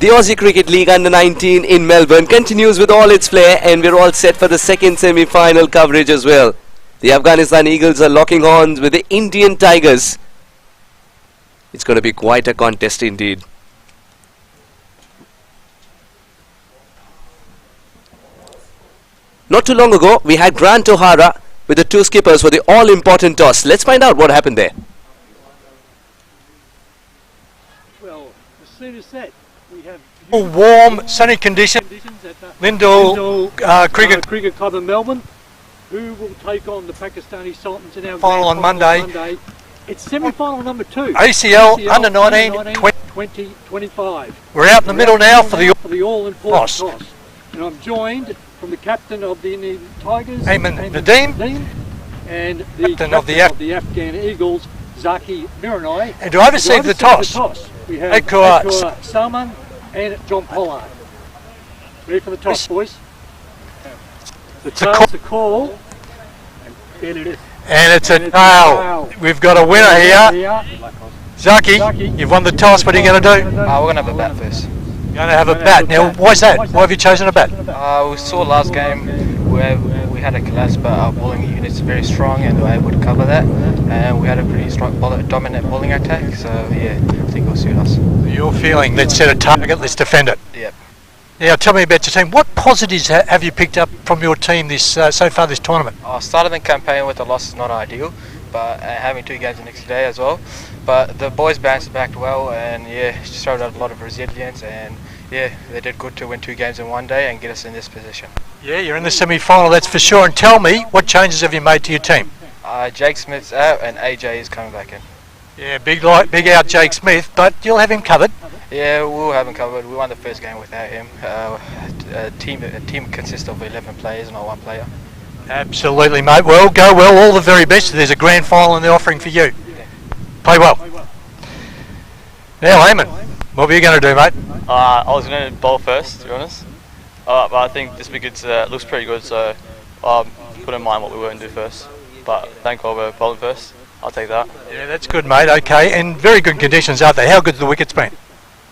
The Aussie Cricket League Under-19 in Melbourne continues with all its flair, and we're all set for the second semi-final coverage as well. The Afghanistan Eagles are locking horns with the Indian Tigers. It's going to be quite a contest indeed. Not too long ago, we had Grant O'Hara with the two skippers for the all-important toss. Let's find out what happened there. Well, the scene is set. We have warm, sunny conditions at the Lyndall Cricket Club in Melbourne, who will take on the Pakistani Sultans in our final on Monday. It's semi-final number 2. ACL Under-19 2025. We're out in the middle now for the all-important toss. And I'm joined from the captain of the Indian Tigers, Ayman Nadeem, and the captain of the Afghan Eagles, Zaki Miranai. And to oversee the toss, we have Akur Salman and John Pollard. Ready for the toss, boys? The tail's a call. And it's a tail. We've got a winner here. Zaki, you've won the toss. What are you going to do? We're going to have a bat first. You're going to have a bat. Now, why's that? Why have you chosen a bat? We saw last game where we had a collapse, but our bowling unit's very strong and we were able to cover that. And we had a pretty strong, dominant bowling attack, so yeah, I think it'll suit us. You're feeling, let's set a target, let's defend it. Yep. Now, tell me about your team. What positives have you picked up from your team this so far this tournament? I started the campaign with a loss is not ideal, but having 2 games the next day as well. But the boys bounced back well and yeah, showed a lot of resilience and yeah, they did good to win 2 games in one day and get us in this position. Yeah, you're in the semi-final, that's for sure. And tell me, what changes have you made to your team? Jake Smith's out and AJ is coming back in. Yeah, big out Jake Smith, but you'll have him covered. Yeah, we'll have him covered. We won the first game without him. A team consists of 11 players, not 1 player. Absolutely, mate. Well, go well. All the very best. There's a grand final in the offering for you. Yeah. Play well. Now, Eamon, what were you going to do, mate? I was going to bowl first, to be honest. But I think this wicket looks pretty good, so I put in mind what we were going to do first. But thank God we're bowling first. I'll take that. Yeah, that's good, mate. Okay, and very good conditions, aren't they? How good have the wickets been?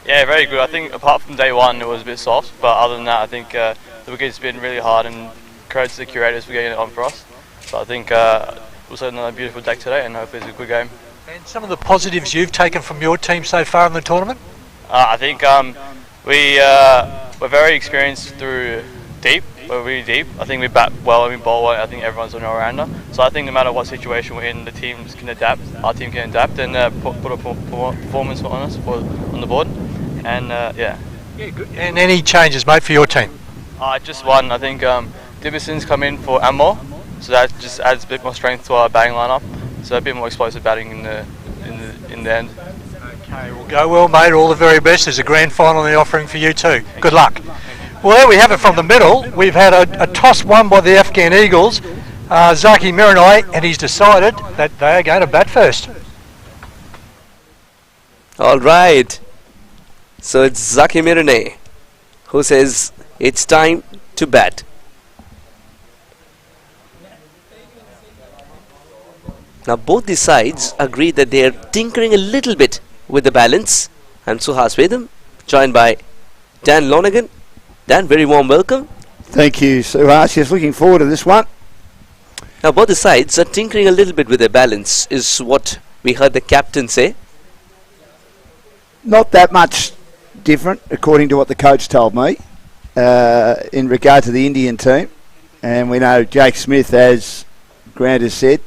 Yeah, very good. I think apart from day 1, it was a bit soft, but other than that, I think the wicket's been really hard, and credit to the curators for getting it on for us. So I think we'll see another beautiful deck today, and hopefully it's a good game. And some of the positives you've taken from your team so far in the tournament? I think we're very experienced through deep. We're really deep. I think we bat well and we bowl well. I think everyone's an all-rounder. So I think no matter what situation we're in, the teams can adapt. Our team can adapt and put a performance on us on the board. And yeah. Yeah, good. And any changes, mate, for your team? Just one. I think Dibberson's come in for Amor, so that just adds a bit more strength to our batting lineup. So a bit more explosive batting in the end. Okay, well, go well, mate. All the very best. There's a grand final in the offering for you too. Good luck. Well, there we have it from the middle. We've had a toss won by the Afghan Eagles, Zaki Miranai, and he's decided that they are going to bat first. All right. So it's Zaki Miranai who says it's time to bat. Now both the sides agree that they are tinkering a little bit with the balance. I'm Suhas Vedam, joined by Dan Lonergan. Dan, very warm welcome. Thank you, Suhas. Yes, looking forward to this one. Now both the sides are tinkering a little bit with their balance, is what we heard the captain say. Not that much different, according to what the coach told me, in regard to the Indian team. And we know Jake Smith, as Grant has said,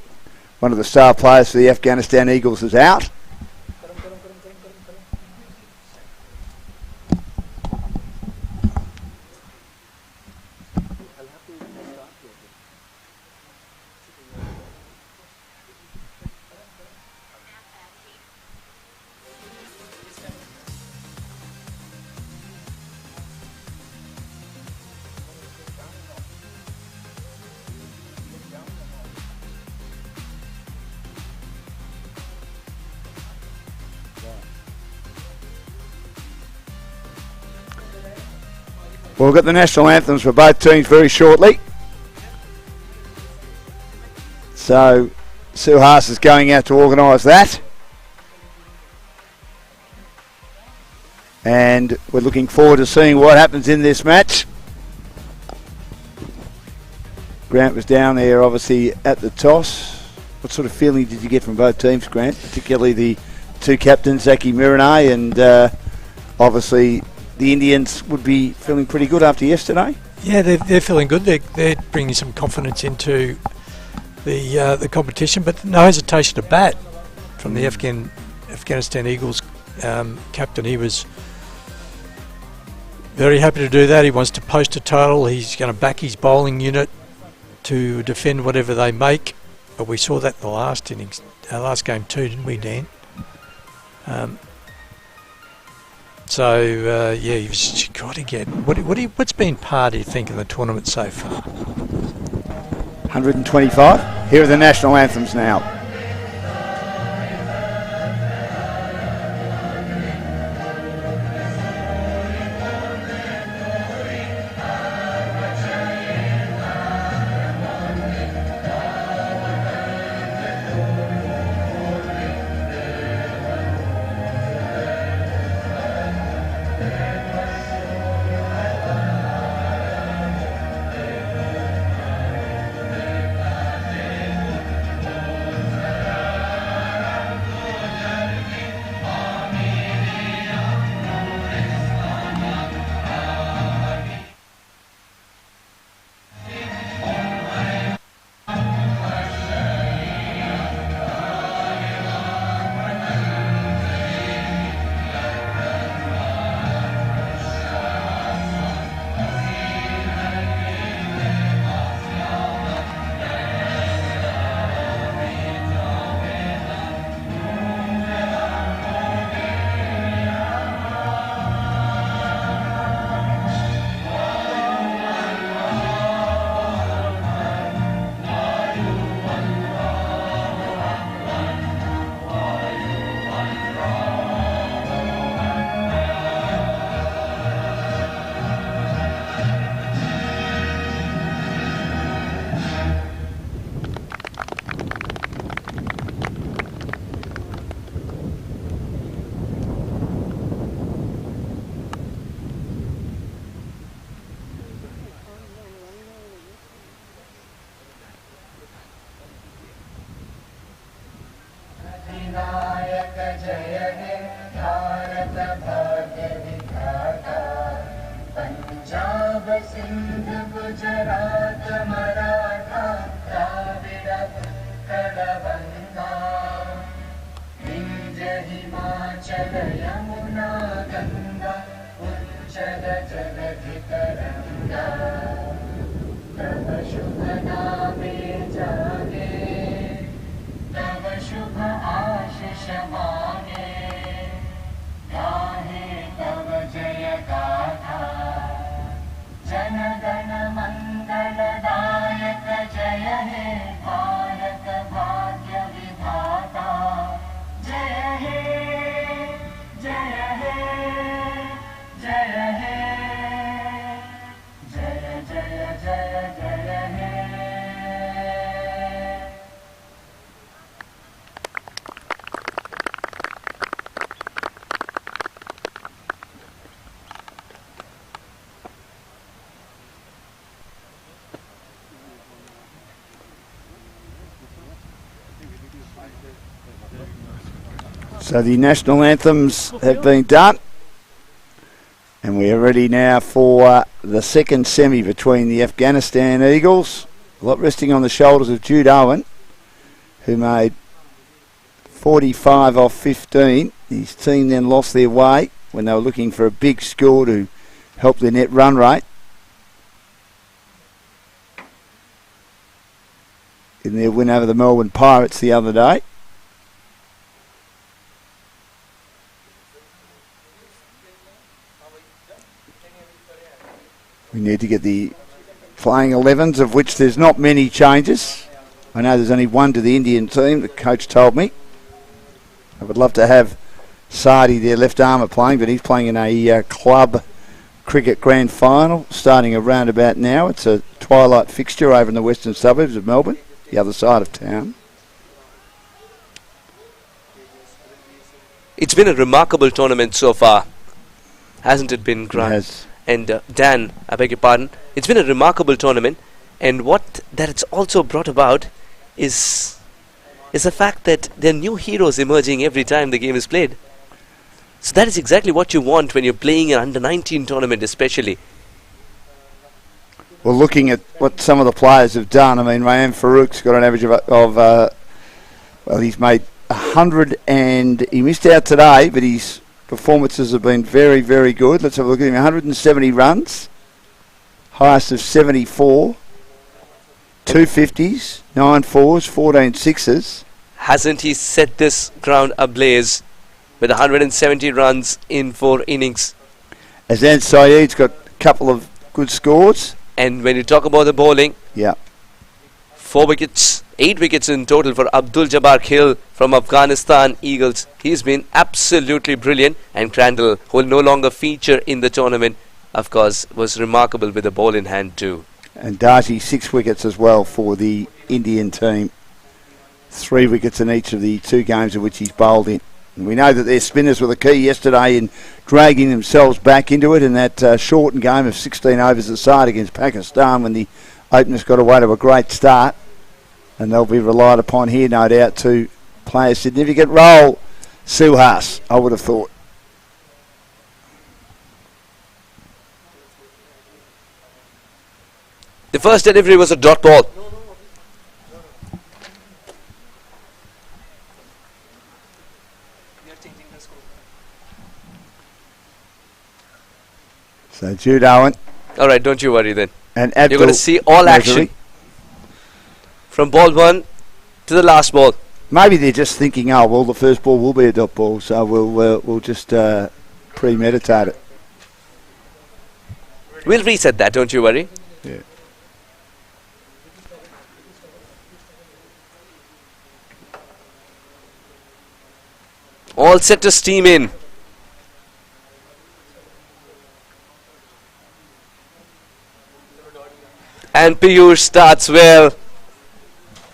one of the star players for the Afghanistan Eagles, is out. Well, we've got the national anthems for both teams very shortly. So Suhas is going out to organise that. And we're looking forward to seeing what happens in this match. Grant was down there, obviously, at the toss. What sort of feeling did you get from both teams, Grant? Particularly the two captains, Zaki Miranay, and obviously the Indians would be feeling pretty good after yesterday. Yeah, they're feeling good. They're bringing some confidence into the competition, but no hesitation to bat from the Afghanistan Eagles captain. He was very happy to do that. He wants to post a total. He's going to back his bowling unit to defend whatever they make. But we saw that in the last innings, last game too, didn't we, Dan? You've just got to get. What's been par, do you think, in the tournament so far? 125. Here are the national anthems now. So the national anthems have been done, and we are ready now for the second semi between the Afghanistan Eagles. A lot resting on the shoulders of Jude Owen, who made 45 off 15. His team then lost their way when they were looking for a big score to help their net run rate. In their win over the Melbourne Pirates the other day. We need to get the playing 11s, of which there's not many changes. I know there's only one to the Indian team, the coach told me. I would love to have Sardi, their left armour, playing, but he's playing in a club cricket grand final starting around about now. It's a twilight fixture over in the western suburbs of Melbourne, the other side of town. It's been a remarkable tournament so far. hasn't it been, Grant? It has. And Dan, I beg your pardon, it's been a remarkable tournament, and what that it's also brought about is the fact that there are new heroes emerging every time the game is played. So that is exactly what you want when you're playing an under-19 tournament, especially. Well, looking at what some of the players have done, I mean, Rayan Farouk's got an average of well, he's made 100 and he missed out today, but his performances have been very, very good. Let's have a look at him. 170 runs, highest of 74, 2 50s, 9 4s, 14 6s. Hasn't he set this ground ablaze with 170 runs in 4 innings? Azan Saeed's got a couple of good scores. And when you talk about the bowling, Yeah. 4 wickets, 8 wickets in total for Abdul Jabbar Khil from Afghanistan Eagles. He's been absolutely brilliant. And Crandall, who will no longer feature in the tournament, of course, was remarkable with the ball in hand too. And Darji, 6 wickets as well for the Indian team. 3 wickets in each of the 2 games in which he's bowled in. And we know that their spinners were the key yesterday in dragging themselves back into it in that shortened game of 16 overs aside against Pakistan when the openers got away to a great start. And they'll be relied upon here, no doubt, to play a significant role. Suhas, I would have thought. The first delivery was a dot ball. So Jude Owen Alright, don't you worry then. and You're Abdul going to see all action Nazari. from ball 1 to the last ball. Maybe they're just thinking, oh, well, the first ball will be a dot ball, so we'll just premeditate it. We'll reset that, don't you worry. Yeah. All set to steam in. And Piyush starts well.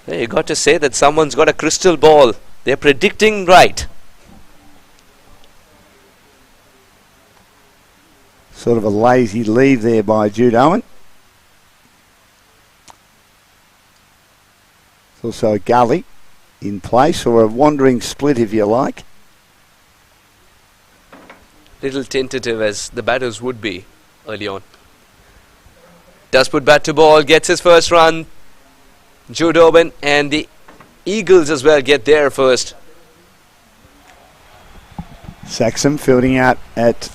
Hey, you got to say that someone's got a crystal ball. They're predicting right. Sort of a lazy leave there by Jude Owen. It's also a gully in place, or a wandering split if you like. Little tentative as the batters would be early on. Does put bat to ball, gets his first run. Jude Owen and the Eagles as well get there first. Saxon fielding out at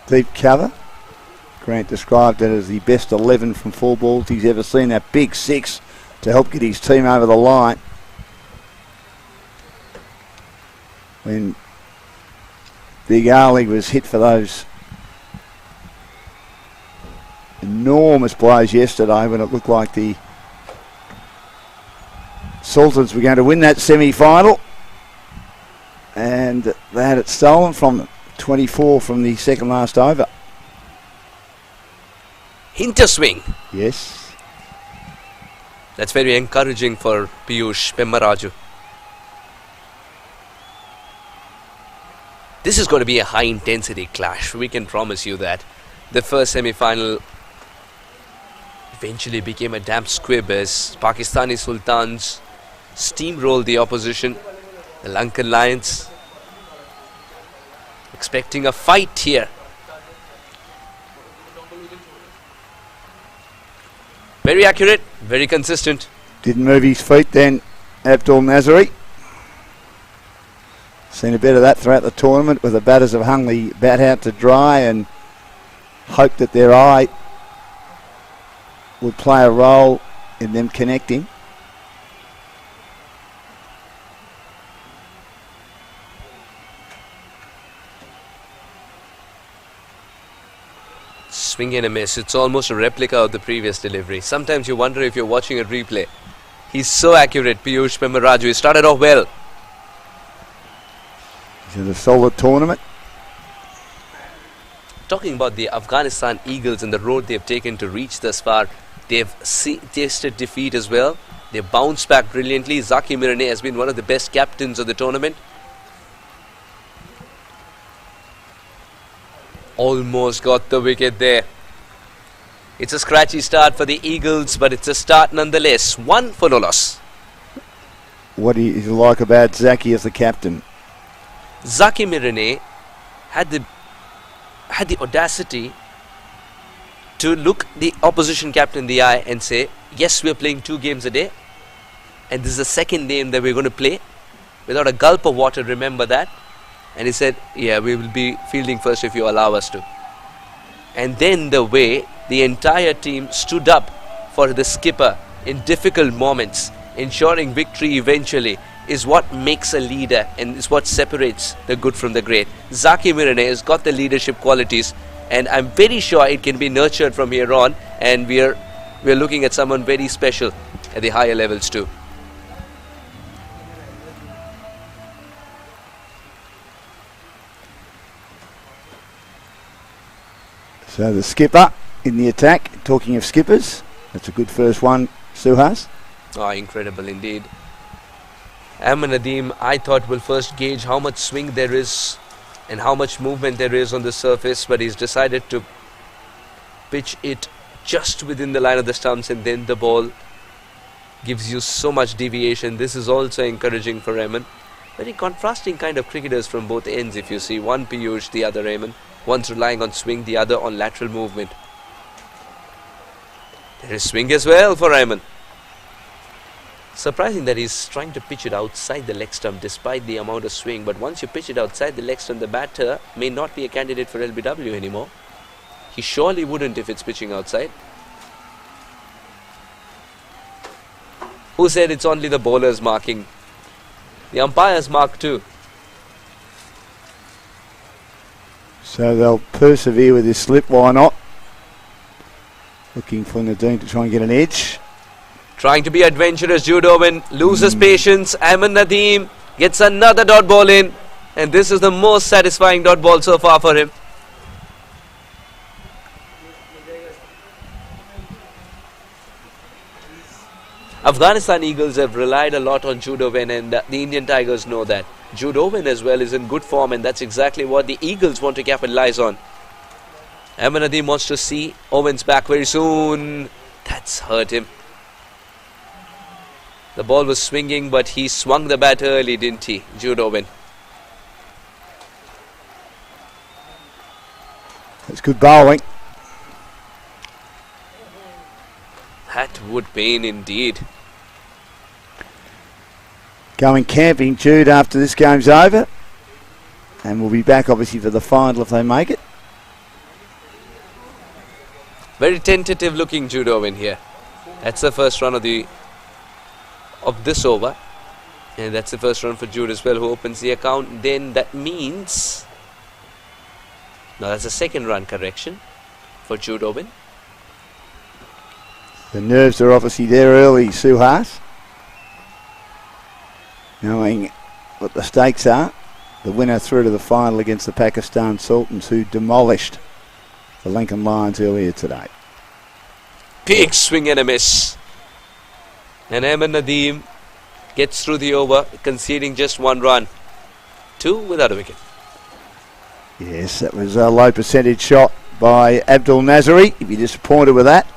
deep cover. Grant described it as the best 11 from 4 balls he's ever seen. That big 6 to help get his team over the line. When Big Ali was hit for those enormous blows yesterday, when it looked like the Sultans were going to win that semi-final, and they had it stolen from them. 24 from the second last over. Hinter swing. Yes. That's very encouraging for Piyush Pemmaraju. This is going to be a high intensity clash, we can promise you that. The first semi-final eventually became a damp squib as Pakistani Sultans steamrolled the opposition. The Lankan Lions expecting a fight here. Very accurate, very consistent. Didn't move his feet then, Abdul Nazari. Seen a bit of that throughout the tournament, where the batters have hung the bat out to dry and hoped that their eye would play a role in them connecting. Swing and a miss. It's almost a replica of the previous delivery. Sometimes you wonder if you're watching a replay. He's so accurate, Piyush Pemmaraju. He started off well. This is a solid tournament. Talking about the Afghanistan Eagles and the road they've taken to reach thus far, they've tasted defeat as well. They've bounced back brilliantly. Zaki Mirane has been one of the best captains of the tournament. Almost got the wicket there. It's a scratchy start for the Eagles, but it's a start nonetheless. 1 for no loss. What do you like about Zaki as the captain? Zaki Mirane had the audacity to look the opposition captain in the eye and say, yes, we're playing 2 games a day, and this is the second game that we're going to play. Without a gulp of water, remember that. And he said, yeah, we will be fielding first if you allow us to. And then the way the entire team stood up for the skipper in difficult moments, ensuring victory eventually, is what makes a leader and is what separates the good from the great. Zaki Mirane has got the leadership qualities, and I'm very sure it can be nurtured from here on, and we're looking at someone very special at the higher levels too. So the skipper in the attack. Talking of skippers, that's a good first one, Suhas. Oh, incredible indeed. Ahmed Nadeem, I thought, will first gauge how much swing there is and how much movement there is on the surface, but he's decided to pitch it just within the line of the stumps, and then the ball gives you so much deviation. This is also encouraging for Ahmed. Very contrasting kind of cricketers from both ends, if you see. One Piyush, the other Ahmed. One's relying on swing, the other on lateral movement. There is swing as well for Ahmed. Surprising that he's trying to pitch it outside the leg stump despite the amount of swing. But once you pitch it outside the leg stump, the batter may not be a candidate for LBW anymore. He surely wouldn't if it's pitching outside. Who said it's only the bowlers marking? The umpires mark too. So they'll persevere with this slip, why not? Looking for Nadeem to try and get an edge. Trying to be adventurous, Jude Owen loses patience. Ahmed Nadeem gets another dot ball in, and this is the most satisfying dot ball so far for him. Afghanistan Eagles have relied a lot on Jude Owen, and the Indian Tigers know that. Jude Owen as well is in good form, and that's exactly what the Eagles want to capitalize on. Ahmed Nadeem wants to see Owen's back very soon. That's hurt him. The ball was swinging, but he swung the bat early, didn't he, Jude Owen? That's good bowling. That would pain indeed. Going camping, Jude, after this game's over. And we'll be back, obviously, for the final if they make it. Very tentative looking Jude Owen here. That's the first run of this over. And that's the first run for Jude as well, who opens the account. Then that means... Now that's a second run correction for Jude Owen. The nerves are obviously there early, Suhas. Knowing what the stakes are. The winner through to the final against the Pakistan Sultans, who demolished the Lincoln Lions earlier today. Big swing and a miss. And Ahmed Nadeem gets through the over, conceding just 1 run. 2 without a wicket. Yes, that was a low percentage shot by Abdul Nazari. If you're disappointed with that.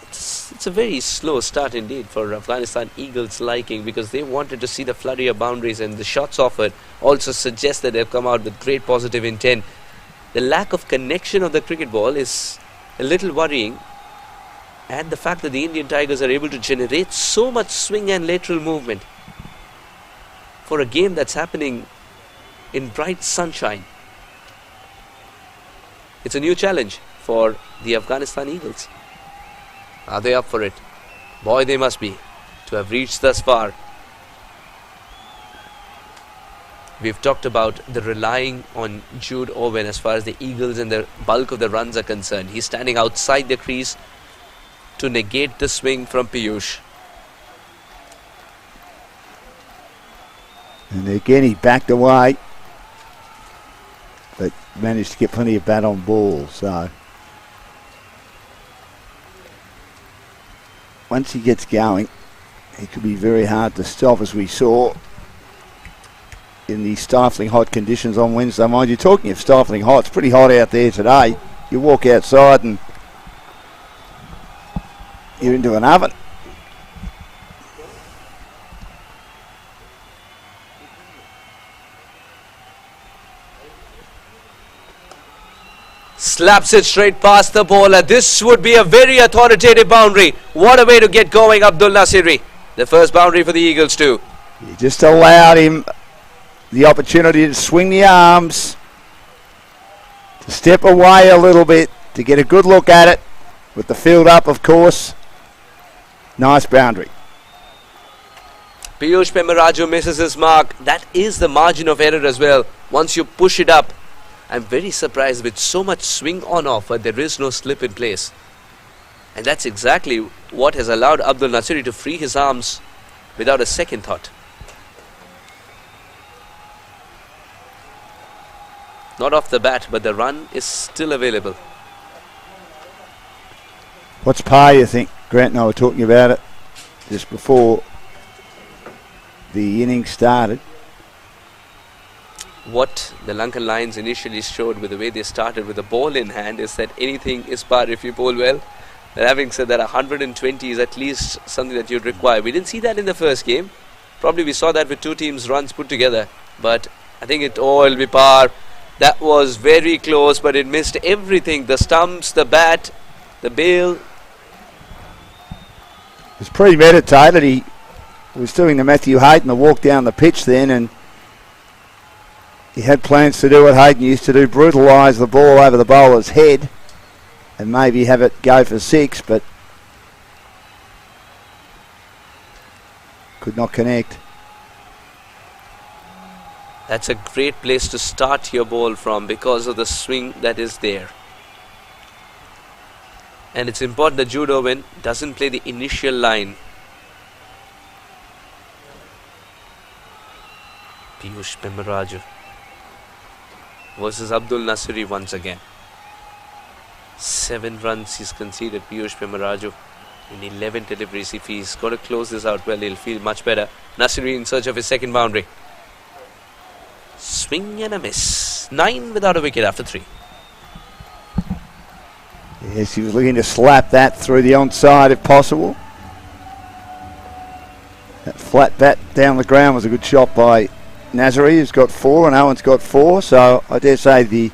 It's a very slow start indeed for Afghanistan Eagles' liking, because they wanted to see the flurry of boundaries, and the shots offered also suggest that they've come out with great positive intent. The lack of connection of the cricket ball is a little worrying, and the fact that the Indian Tigers are able to generate so much swing and lateral movement for a game that's happening in bright sunshine. It's a new challenge for the Afghanistan Eagles. Are they up for it? Boy, they must be, to have reached thus far. We've talked about the relying on Jude Owen as far as the Eagles and the bulk of the runs are concerned. He's standing outside the crease to negate the swing from Piyush. And again, he backed away, but managed to get plenty of bat on ball. So once he gets going, it could be very hard to stop, as we saw in the stifling hot conditions on Wednesday. Mind you, talking of stifling hot, it's pretty hot out there today. You walk outside and you're into an oven. Slaps it straight past the bowler. This would be a very authoritative boundary. What a way to get going, Abdul Nasiri. The first boundary for the Eagles too. You just allowed him the opportunity to swing the arms, to step away a little bit, to get a good look at it, with the field up, of course. Nice boundary. Piyush Pemaraju misses his mark. That is the margin of error as well. Once you push it up, I'm very surprised with so much swing on offer, there is no slip in place. And that's exactly what has allowed Abdul Nasiri to free his arms without a second thought. Not off the bat, but the run is still available. What's par, you think? Grant and I were talking about it just before the innings started. What the Lankan Lions initially showed with the way they started with the ball in hand is that anything is par if you bowl well. But having said that, 120 is at least something that you'd require. We didn't see that in the first game. Probably we saw that with two teams' runs put together. But I think it all will be par. That was very close, but it missed everything. The stumps, the bat, the bail. It was premeditated. He was doing the Matthew Hayden, the walk down the pitch then, and he had plans to do what Hayden used to do, brutalise the ball over the bowler's head and maybe have it go for six, but could not connect. That's a great place to start your ball from because of the swing that is there. And it's important that Jude Owen doesn't play the initial line. Piyush Pemaraju versus Abdul Nasiri once again. 7 runs he's conceded, Piyush Pemaraju, in 11 deliveries. If he's got to close this out well, he'll feel much better. Nasiri in search of his second boundary. Swing and a miss. 9 without a wicket after 3. Yes, he was looking to slap that through the onside if possible. That flat bat down the ground was a good shot by Nasiri, who's got 4, and Owen's got 4, so I dare say the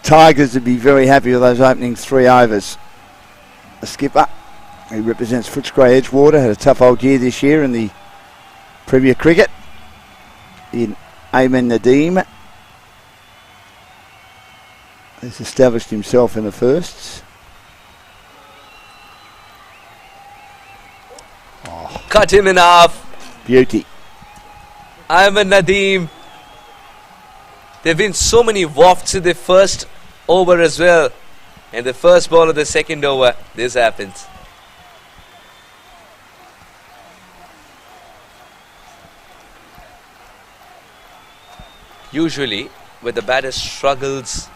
Tigers would be very happy with those opening 3 overs. The skipper, who represents Footscray Edgewater, had a tough old year this year in the Premier Cricket. In Ayman Nadeem has established himself in the firsts. Cut him in half. Beauty. Ayman Nadeem. There have been so many wafts in the first over as well. And the first ball of the second over, this happens. Usually, when the batter struggles,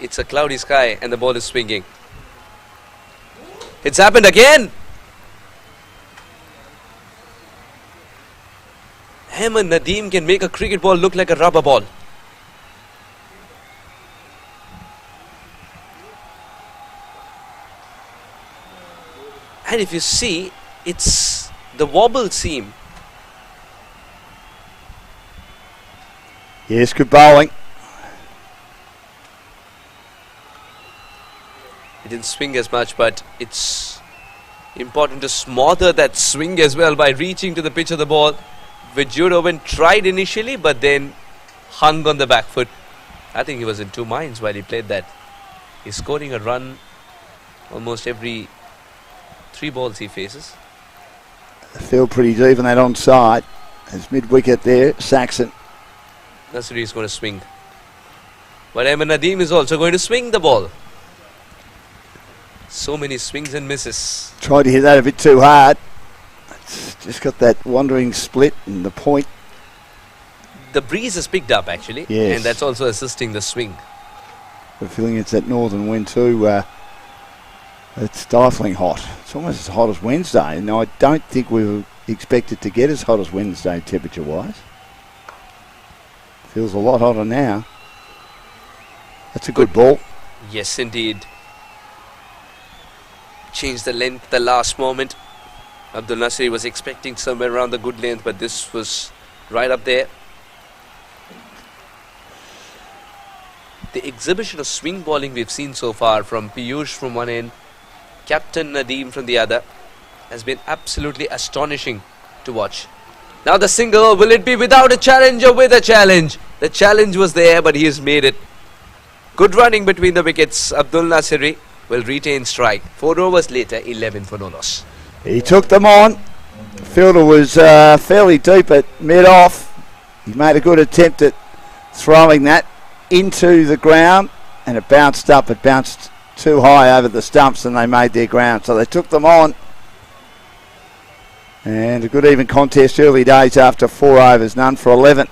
it's a cloudy sky and the ball is swinging. It's happened again. Ayman Nadeem can make a cricket ball look like a rubber ball. And if you see, it's the wobble seam. Yes, good bowling. It didn't swing as much, but it's important to smother that swing as well by reaching to the pitch of the ball, which Jude Owen tried initially, but then hung on the back foot. I think he was in 2 minds while he played that. He's scoring a run almost every 3 balls he faces. The field pretty deep on that onside. There's mid-wicket there, Saxon. Nasiri is going to swing. But Ayman Nadeem is also going to swing the ball. So many swings and misses. Tried to hit that a bit too hard. It's just got that wandering split and the point. The breeze has picked up actually. Yes. And that's also assisting the swing. We're feeling it's that northern wind too. It's stifling hot. It's almost as hot as Wednesday. And I don't think we were expect it to get as hot as Wednesday temperature-wise. Feels a lot hotter now. That's a good ball. Yes, indeed. Changed the length at the last moment. Abdul Nasri was expecting somewhere around the good length, but this was right up there. The exhibition of swing bowling we've seen so far from Piyush from one end, Captain Nadeem from the other, has been absolutely astonishing to watch. Now the single, will it be without a challenge or with a challenge? The challenge was there, but he has made it. Good running between the wickets. Abdul Nasri will retain strike. 4 overs later, 11 for no loss. He took them on. The fielder was fairly deep at mid-off. He made a good attempt at throwing that into the ground, and it bounced up. It bounced too high over the stumps, and they made their ground. So they took them on. And a good even contest early days after 4 overs, none for 11.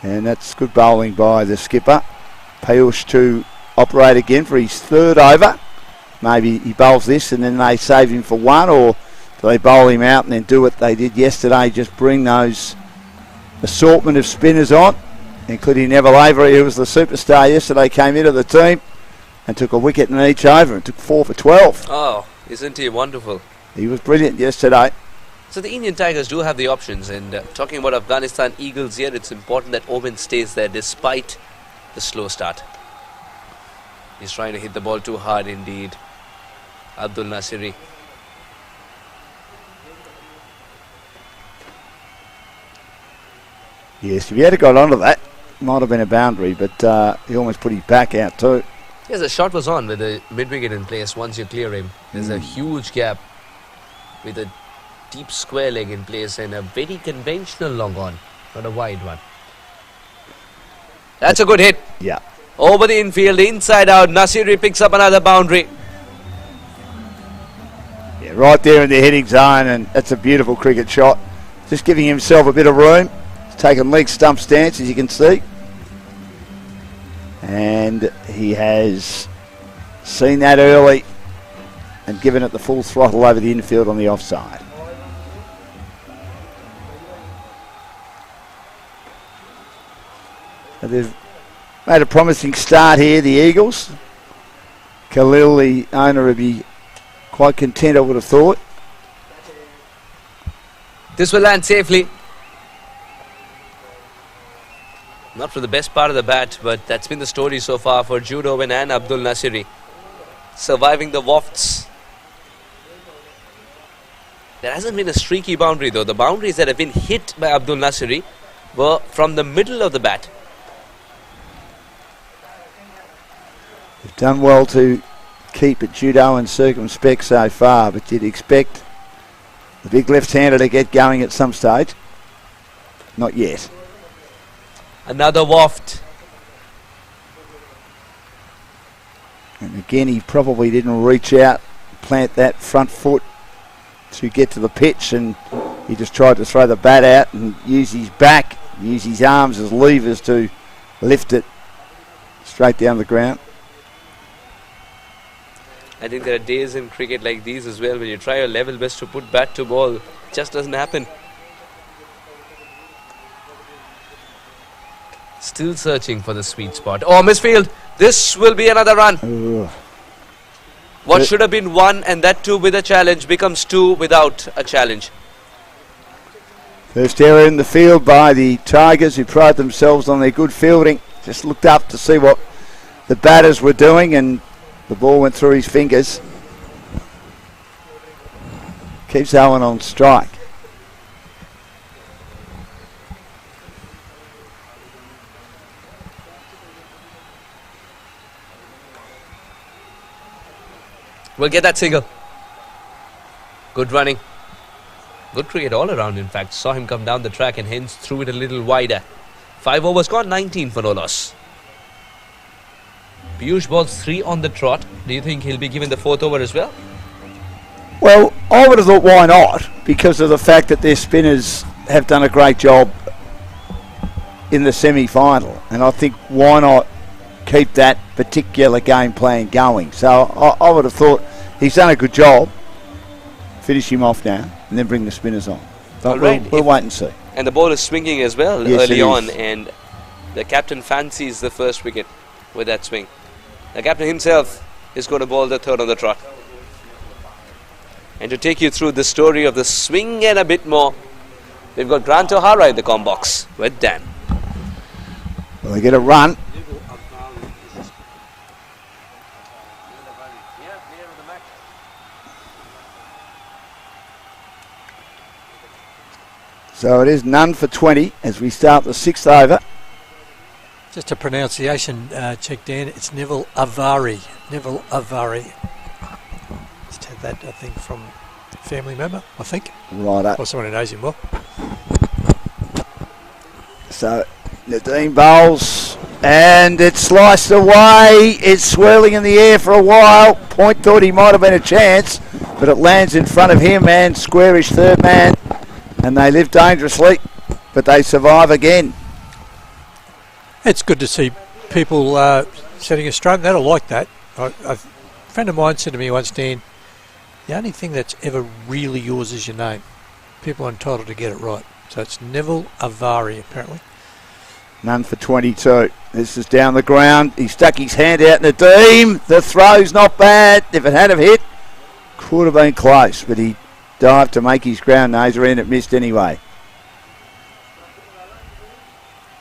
And that's good bowling by the skipper. Piyush to operate again for his 3rd over. Maybe he bowls this and then they save him for 1, or do they bowl him out and then do what they did yesterday, just bring those assortment of spinners on, including Neville Avery, who was the superstar yesterday, came into the team and took a wicket in each over and took 4 for 12. Oh, isn't he wonderful? He was brilliant yesterday. So the Indian Tigers do have the options, and talking about Afghanistan Eagles here, it's important that Owen stays there despite the slow start. He's trying to hit the ball too hard indeed. Abdul Nasri. Yes, if he had got onto that, might have been a boundary, but he almost put his back out too. Yes, the shot was on with the mid-wicket in place once you clear him. There's a huge gap with a deep square leg in place and a very conventional long on, not a wide one. That's a good hit. Yeah. Over the infield, inside out, Nasiri picks up another boundary. Yeah, right there in the hitting zone, and that's a beautiful cricket shot. Just giving himself a bit of room. He's taken leg stump stance, as you can see. And he has seen that early and given it the full throttle over the infield on the offside. So they've made a promising start here, the Eagles. Khalil, the owner, would be quite content, I would have thought. This will land safely. Not for the best part of the bat, but that's been the story so far for Jude Owen and Abdul Nasiri. Surviving the wafts. There hasn't been a streaky boundary though. The boundaries that have been hit by Abdul Nasiri were from the middle of the bat. They've done well to keep it Jude Owen circumspect so far, but you'd expect the big left-hander to get going at some stage. Not yet. Another waft. And again, he probably didn't reach out, plant that front foot to get to the pitch, and he just tried to throw the bat out and use his back, use his arms as levers to lift it straight down the ground. I think there are days in cricket like these as well when you try your level best to put bat to ball. It just doesn't happen. Still searching for the sweet spot. Oh, misfield. This will be another run. Ugh. What should have been 1, and that 2 with a challenge, becomes 2 without a challenge. First error in the field by the Tigers, who pride themselves on their good fielding. Just looked up to see what the batters were doing, and the ball went through his fingers. Keeps Owen on strike. We'll get that single. Good running. Good cricket all around, in fact. Saw him come down the track and hence threw it a little wider. 5 overs gone, 19 for no loss. Piyush balls 3 on the trot. Do you think he'll be given the 4th over as well? Well, I would have thought why not, because of the fact that their spinners have done a great job in the semi-final. And I think why not keep that particular game plan going. So I would have thought he's done a good job. Finish him off now and then bring the spinners on. But All right. we'll wait and see. And the ball is swinging as well Yes, early it on, is. and the captain fancies the first wicket with that swing. The captain himself is going to bowl the third on the trot. And to take you through the story of the swing and a bit more, we've got Grant O'Hara in the comm box with Dan. Well, they get a run. So it is none for 20 as we start the 6th over. Just a pronunciation check, Dan. It's Neville Avari. Neville Avari. Just had that, I think, from a family member, I think. Righto. Or someone who knows him well. So Nadeem bowls and it's sliced away. It's swirling in the air for a while. Point thought he might have been a chance, but it lands in front of him and squarish third man. And they live dangerously, but they survive again. It's good to see people setting a straight. That'll like that. A friend of mine said to me once, Dan, the only thing that's ever really yours is your name. People are entitled to get it right. So it's Neville Avari, apparently. None for 22. This is down the ground. He stuck his hand out Nadeem. The throw's not bad. If it had have hit, could have been close, but he dived to make his ground naser in. It missed anyway.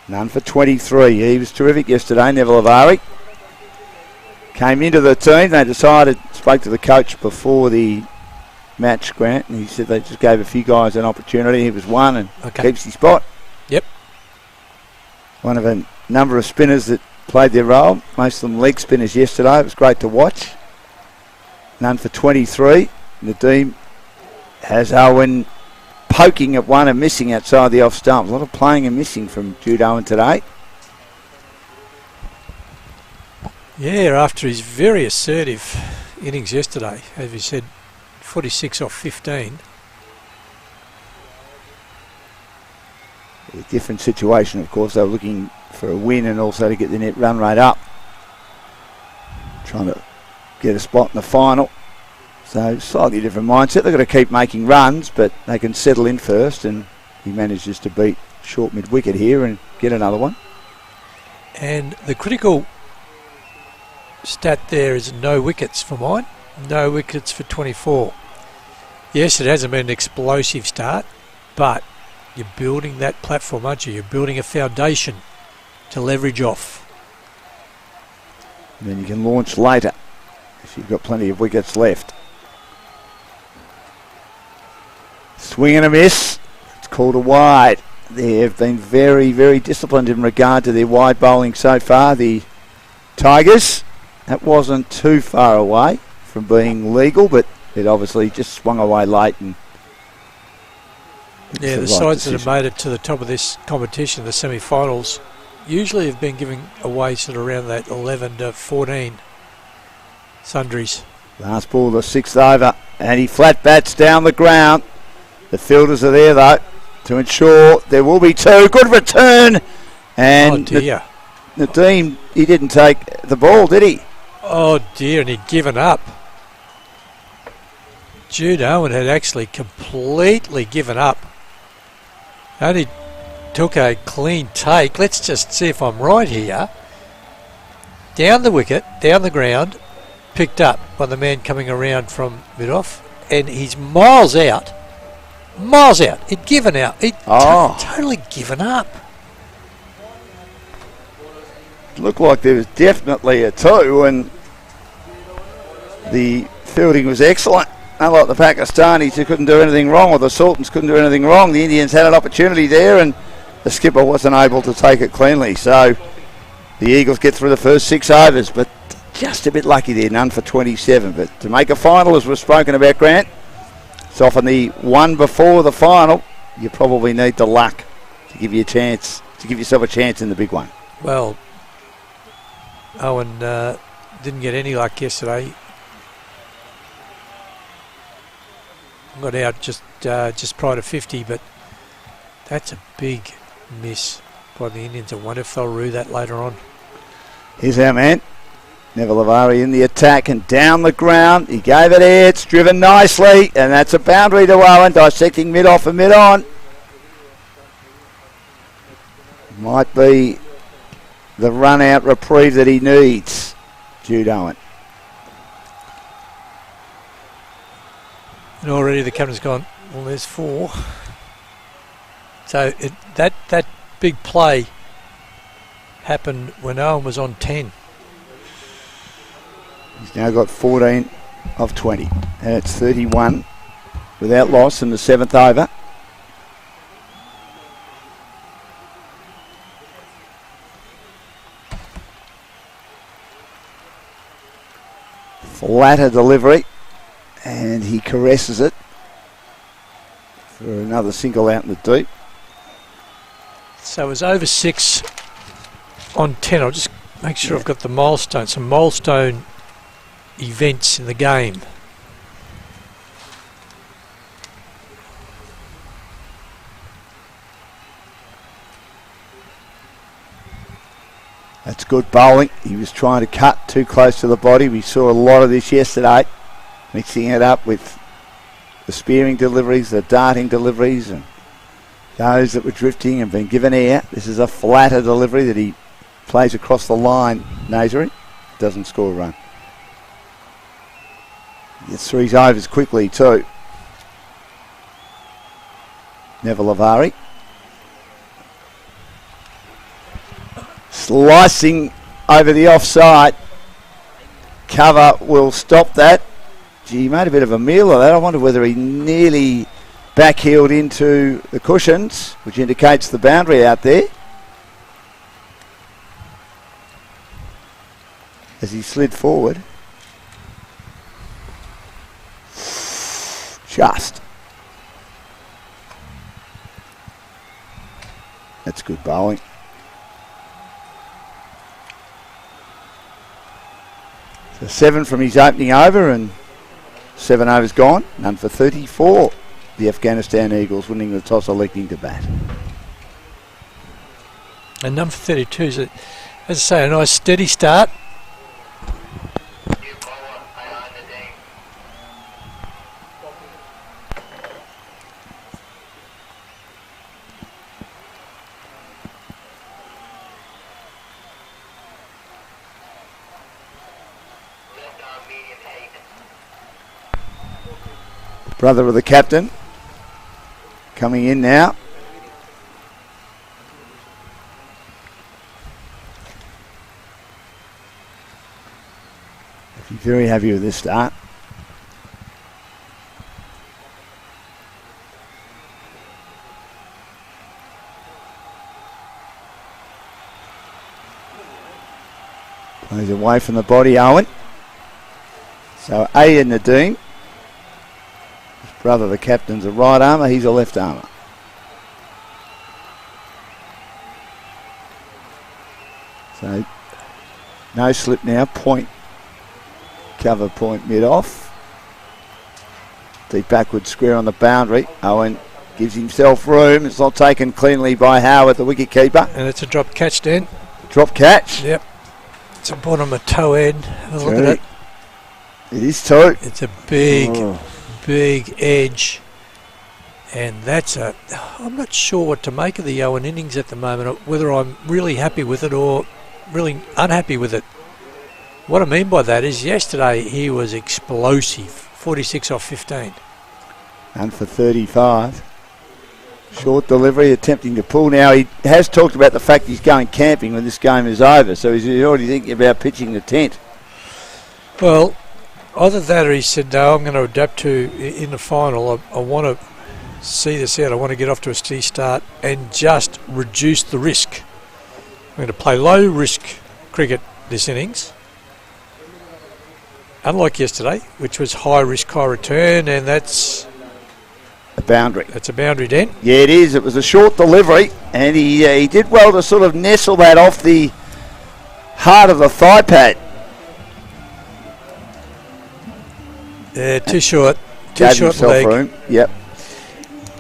None for 23. He was terrific yesterday, Neville Avari. Came into the team. They decided, spoke to the coach before the match, Grant, and he said they just gave a few guys an opportunity. He was one and keeps his spot. Yep. One of a number of spinners that played their role. Most of them leg spinners yesterday. It was great to watch. None for 23. Nadeem has Owen poking at one and missing outside the off stump. A lot of playing and missing from Jude Owen today. Yeah, after his very assertive innings yesterday, as we said, 46 off 15. A different situation, of course. They were looking for a win and also to get the net run rate up. Trying to get a spot in the final. So slightly different mindset. They've got to keep making runs, but they can settle in first, and he manages to beat short mid-wicket here and get another one. And the critical stat there is no wickets for mine. No wickets for 24. Yes, it hasn't been an explosive start, but you're building that platform, aren't you? You're building a foundation to leverage off. And then you can launch later if you've got plenty of wickets left. Swing and a miss. It's called a wide. They have been very, very disciplined in regard to their wide bowling so far. The Tigers, that wasn't too far away from being legal, but it obviously just swung away late. And yeah, the sides that have made it to the top of this competition, the semi-finals, usually have been giving away sort of around that 11 to 14 sundries. Last ball, the 6th over, and he flat bats down the ground. The fielders are there, though, to ensure there will be two. Good return. And oh, dear. Nadeem, he didn't take the ball, did he? Oh, dear, and he'd given up. Jude Owen had actually completely given up. Only took a clean take. Let's just see if I'm right here. Down the wicket, down the ground, picked up by the man coming around from mid-off, and he's miles out. Miles out. He'd given out. He'd totally given up. It looked like there was definitely a two, and the fielding was excellent. Unlike the Pakistanis who couldn't do anything wrong, or the Sultans couldn't do anything wrong, the Indians had an opportunity there, and the skipper wasn't able to take it cleanly. So the Eagles get through the first 6 overs, but just a bit lucky there, none for 27. But to make a final, as we've spoken about, Grant, it's often the one before the final. You probably need the luck to give you a chance, to give yourself a chance in the big one. Well, Owen didn't get any luck yesterday. Got out just prior to 50, but that's a big miss by the Indians. I wonder if they'll rue that later on. Here's our man. Neville Avari in the attack and down the ground. He gave it air. It's driven nicely. And that's a boundary to Owen, dissecting mid-off and mid-on. Might be the run-out reprieve that he needs, Jude Owen. And already the captain's gone, well, there's 4. So that big play happened when Owen was on 10. He's now got 14 of 20. And it's 31 without loss in the 7th over. Flatter delivery, and he caresses it for another single out in the deep. So it was over 6 on 10. I'll just make sure I've got the milestone, some milestone events in the game. That's good bowling. He was trying to cut too close to the body. We saw a lot of this yesterday, mixing it up with the spearing deliveries, the darting deliveries, and those that were drifting and been given air. This is a flatter delivery that he plays across the line. Nasri doesn't score a run. Gets 3 overs quickly too. Neville Avari. Slicing over the offside. Cover will stop that. Gee, he made a bit of a meal of that. I wonder whether he nearly backheeled into the cushions, which indicates the boundary out there. As he slid forward. Just. That's good bowling. So 7 from his opening over and 7 overs gone. None for 34. The Afghanistan Eagles winning the toss, electing to bat. And none for 32 is, as I say, a nice steady start. Brother of the captain coming in now. He's very happy with this start. Plays away from the body, Owen. So A in Nadeem. Brother, the captain's a right armour, he's a left armour. So, no slip now, point, cover point mid-off. Deep backward square on the boundary. Owen gives himself room, it's not taken cleanly by Howard, the wicket keeper. And it's a drop catch, Dan. Drop catch? Yep. It's a bottom of toe end. Have a look at it. It is too. It's a big edge, and that's I'm not sure what to make of the Owen innings at the moment, whether I'm really happy with it or really unhappy with it. What I mean by that is yesterday he was explosive, 46 off 15. And for 35. Short delivery, attempting to pull now. He has talked about the fact he's going camping when this game is over, so he's already thinking about pitching the tent. Well, either that or he said, no, I'm going to adapt to in the final. I want to see this out. I want to get off to a steady start and just reduce the risk. I'm going to play low risk cricket this innings. Unlike yesterday, which was high risk, high return, and that's a boundary. That's a boundary, Dan. Yeah, it is. It was a short delivery, and he did well to sort of nestle that off the heart of the thigh pad. Yeah, too short. Too Gave short himself leg. room. Yep.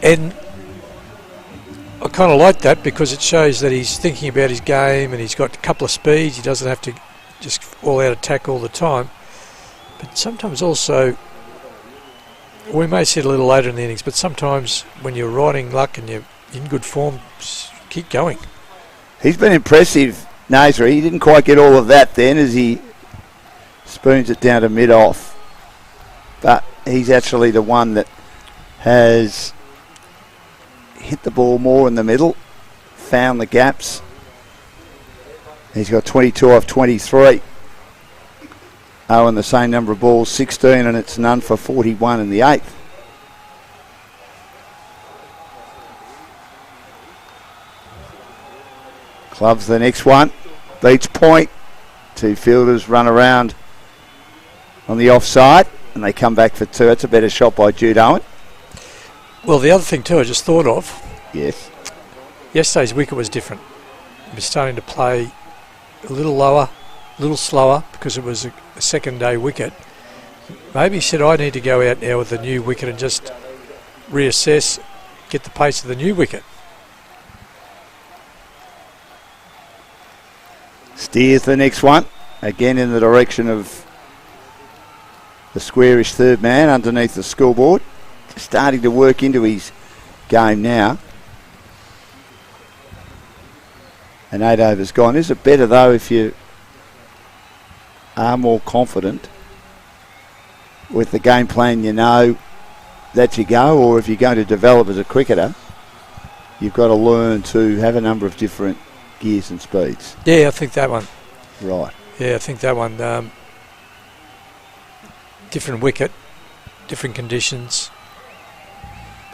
And I kind of like that because it shows that he's thinking about his game and he's got a couple of speeds. He doesn't have to just all out attack all the time. But sometimes also, we may see it a little later in the innings, but sometimes when you're riding luck and you're in good form, keep going. He's been impressive, Nasri. He didn't quite get all of that then as he spoons it down to mid-off. But he's actually the one that has hit the ball more in the middle, found the gaps. He's got 22 off 23. Owen the same number of balls, 16, and it's none for 41 in the 8th. Clubs the next one, beats point. 2 fielders run around on the offside, and they come back for 2. It's a better shot by Jude Owen. Well, the other thing too I just thought of, Yes. yesterday's wicket was different. It was starting to play a little lower, a little slower, because it was a second day wicket. Maybe he said, I need to go out now with the new wicket and just reassess, get the pace of the new wicket. Steers the next one, again in the direction of the squarish third man underneath the scoreboard. Starting to work into his game now. And 8 overs gone. Is it better though if you are more confident with the game plan you know that you go, or if you're going to develop as a cricketer, you've got to learn to have a number of different gears and speeds? Yeah, I think that one. Right. Yeah, I think that one. Different wicket, different conditions.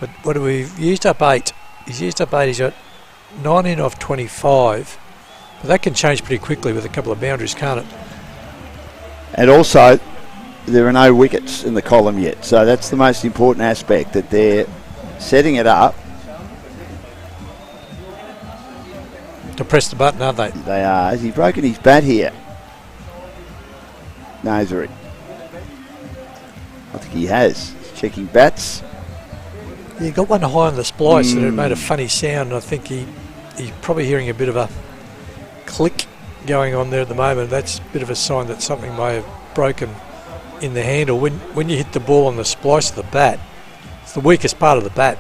But what do we used up 8? He's used up 8. He's got 19 off 25. But that can change pretty quickly with a couple of boundaries, can't it? And also, there are no wickets in the column yet, so that's the most important aspect, that they're setting it up. To press the button, aren't they? They are. Has he broken his bat here? Nasri. I think he has. He's checking bats. Yeah, he got one high on the splice and it made a funny sound. I think he's probably hearing a bit of a click going on there at the moment. That's a bit of a sign that something may have broken in the handle. When you hit the ball on the splice of the bat, it's the weakest part of the bat.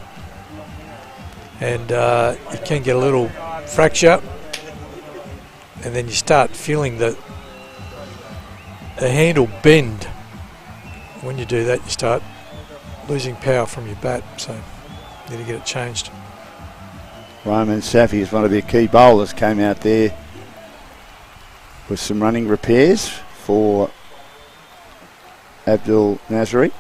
And you can get a little fracture, and then you start feeling the handle bend. When you do that, you start losing power from your bat, so you need to get it changed. Roman Safi is one of their key bowlers, came out there with some running repairs for Abdul Nasri.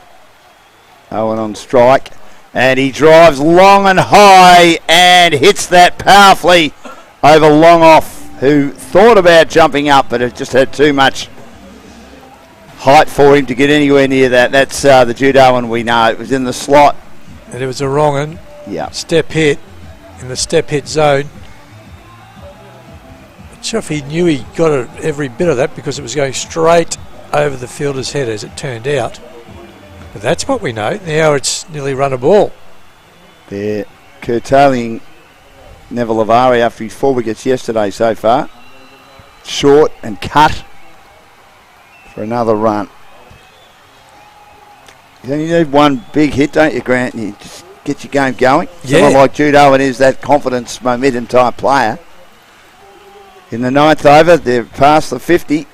Owen on strike, and he drives long and high and hits that powerfully over long off, who thought about jumping up but it just had too much height for him to get anywhere near that. That's the Jude Owen we know. It was in the slot. And it was a wrong one. Yeah. Step hit in the step hit zone. Not sure if he knew he got every bit of that, because it was going straight over the fielder's head as it turned out. But that's what we know. Now it's nearly run a ball. They're curtailing Neville Lavari after his 4 wickets yesterday so far. Short and cut for another run. You only need one big hit, don't you, Grant? You just get your game going. Yeah. Someone like Jude Owen is that confidence, momentum type player. In the 9th over, they're past the 50.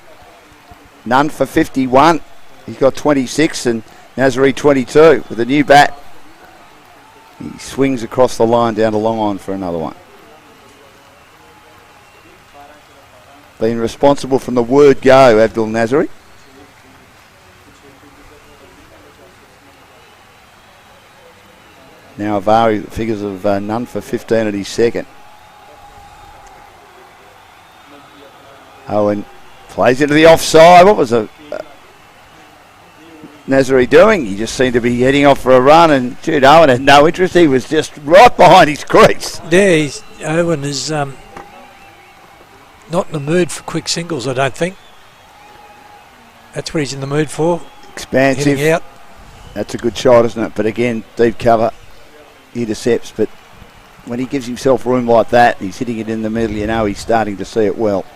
None for 51. He's got 26 and Nasri 22 with a new bat. He swings across the line down to long on for another one. Been responsible from the word go, Abdul Nasri. Now Avari, figures of none for 15 at his second. Owen plays into the offside. What was Nasri doing? He just seemed to be heading off for a run, and Jude Owen had no interest. He was just right behind his crease. Yeah, Owen is not in the mood for quick singles, I don't think. That's what he's in the mood for. Expansive. Heading out. That's a good shot, isn't it? But again, deep cover. Intercepts, but when he gives himself room like that, he's hitting it in the middle, you know he's starting to see it well.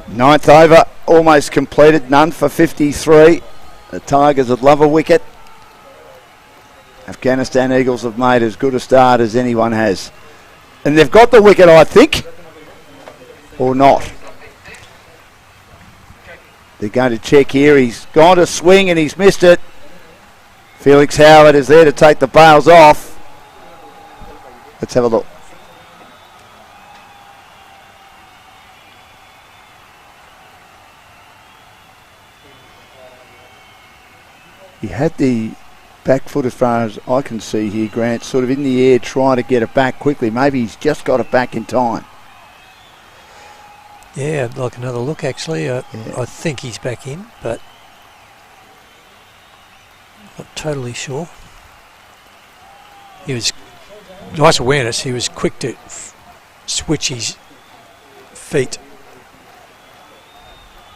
Ninth over, almost completed, none for 53. The Tigers would love a wicket. Afghanistan Eagles have made as good a start as anyone has. And they've got the wicket, I think, or not. They're going to check here. He's gone to swing and he's missed it. Felix Howard is there to take the bails off. Let's have a look. He had the back foot, as far as I can see here, Grant, sort of in the air trying to get it back quickly. Maybe he's just got it back in time. Yeah, I'd like another look actually. I think he's back in, but not totally sure. He was nice awareness. He was quick to switch his feet.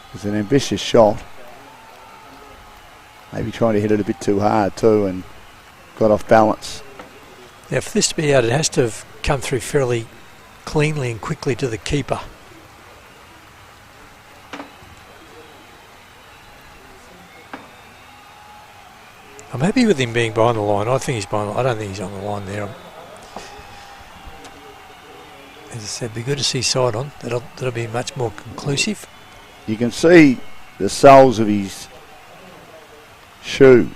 It was an ambitious shot. Maybe trying to hit it a bit too hard too and got off balance. Now for this to be out, it has to have come through fairly cleanly and quickly to the keeper. I'm happy with him being behind the line. I think he's behind. I don't think he's on the line there. As I said, it'd be good to see side on. That'll be much more conclusive. You can see the soles of his shoe,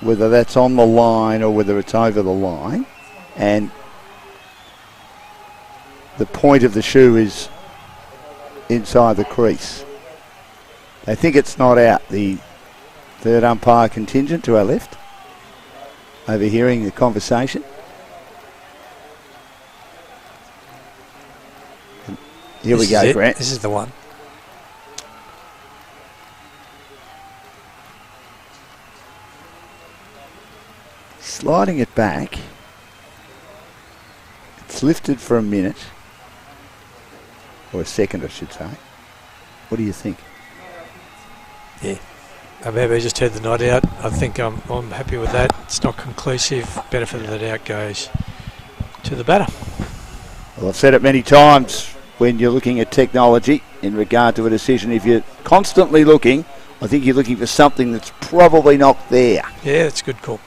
whether that's on the line or whether it's over the line, and the point of the shoe is inside the crease. They think it's not out. The third umpire contingent to our left, overhearing the conversation. And here we go, Grant. This is the one. Sliding it back. It's lifted for a minute. Or a second, I should say. What do you think? Yeah. Maybe I just had the nod out. I think I'm happy with that. It's not conclusive. Benefit of the doubt goes to the batter. Well, I've said it many times when you're looking at technology in regard to a decision. If you're constantly looking, I think you're looking for something that's probably not there. Yeah, that's a good call.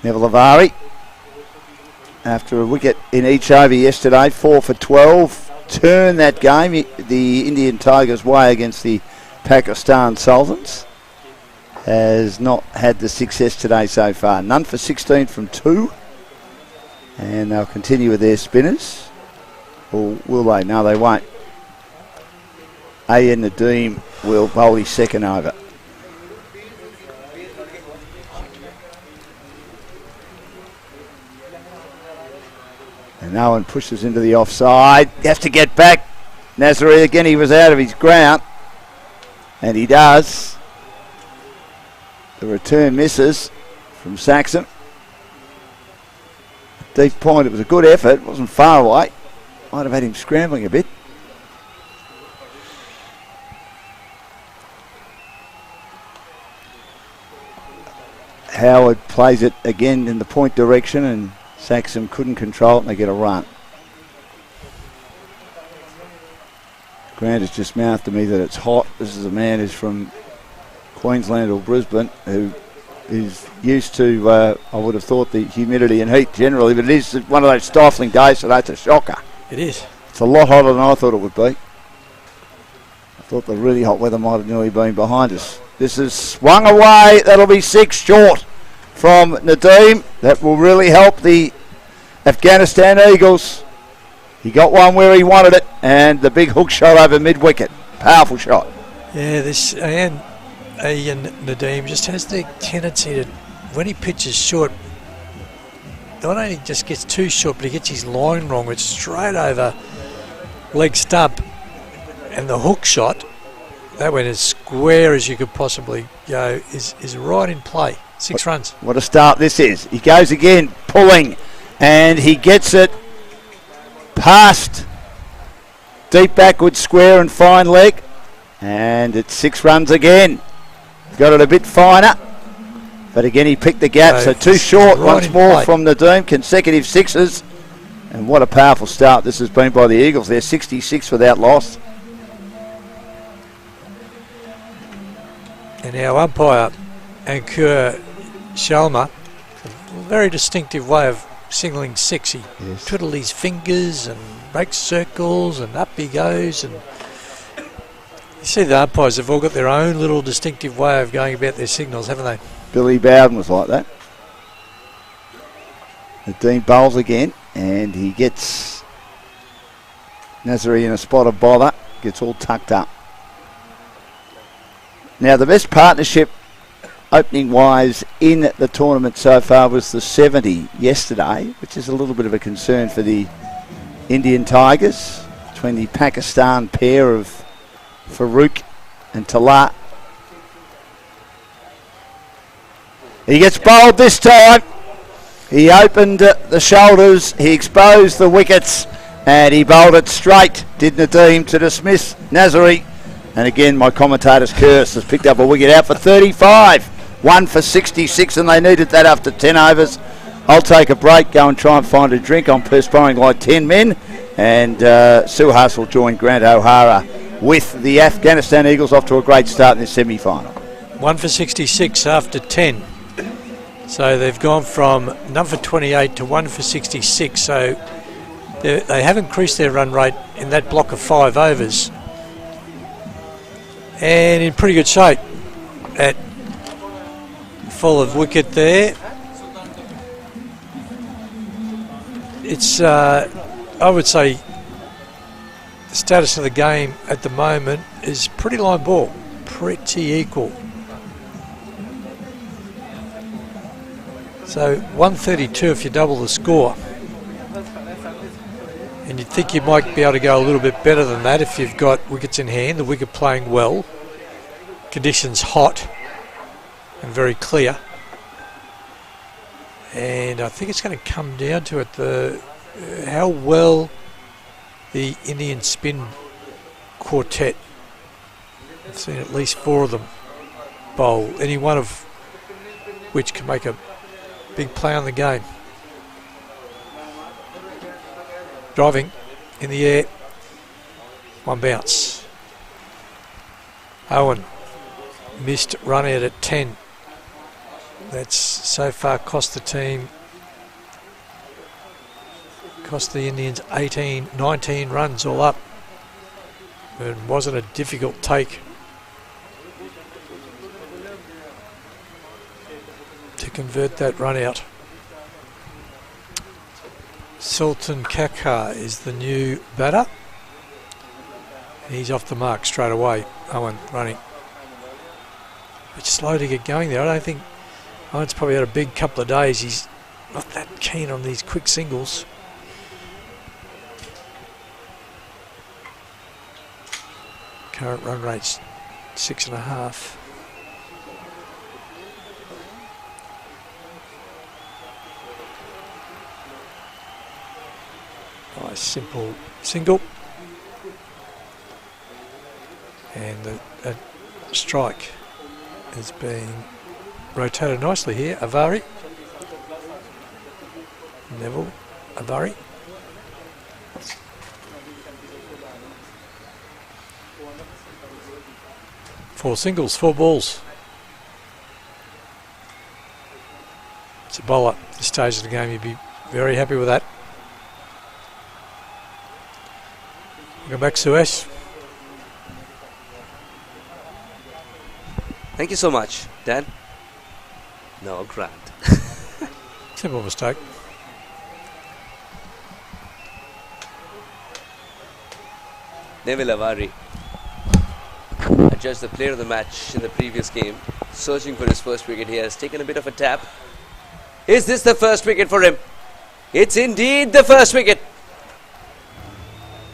Neville Avari, after a wicket in each over yesterday, 4 for 12, turned that game the Indian Tigers' way against the Pakistan Sultans. Has not had the success today so far. None for 16 from 2. And they'll continue with their spinners. Or will they? No, they won't. A.N. Nadeem will bowl his second over. And Owen pushes into the offside. Has to get back. Nazari again, he was out of his ground. And he does. The return misses from Saxon. Deep point, it was a good effort. It wasn't far away. Might have had him scrambling a bit. Howard plays it again in the point direction and Saxon couldn't control it and they get a run. Grant has just mouthed to me that it's hot. This is a man who's from Queensland or Brisbane who is used to, I would have thought, the humidity and heat generally, but it is one of those stifling days, so that's a shocker. It is. It's a lot hotter than I thought it would be. I thought the really hot weather might have nearly been behind us. This is swung away. That'll be 6 short from Nadeem. That will really help the Afghanistan Eagles. He got one where he wanted it, and the big hook shot over mid-wicket. Powerful shot. Yeah, this and Nadeem just has the tendency to, when he pitches short, not only just gets too short, but he gets his line wrong. It's straight over leg stump, and the hook shot, that went as square as you could possibly go, is right in play. 6 runs. What a start this is. He goes again, pulling, and he gets it past deep backward square and fine leg, and it's 6 runs again. Got it a bit finer, but again he picked the gap, so 2 short right once more play from Nadeem. Consecutive 6s, And what a powerful start this has been by the Eagles. They're 66 without loss. And our umpire, Ankur Sharma, a very distinctive way of signalling 6. He twiddled his fingers and makes circles, and up he goes. And you see the umpires have all got their own little distinctive way of going about their signals, haven't they? Billy Bowden was like that. The Dean bowls again, and he gets Nazari in a spot of bother, gets all tucked up. Now the best partnership opening wise in the tournament so far was the 70 yesterday, which is a little bit of a concern for the Indian Tigers, between the Pakistan pair of Farouk and Talat. He gets bowled this time. He opened the shoulders, he exposed the wickets, and he bowled it straight, did Nadeem, to dismiss Nazari. And again, my commentator's curse has picked up a wicket out for 35. 1 for 66, and they needed that after 10 overs. I'll take a break, go and try and find a drink. I'm perspiring like 10 men. And Suhas will join Grant O'Hara with the Afghanistan Eagles off to a great start in the semi-final. 1 for 66 after 10. So they've gone from none for 28 to 1 for 66. So they have increased their run rate in that block of 5 overs. And in pretty good shape at full of wicket there. It's, I would say, the status of the game at the moment is pretty line ball, pretty equal. So 132 if you double the score. And you'd think you might be able to go a little bit better than that if you've got wickets in hand, the wicket playing well, conditions hot and very clear. And I think it's going to come down to it, how well the Indian spin quartet, I've seen at least 4 of them bowl, any one of which can make a big play on the game. Driving in the air, 1 bounce. Owen missed run out at 10. That's so far cost the team, cost the Indians 19 runs all up. It wasn't a difficult take to convert that run out. Sultan Kakar is the new batter. He's off the mark straight away. Owen running. It's slow to get going there. I don't think Owen's probably had a big couple of days. He's not that keen on these quick singles. Current run rate's 6.5. Nice simple single. And the strike is being rotated nicely here. Avari. Neville. Avari. Four singles, 4 balls. It's a bowler at this stage of the game. You'd be very happy with that. Go back, Suesh. Thank you so much, Dan. No, Grant. Simple mistake. Neville Avari, adjudged the player of the match in the previous game, searching for his first wicket. He has taken a bit of a tap. Is this the first wicket for him? It's indeed the first wicket.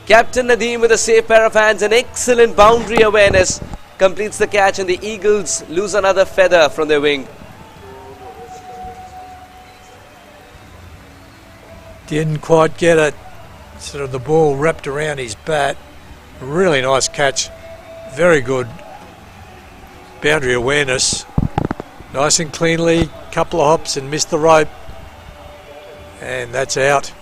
Captain Nadeem with a safe pair of hands and excellent boundary awareness completes the catch, and the Eagles lose another feather from their wing. Didn't quite get it. Sort of the ball wrapped around his bat. Really nice catch. Very good boundary awareness. Nice and cleanly. Couple of hops and missed the rope. And that's out.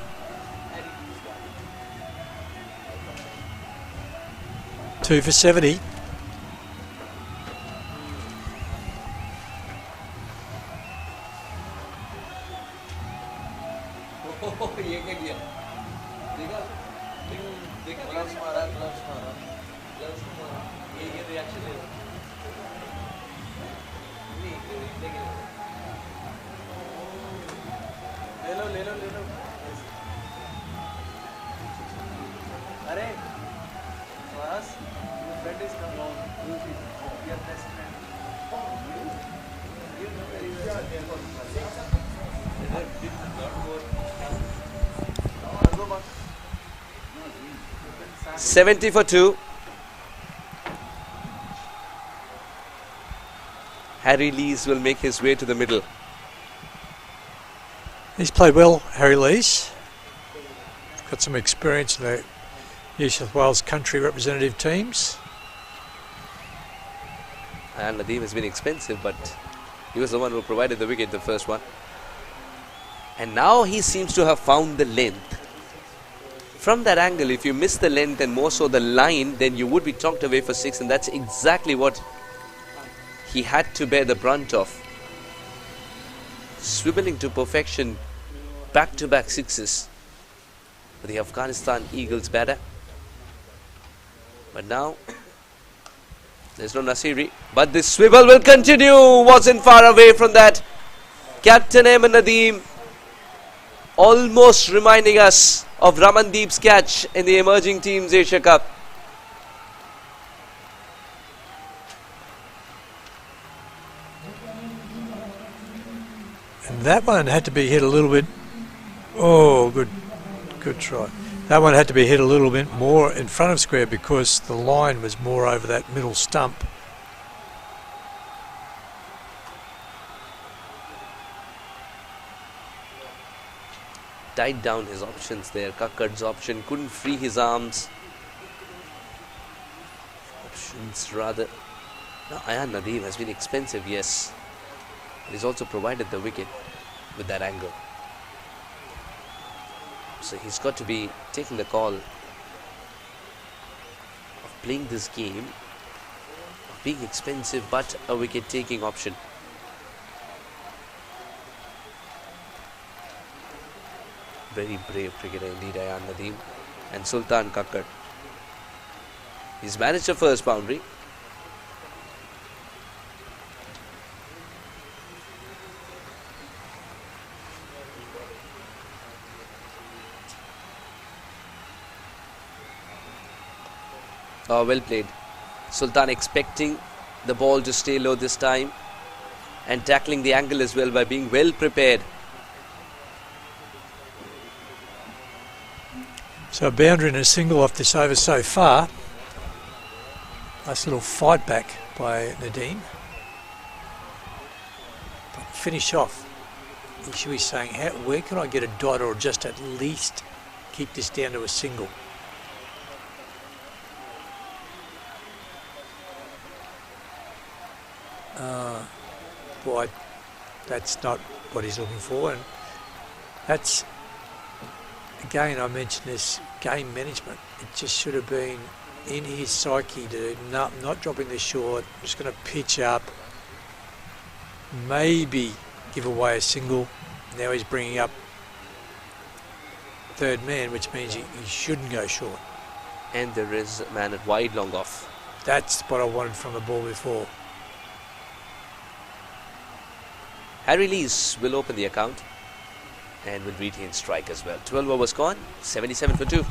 2 for 70. $70 for 2. Harry Lees will make his way to the middle. He's played well, Harry Lees. Got some experience in the New South Wales country representative teams. And Nadeem has been expensive, but he was the one who provided the wicket, the first one. And now he seems to have found the length. From that angle, if you miss the length and more so the line, then you would be tucked away for 6, and that's exactly what he had to bear the brunt of. Swiveling to perfection, back-to-back sixes for the Afghanistan Eagles batter. But now, there's no Nasiri. But this swivel will continue. Wasn't far away from that. Captain Ahmed Nadeem almost reminding us of Ramandeep's catch in the Emerging Teams Asia Cup. And that one had to be hit a little bit. Oh, good try. That one had to be hit a little bit more in front of square because the line was more over that middle stump. Tied down his options there. Kakkad's option couldn't free his arms. Options rather. Now Ayan Nadeem has been expensive, yes. But he's also provided the wicket with that angle. So he's got to be taking the call of playing this game, of being expensive but a wicket taking option. Very brave cricketer indeed, Ayan Nadeem. And Sultan Kakkad. He's managed the first boundary. Oh, well played. Sultan expecting the ball to stay low this time and tackling the angle as well by being well prepared. So a boundary and a single off this over so far. Nice little fight back by Nadeem. But finish off. He should be saying, where can I get a dot or just at least keep this down to a single? Boy, that's not what he's looking for, and that's, again, I mentioned this game management. It just should have been in his psyche to not dropping the short, just going to pitch up, maybe give away a single. Now he's bringing up third man, which means he shouldn't go short. And there is a man at wide long off. That's what I wanted from the ball before. Harry Lees will open the account and will retain strike as well. 12 overs gone, 77 for 2.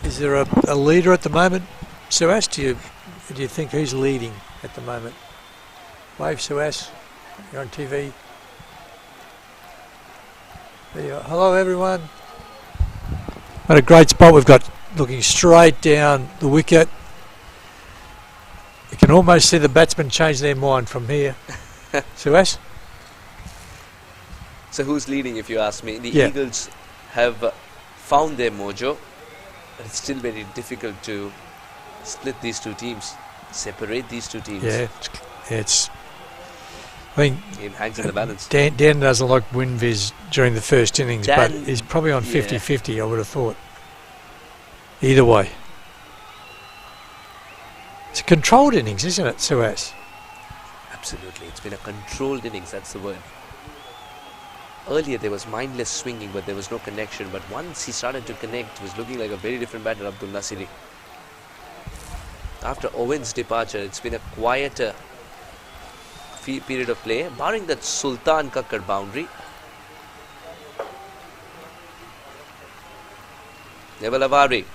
Is there a leader at the moment? Suas, do you think who's leading at the moment? Wave Suas, you're on TV. There you are. Hello everyone. What a great spot we've got, looking straight down the wicket. You can almost see the batsmen change their mind from here. Suas? So who's leading, if you ask me? The Eagles have found their mojo, but it's still very difficult to split these two teams, separate these two teams. Yeah, it's think It hangs in the balance. Dan doesn't like Winviz during the first innings, but Dan- he's probably on yeah. 50-50, I would have thought. Either way. It's a controlled innings, isn't it, Suez? Absolutely. It's been a controlled innings, that's the word. Earlier there was mindless swinging, but there was no connection. But once he started to connect, it was looking like a very different batter, Abdul Nasiri. After Owen's departure, it's been a quieter period of play, barring that Sultan Kakkar boundary. Neville Avari.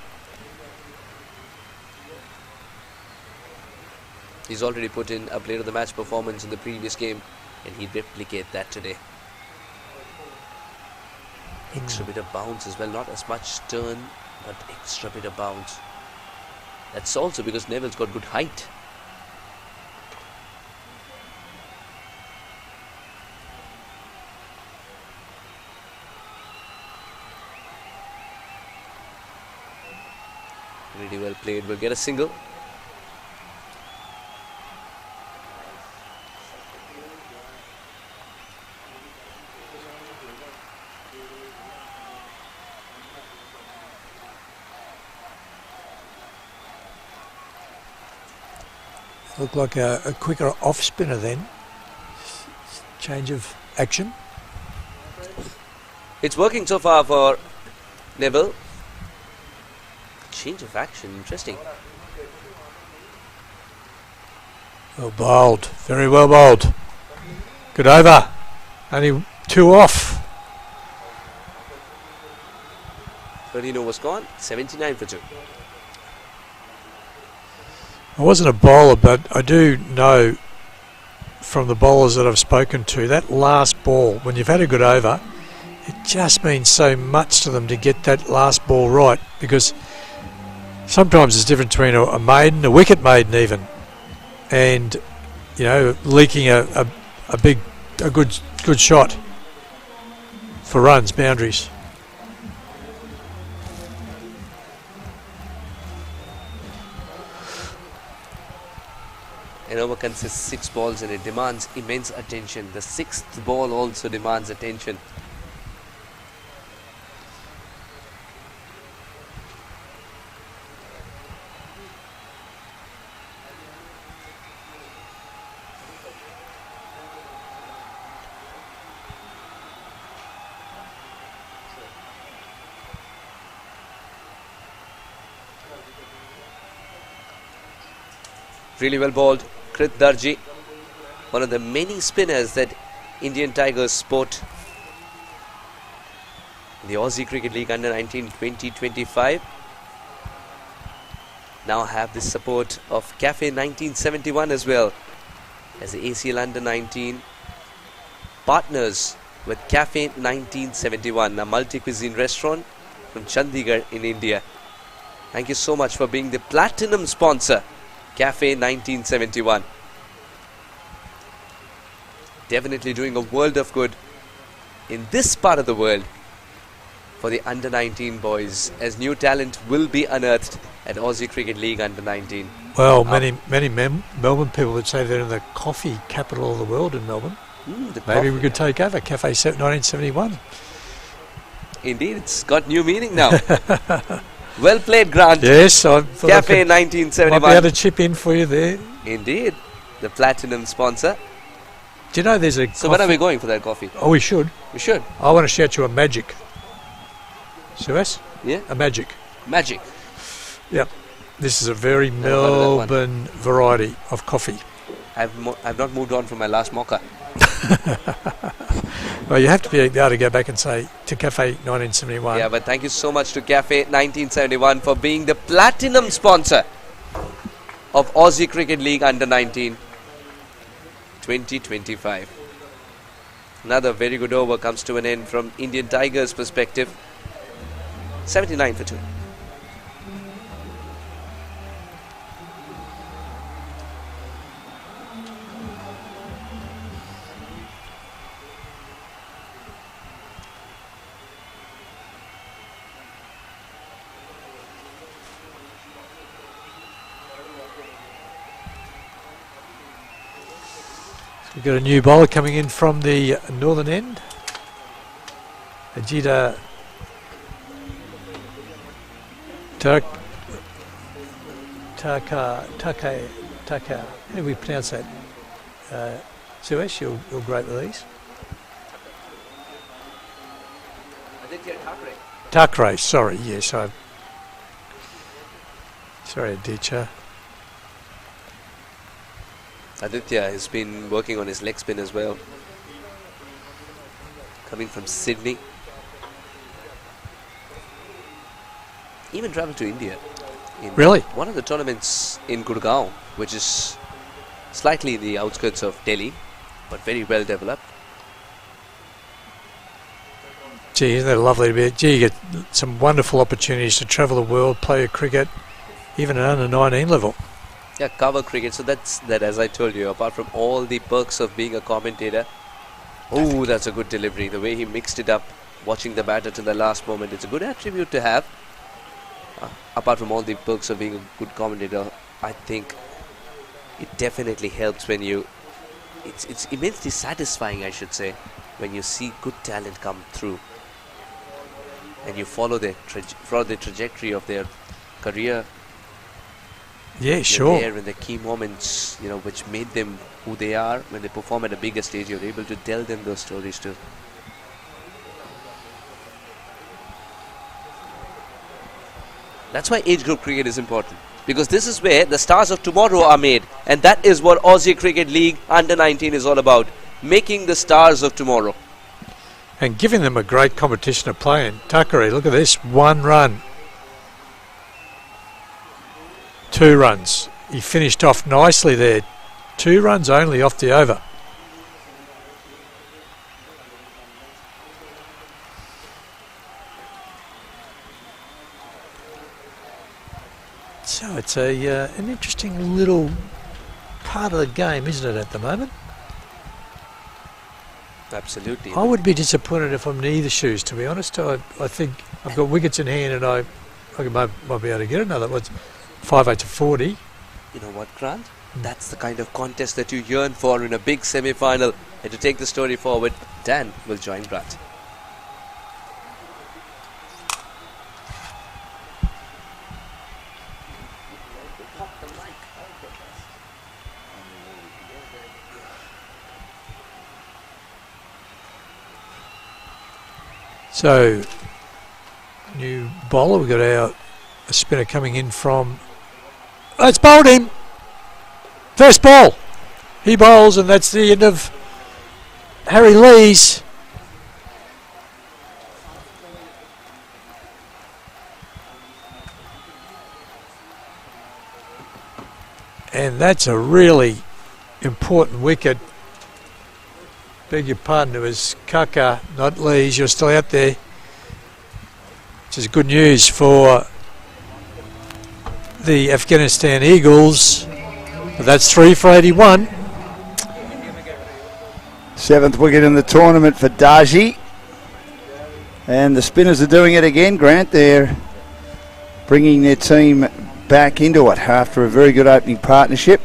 He's already put in a player of the match performance in the previous game, and he'd replicate that today. Extra bit of bounce as well, not as much turn, but extra bit of bounce. That's also because Neville's got good height. Really well played, will get a single. Looked like a quicker off spinner then. Change of action. It's working so far for Neville. Change of action, interesting. Well bowled, very well bowled. Good over. Only 2 off. 13 overs gone, 79 for 2. I wasn't a bowler, but I do know from the bowlers that I've spoken to, that last ball, when you've had a good over, it just means so much to them to get that last ball right, because sometimes there's a difference between a maiden, a wicket maiden even, and, you know, leaking a good shot for runs, boundaries. An over consists 6 balls and it demands immense attention. The 6th ball also demands attention. Really well bowled. Krit Darji, one of the many spinners that Indian Tigers sport in the Aussie Cricket League Under 19 2025. Now have the support of Cafe 1971 as well, as the ACL Under 19 partners with Cafe 1971, a multi-cuisine restaurant from Chandigarh in India. Thank you so much for being the platinum sponsor, Cafe 1971. Definitely doing a world of good in this part of the world for the under 19 boys, as new talent will be unearthed at Aussie Cricket League Under 19. Well, many Melbourne people would say they're in the coffee capital of the world in Melbourne. Maybe we could take over Cafe 1971. Indeed, it's got new meaning now. Well played, Grant. Yes, I thought Cafe I might be 1971. able to chip in for you there. Indeed, the platinum sponsor. Do you know there's a So when are we going for that coffee? Oh, we should. We should. I want to shout you a magic. Suez? Yeah? A magic. Magic. Yep. This is a very Never heard of that one. Melbourne variety of coffee. I've not moved on from my last mocha. Well, you have to be able to go back and say to Cafe 1971. Yeah, but thank you so much to Cafe 1971 for being the platinum sponsor of Aussie Cricket League Under 19 2025. Another very good over comes to an end from Indian Tigers' perspective. 79 for 2. We've got a new bowler coming in from the northern end. Ajita Taka. How do we pronounce that? Suresh, you're great with these. Takre, sorry, yes, sorry, Aditya. Aditya has been working on his leg spin as well. Coming from Sydney. Even travelled to India. In Really? One of the tournaments in Gurgaon, which is slightly in the outskirts of Delhi, but very well developed. Gee, isn't that lovely to be? Gee, you get some wonderful opportunities to travel the world, play a cricket, even at under 19 level. Yeah, cover cricket. So that's that. As I told you, apart from all the perks of being a commentator, oh, that's a good delivery. The way he mixed it up, watching the batter till the last moment, it's a good attribute to have. Apart from all the perks of being a good commentator, I think it definitely helps when you. It's immensely satisfying, I should say, when you see good talent come through, and you follow the trajectory of their career. Yeah, sure. There in the key moments, which made them who they are. When they perform at a bigger stage, you're able to tell them those stories too. That's why age group cricket is important, because this is where the stars of tomorrow are made, and that is what Aussie Cricket League Under 19 is all about, making the stars of tomorrow. And giving them a great competition to play in. Takare, look at this, 1 run. 2 runs. He finished off nicely there. 2 runs only off the over. So it's an interesting little part of the game, isn't it, at the moment? Absolutely. I would be disappointed if I'm in either shoes, to be honest. I think I've got wickets in hand and I might be able to get another. What's 5 to 40? You know what, Grant? That's the kind of contest that you yearn for in a big semi-final. And to take the story forward, Dan will join Grant. So, new bowler, we've got a spinner coming in from... Oh, it's bowled him! First ball! He bowls, and that's the end of Harry Lee's. And that's a really important wicket. Beg your pardon, it was Kaka, not Lees. You're still out there, which is good news for the Afghanistan Eagles. But that's 3 for 81. 7th wicket in the tournament for Daji. And the spinners are doing it again, Grant. They're bringing their team back into it after a very good opening partnership.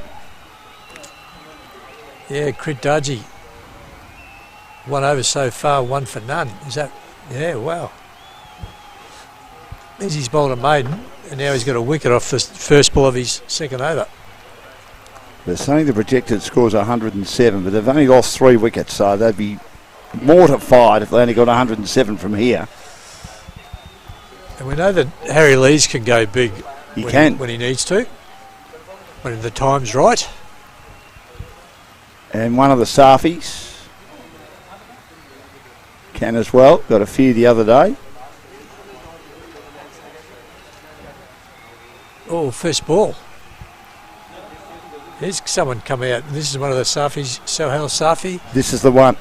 Yeah, Crit Daji. 1 over so far, 1 for none. Is that? Yeah, wow. Means he's bowled a maiden, and now he's got a wicket off the first ball of his second over. They're saying the projected score's 107, but they've only lost 3 wickets, so they'd be mortified if they only got 107 from here. And we know that Harry Lees can go big when he needs to, when the time's right. And one of the Safis can as well. Got a few the other day. Oh, first ball. There's someone come out. This is one of the Safis, Sohail Safi. This is the one.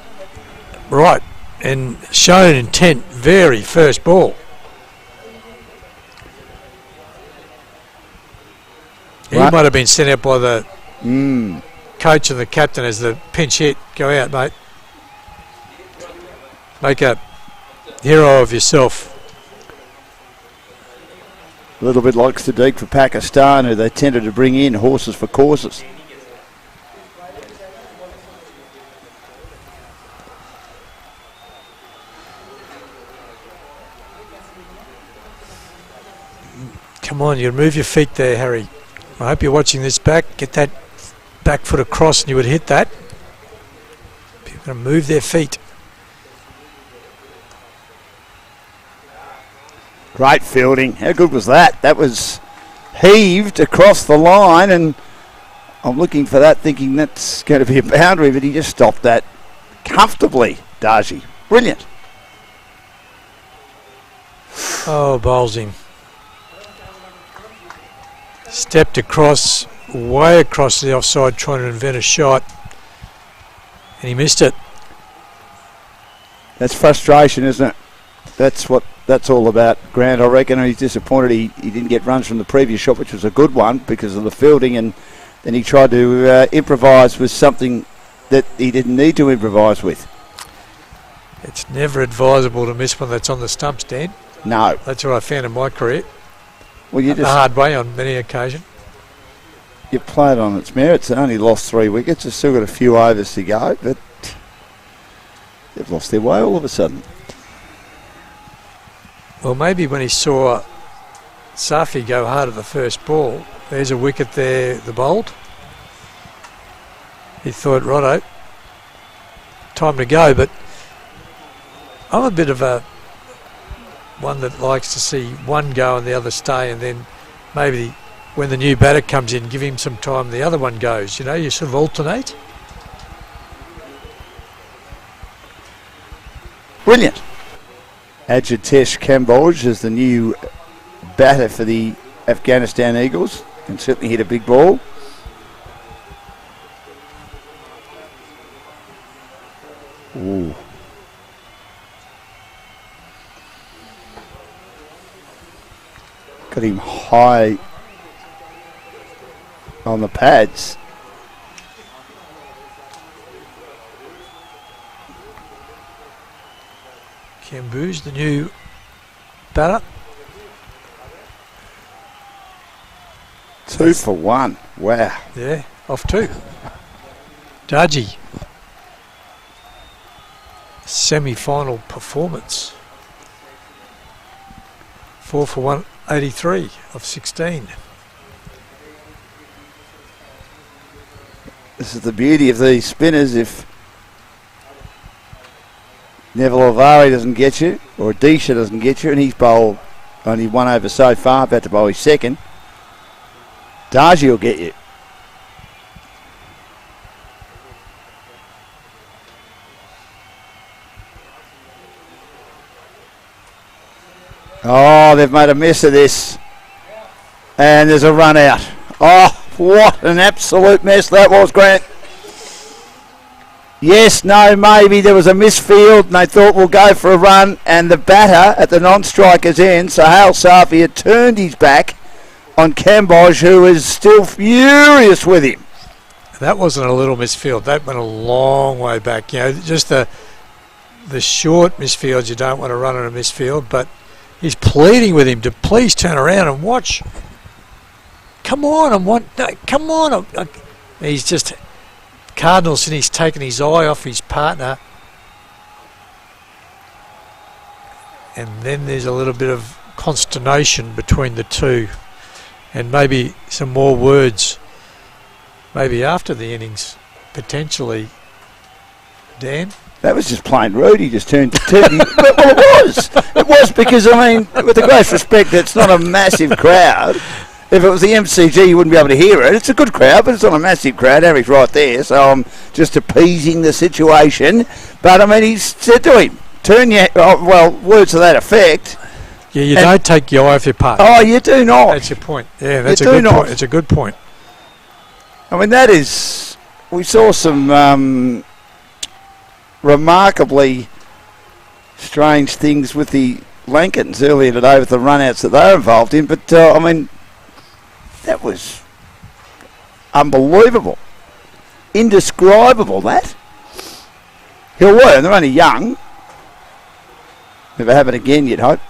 Right. And shown intent, very first ball. He Right. might have been sent out by the coach and the captain as the pinch hit. Go out, mate. Make a hero of yourself. A little bit like Sadiq for Pakistan, who they tended to bring in horses for courses. Come on, you move your feet there, Harry. I hope you're watching this back. Get that back foot across and you would hit that. People are going to move their feet. Great fielding. How good was that? That was heaved across the line, and I'm looking for that, thinking that's going to be a boundary, but he just stopped that comfortably, Darji. Brilliant. Oh, bowls him. Stepped across, way across the offside, trying to invent a shot, and he missed it. That's frustration, isn't it? That's what that's all about, Grant. I reckon he's disappointed he didn't get runs from the previous shot, which was a good one because of the fielding, and then he tried to improvise with something that he didn't need to improvise with. It's never advisable to miss one that's on the stumps, Dan. No. That's what I found in my career. Well, you the just hard way on many occasions. you played on its merits. It only lost 3 wickets. It's still got a few overs to go, but they've lost their way all of a sudden. Well, maybe when he saw Safi go hard at the first ball, there's a wicket there, the bowled. He thought, righto, time to go. But I'm a bit of a one that likes to see one go and the other stay, and then maybe when the new batter comes in, give him some time, the other one goes. You know, you sort of alternate. Brilliant. Ajitesh Kamboj is the new batter for the Afghanistan Eagles. Can certainly hit a big ball. Ooh. Got him high on the pads. Kamboj, the new batter. 2 for 1. Wow. Yeah, off 2. Darji. Semi-final performance. 4 for 183 of 16. This is the beauty of these spinners. If Neville Avari doesn't get you, or Adisha doesn't get you, and he's bowled only 1 over so far, about to bowl his second, Darji will get you. Oh, they've made a mess of this. And there's a run out. Oh, what an absolute mess that was, Grant. Yes, no, maybe there was a misfield and they thought we'll go for a run, and the batter at the non-striker's end, Sahal Safi, had turned his back on Kamboj, who is still furious with him. That wasn't a little misfield. That went a long way back. You know, just the short misfields, you don't want to run on a misfield, but he's pleading with him to please turn around and watch. Come on, come on. He's just Cardinals, and he's taken his eye off his partner. And then there's a little bit of consternation between the two, and maybe some more words, maybe after the innings, potentially. Dan? That was just plain rude. He just turned. Well, it was. It was because, I mean, with the greatest respect, it's not a massive crowd. If it was the MCG, you wouldn't be able to hear it. It's a good crowd, but it's not a massive crowd. Harry's right there, so I'm just appeasing the situation. But, I mean, he said to him, turn your... Oh, well, words to that effect. Yeah, you don't take your eye off your partner. Oh, you do not. That's your point. Yeah, that's a good point. It's a good point. I mean, that is... We saw some remarkably strange things with the Lankans earlier today with the run-outs that they were involved in, but, I mean... That was unbelievable. Indescribable, that. He'll learn. They're only young. Never happen again, you'd hope.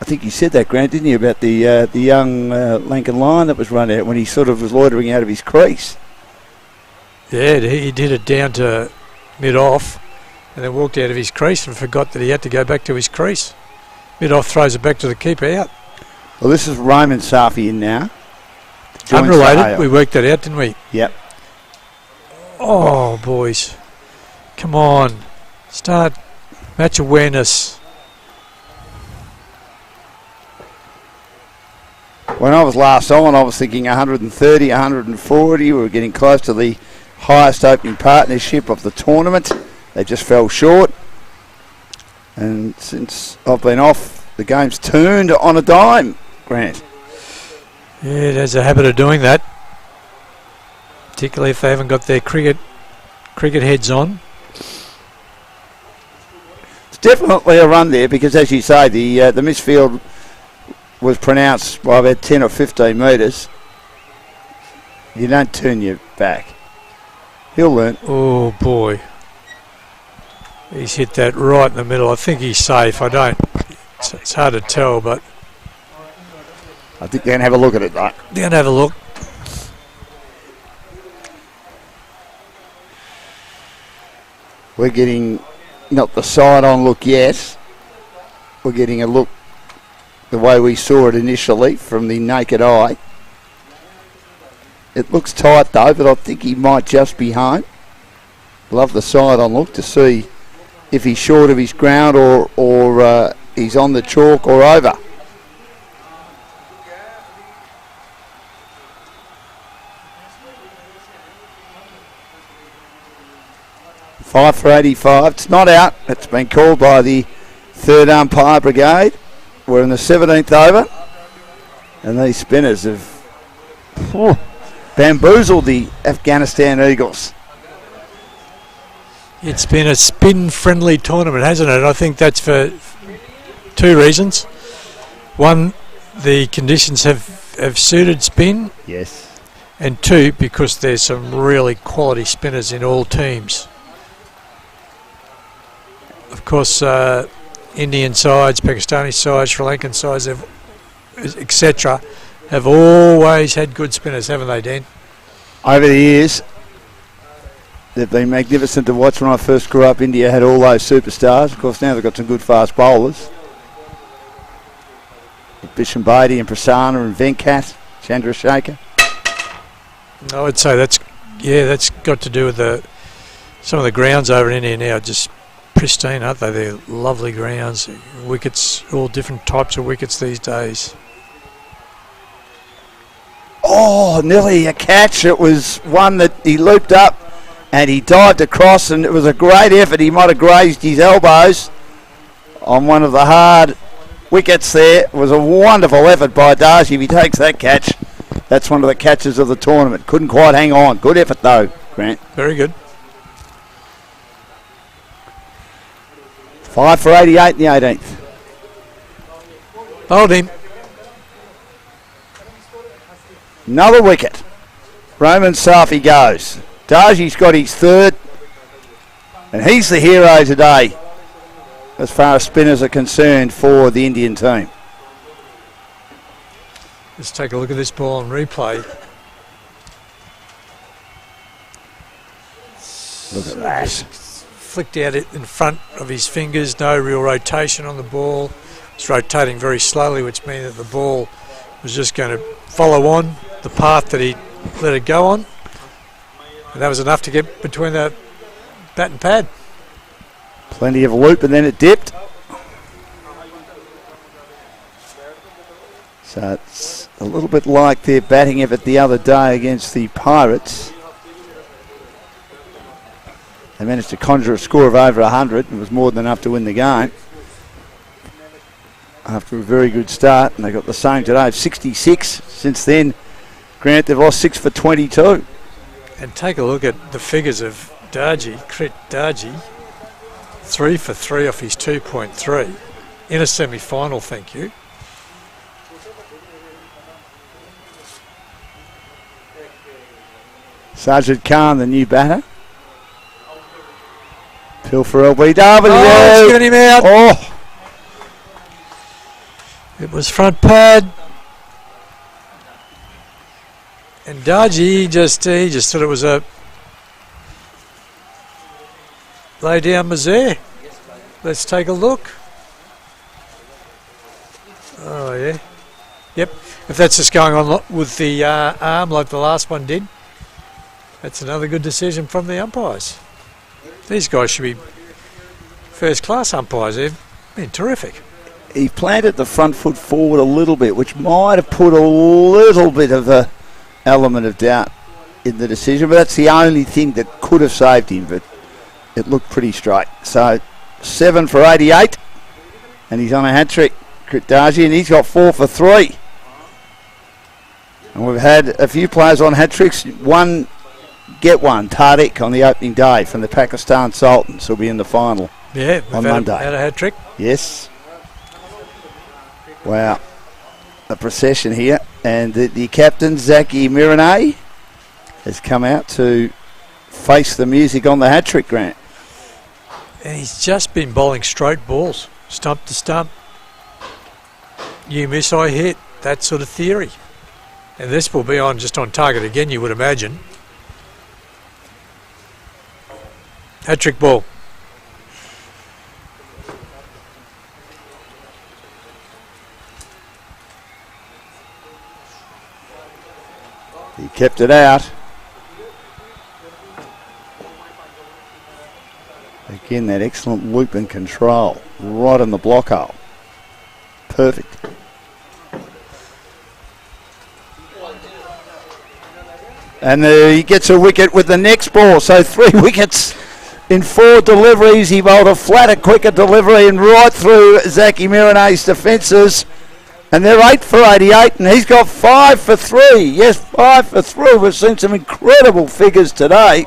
I think you said that, Grant, didn't you, about the young Lankan lion that was run out when he sort of was loitering out of his crease. Yeah, he did it down to mid-off and then walked out of his crease and forgot that he had to go back to his crease. Mid-off throws it back to the keeper out. Well, this is Roman Safi in now. Joins Unrelated. Sahel. We worked that out, didn't we? Yep. Oh, boys. Come on. Start match awareness. When I was last on, I was thinking 130, 140. We were getting close to the highest opening partnership of the tournament. They just fell short. And since I've been off, the game's turned on a dime, Grant. Yeah, it has a habit of doing that. Particularly if they haven't got their cricket heads on. It's definitely a run there because, as you say, the misfield was pronounced by about 10 or 15 metres. You don't turn your back. He'll learn. Oh, boy. He's hit that right in the middle. I think he's safe. I don't. It's hard to tell, but I think they're going to have a look at it, right? they're going to have a look. We're getting not the side-on look yet. We're getting a look the way we saw it initially from the naked eye. It looks tight though, but I think he might just be home. Love the side-on look to see if he's short of his ground or he's on the chalk or over. Five for 85. It's not out. It's been called by the third umpire brigade. We're in the 17th over. And these spinners have bamboozled the Afghanistan Eagles. It's been a spin-friendly tournament, hasn't it? I think that's for two reasons. One, the conditions have suited spin. Yes. And two, because there's some really quality spinners in all teams. Of course, Indian sides, Pakistani sides, Sri Lankan sides, etc., have always had good spinners, haven't they, Dan? Over the years, they've been magnificent to watch. When I first grew up, India had all those superstars. Of course, now they've got some good fast bowlers. Bishambaydi and Prasanna and Venkat, Chandrasekhar. I would say that's got to do with some of the grounds over in India now, just pristine, aren't they? They're lovely grounds. Wickets, all different types of wickets these days. Oh, nearly a catch. It was one that he looped up and he dived across, and it was a great effort. He might have grazed his elbows on one of the hard wickets there. It was a wonderful effort by Darcy. If he takes that catch, that's one of the catches of the tournament. Couldn't quite hang on. Good effort though, Grant. Very good. 5 for 88 in the 18th. Hold him. Another wicket. Roman Safi goes. Darji's got his third, and he's the hero today as far as spinners are concerned for the Indian team. Let's take a look at this ball on replay. Look at that. Flicked out it in front of his fingers, no real rotation on the ball. It's rotating very slowly, which means that the ball was just going to follow on the path that he let it go on. And that was enough to get between the bat and pad. Plenty of loop, and then it dipped. So it's a little bit like their batting effort the other day against the Pirates. They managed to conjure a score of over 100. It was more than enough to win the game. After a very good start, and they got the same today of 66. Since then, Grant, they've lost 6 for 22. And take a look at the figures of Darji, Krit Darji. 3 for 3 off his 2.3 in a semi-final, thank you. Sajid Khan, the new batter. Pill for LBW. Oh, it's given him out. Oh. It was front pad. And Darji, he just thought it was a lay down Mazare. Let's take a look. Oh, yeah. Yep. If that's just going on with the arm like the last one did, that's another good decision from the umpires. These guys should be first-class umpires. They've been terrific. He planted the front foot forward a little bit, which might have put a little bit of a element of doubt in the decision, but that's the only thing that could have saved him, but it looked pretty straight. So 7 for 88, and he's on a hat-trick, Kritdaji, and he's got 4 for 3. And we've had a few players on hat-tricks. One, Tariq on the opening day from the Pakistan Sultans, who'll be in the final on Monday. Had a hat-trick? Yes. Wow. A procession here. And the captain, Zaki Miranay, has come out to face the music on the hat-trick, Grant. And he's just been bowling straight balls, stump to stump. You miss, I hit. That sort of theory. And this will be just on target again, you would imagine. Hat-trick ball. He kept it out. Again, that excellent loop and control right in the block hole. Perfect. And he gets a wicket with the next ball. So 3 wickets in 4 deliveries. He bowled a flatter, quicker delivery and right through Zaki Miranay's defences. And they're 8 for 88, and he's got 5 for 3. Yes, 5 for 3. We've seen some incredible figures today.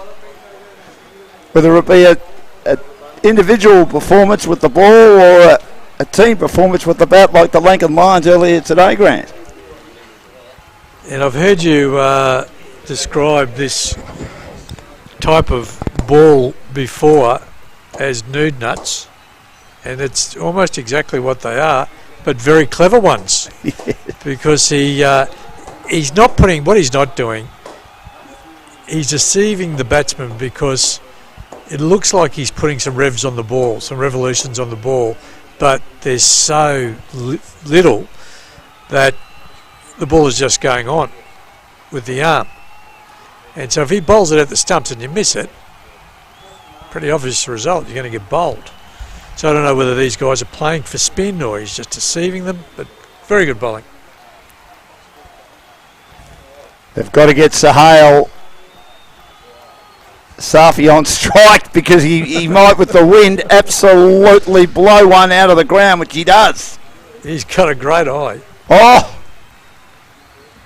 Whether it be a individual performance with the ball or a team performance with the bat, like the Lincoln Lions earlier today, Grant. And I've heard you describe this type of ball before as nude nuts, and it's almost exactly what they are. But very clever ones, because he's not putting, what he's not doing, he's deceiving the batsman, because it looks like he's putting some revs on the ball, some revolutions on the ball, but there's so little that the ball is just going on with the arm. And so if he bowls it at the stumps and you miss it, pretty obvious result, you're going to get bowled. So I don't know whether these guys are playing for spin or he's just deceiving them, but very good bowling. They've got to get Safi on strike, because he might, with the wind, absolutely blow one out of the ground, which he does. He's got a great eye. Oh!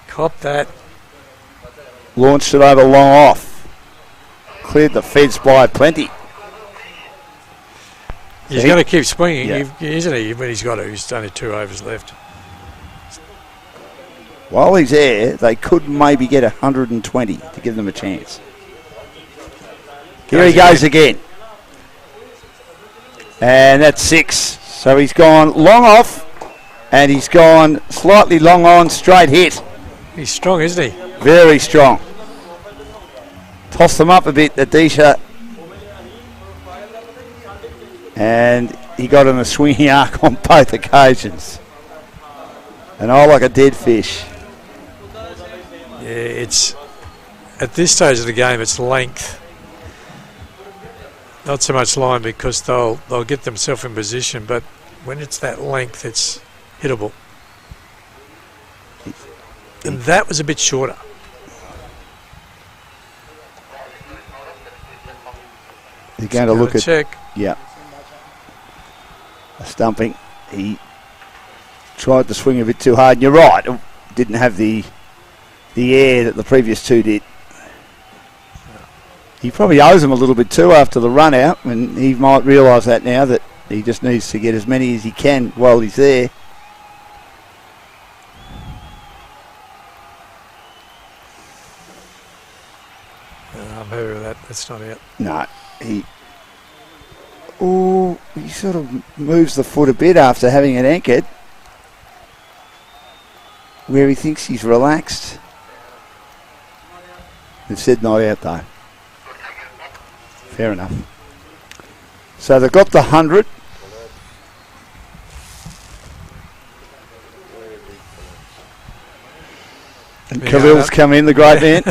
Cop that. Launched it over long off. Cleared the fence by plenty. He's going to keep swinging, yeah. Isn't he? When he's got to. He's only 2 overs left. While he's there, they could maybe get 120 to give them a chance. Here he goes again. And that's 6. So he's gone long off, and he's gone slightly long on, straight hit. He's strong, isn't he? Very strong. Toss them up a bit, Adisha. And he got in a swinging arc on both occasions. And I like a dead fish. Yeah, it's at this stage of the game, it's length, not so much line, because they'll get themselves in position. But when it's that length, it's hittable. And that was a bit shorter. They're going to look at check. Yeah. A stumping. He tried to swing a bit too hard. And you're right. It didn't have the air that the previous 2 did. He probably owes him a little bit too after the run out, and he might realise that now, that he just needs to get as many as he can while he's there. I'm happy with that. That's not out. No. He sort of moves the foot a bit after having it anchored, where he thinks he's relaxed. They've said not out though. Fair enough. So they've got the 100. And Khalil's come in, the great man.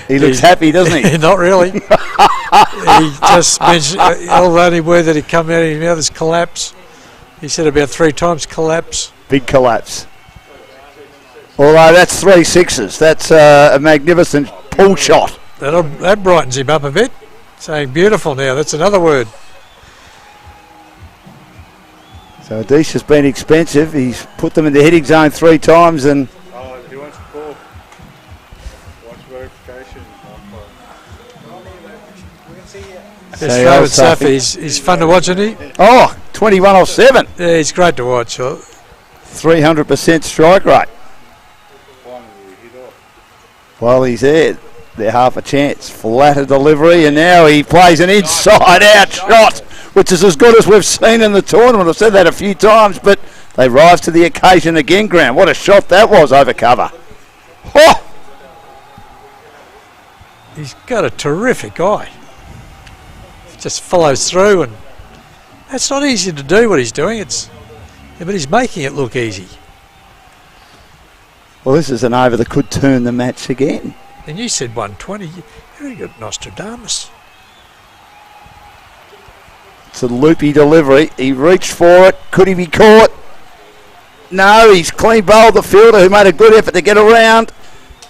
He looks happy, doesn't he? Not really. He just mentioned, all the only word that had come out of his mouth is collapse. He said about 3 times collapse. Big collapse. Although that's 3 sixes. That's a magnificent pull shot. That brightens him up a bit. Saying beautiful now, that's another word. So Adish has been expensive. He's put them in the hitting zone 3 times and... Oh, he wants to call. Wants verification. This David Safi, he's fun to watch, isn't he? Oh, 21 off 7. Yeah, he's great to watch. 300% strike rate. While he's there, they're half a chance. Flatter delivery, and now he plays an inside-out shot, which is as good as we've seen in the tournament. I've said that a few times, but they rise to the occasion again, Graham. What a shot that was over cover. Oh! He's got a terrific eye. Just follows through, and it's not easy to do what he's doing. But he's making it look easy. Well, this is an over that could turn the match again. And you said 120. You already got Nostradamus. It's a loopy delivery. He reached for it. Could he be caught? No, he's clean bowled the fielder who made a good effort to get around.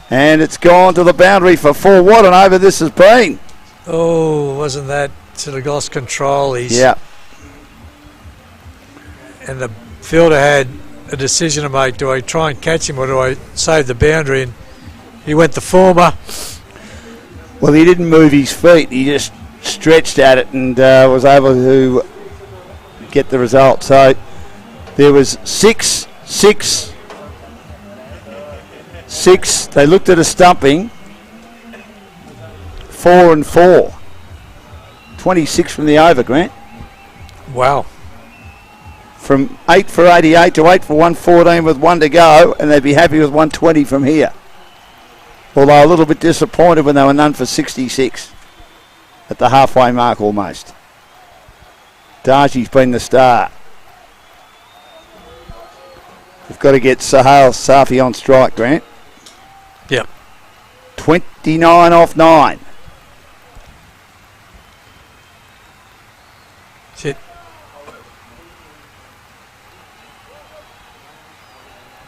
And it's gone to the boundary for 4. What an over this has been. Oh, wasn't that sort of lost control? Yeah. And the fielder had a decision to make. Do I try and catch him or do I save the boundary? And he went the former. Well, he didn't move his feet. He just stretched at it and was able to get the result. So there was 6, 6, 6. They looked at a stumping. 4 and 4. 26 from the over, Grant. Wow. From 8 for 88 to 8 for 114 with 1 to go, and they'd be happy with 120 from here. Although a little bit disappointed when they were none for 66 at the halfway mark almost. Darji's been the star. We've got to get Sahal Safi on strike, Grant. Yep. 29 off 9. That's it.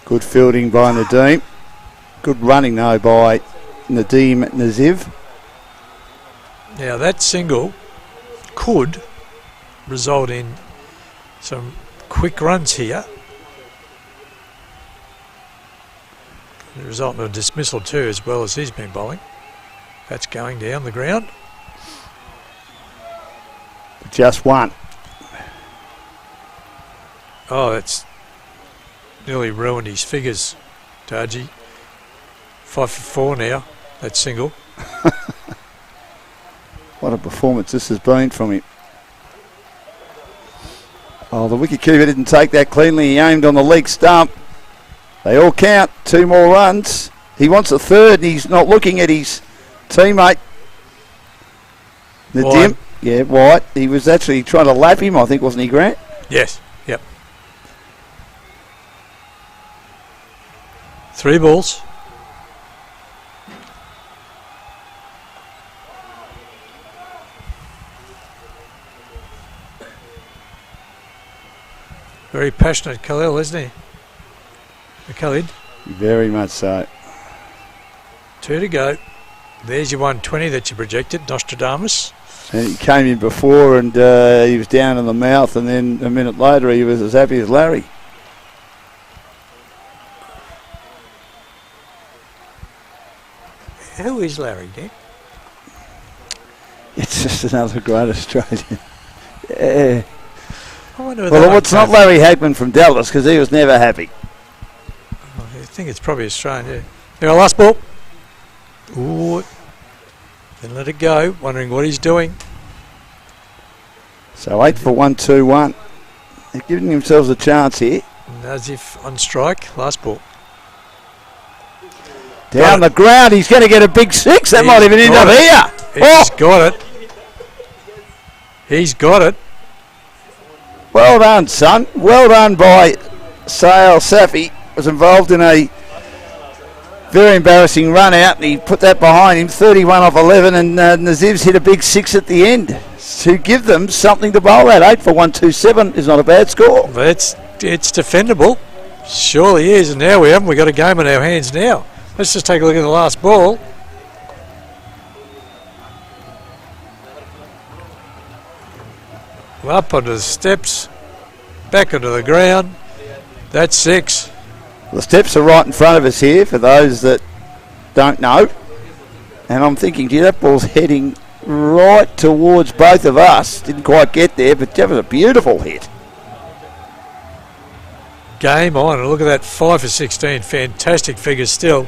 Good fielding by Nadeem. Good running though by Nadeem Naziv. Now that single could result in some quick runs here. The result in a dismissal too, as well as he's been bowling. That's going down the ground. Just 1. Oh, that's nearly ruined his figures, Taji. 5 for 4 now, that single. What a performance this has been from him. Oh, the wicketkeeper didn't take that cleanly. He aimed on the leg stump. They all count. 2 more runs. He wants a third and he's not looking at his teammate. Nadim. Yeah, White. He was actually trying to lap him, I think, wasn't he, Grant? Yes, yep. 3 balls. Very passionate Khalil, isn't he? Khalid. Very much so. 2 to go. There's your 120 that you projected, Nostradamus. And he came in before and he was down in the mouth, and then a minute later he was as happy as Larry. Who is Larry, Dick? It's just another great Australian. Yeah. Well, it's not Larry Hagman from Dallas because he was never happy. I think it's probably Australian, yeah. Now, last ball. Ooh. Then let it go, wondering what he's doing. So 8 for 121. They're giving themselves a chance here. Nazif on strike, last ball. Down the ground, he's going to get a big 6. That might even end up here. He's got it. He's got it. Well done, son. Well done by Sale Safi. Was involved in a Very embarrassing run out, and he put that behind him, 31 off 11, and Naziv's hit a big 6 at the end to give them something to bowl at. 8 for 127 is not a bad score. But it's defendable. Surely is, and now we got a game in our hands now. Let's just take a look at the last ball. Up onto the steps, back onto the ground. That's 6. The steps are right in front of us here for those that don't know. And I'm thinking, gee, that ball's heading right towards both of us. Didn't quite get there, but that was a beautiful hit. Game on, and look at that, 5 for 16. Fantastic figures still.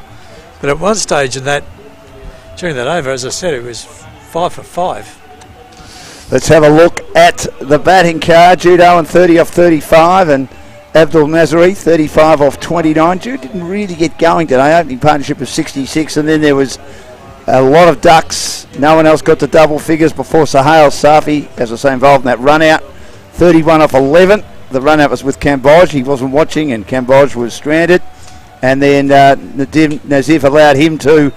But at one stage during that over, as I said, it was 5 for 5. Let's have a look at the batting card. Jude Owen 30 off 35 and Abdul Nazari 35 off 29. Jude didn't really get going today. Opening partnership of 66, and then there was a lot of ducks. No one else got to double figures before Sahil Safi, as I say, involved in that run out. 31 off 11. The run out was with Cambodge. He wasn't watching, and Cambodge was stranded. And then Nazif allowed him to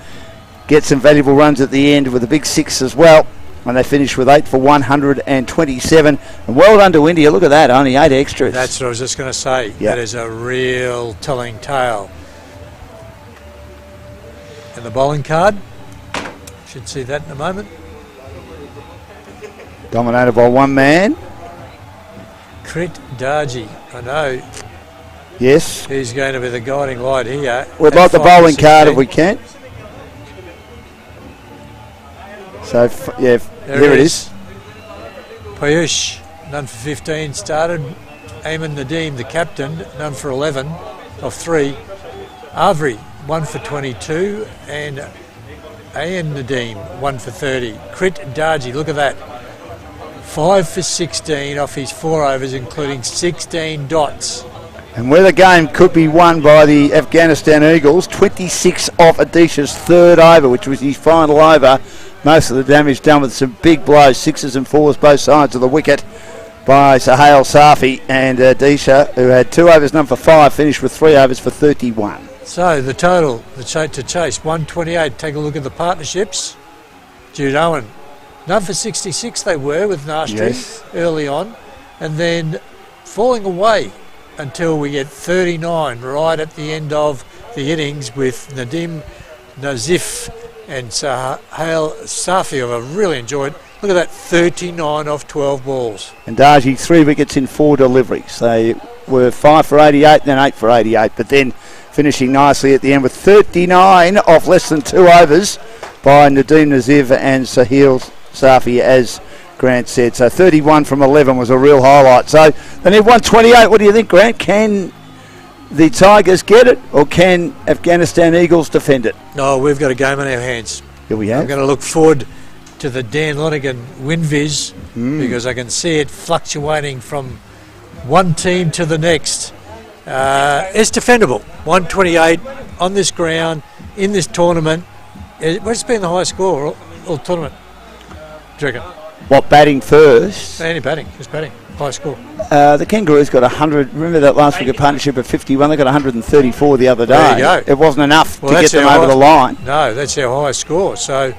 get some valuable runs at the end with a big 6 as well. And they finished with 8 for 127. And well done to India. Look at that, only 8 extras. That's what I was just going to say. Yep. That is a real telling tale. And the bowling card. Should see that in a moment. Dominated by one man. Crit Darji. I know Yes. he's going to be the guiding light here. We'd like the bowling card if we can. So, yeah, here it is. Payush, none for 15, started. Ayman Nadeem, the captain, none for 11 off 3. Avri, 1 for 22. And Ayan Nadeem, 1 for 30. Crit Darji, look at that. 5 for 16 off his 4 overs, including 16 dots. And where the game could be won by the Afghanistan Eagles, 26 off Adisha's 3rd over, which was his final over. Most of the damage done with some big blows, 6s and 4s both sides of the wicket by Sahil Safi, and Adisha, who had 2 overs, none for 5, finished with 3 overs for 31. So the total, to chase, 128. Take a look at the partnerships. Jude Owen, none for 66 they were with Nastri early on, and then falling away until we get 39 right at the end of the innings with Nadim Nazif and Sahil Safi, who I've really enjoyed. Look at that, 39 off 12 balls. And Darji, 3 wickets in 4 deliveries. They were 5 for 88, then 8 for 88, but then finishing nicely at the end with 39 off less than 2 overs by Nadim Nazif and Sahil Safi, as Grant said. So 31 from 11 was a real highlight. So they need 128. What do you think, Grant? Can the Tigers get it, or can Afghanistan Eagles defend it? No, we've got a game on our hands. Here we have. I'm going to look forward to the Dan Lonigan win viz because I can see it fluctuating from one team to the next. It's defendable. 128 on this ground in this tournament. What's been the highest score all tournament? Do you reckon? What, batting first? Any batting, just batting. High score. The Kangaroos got 100. Remember that last wicket partnership of 51? They got 134 the other day. There you go. It wasn't enough to get them over the line. No, that's our highest score. So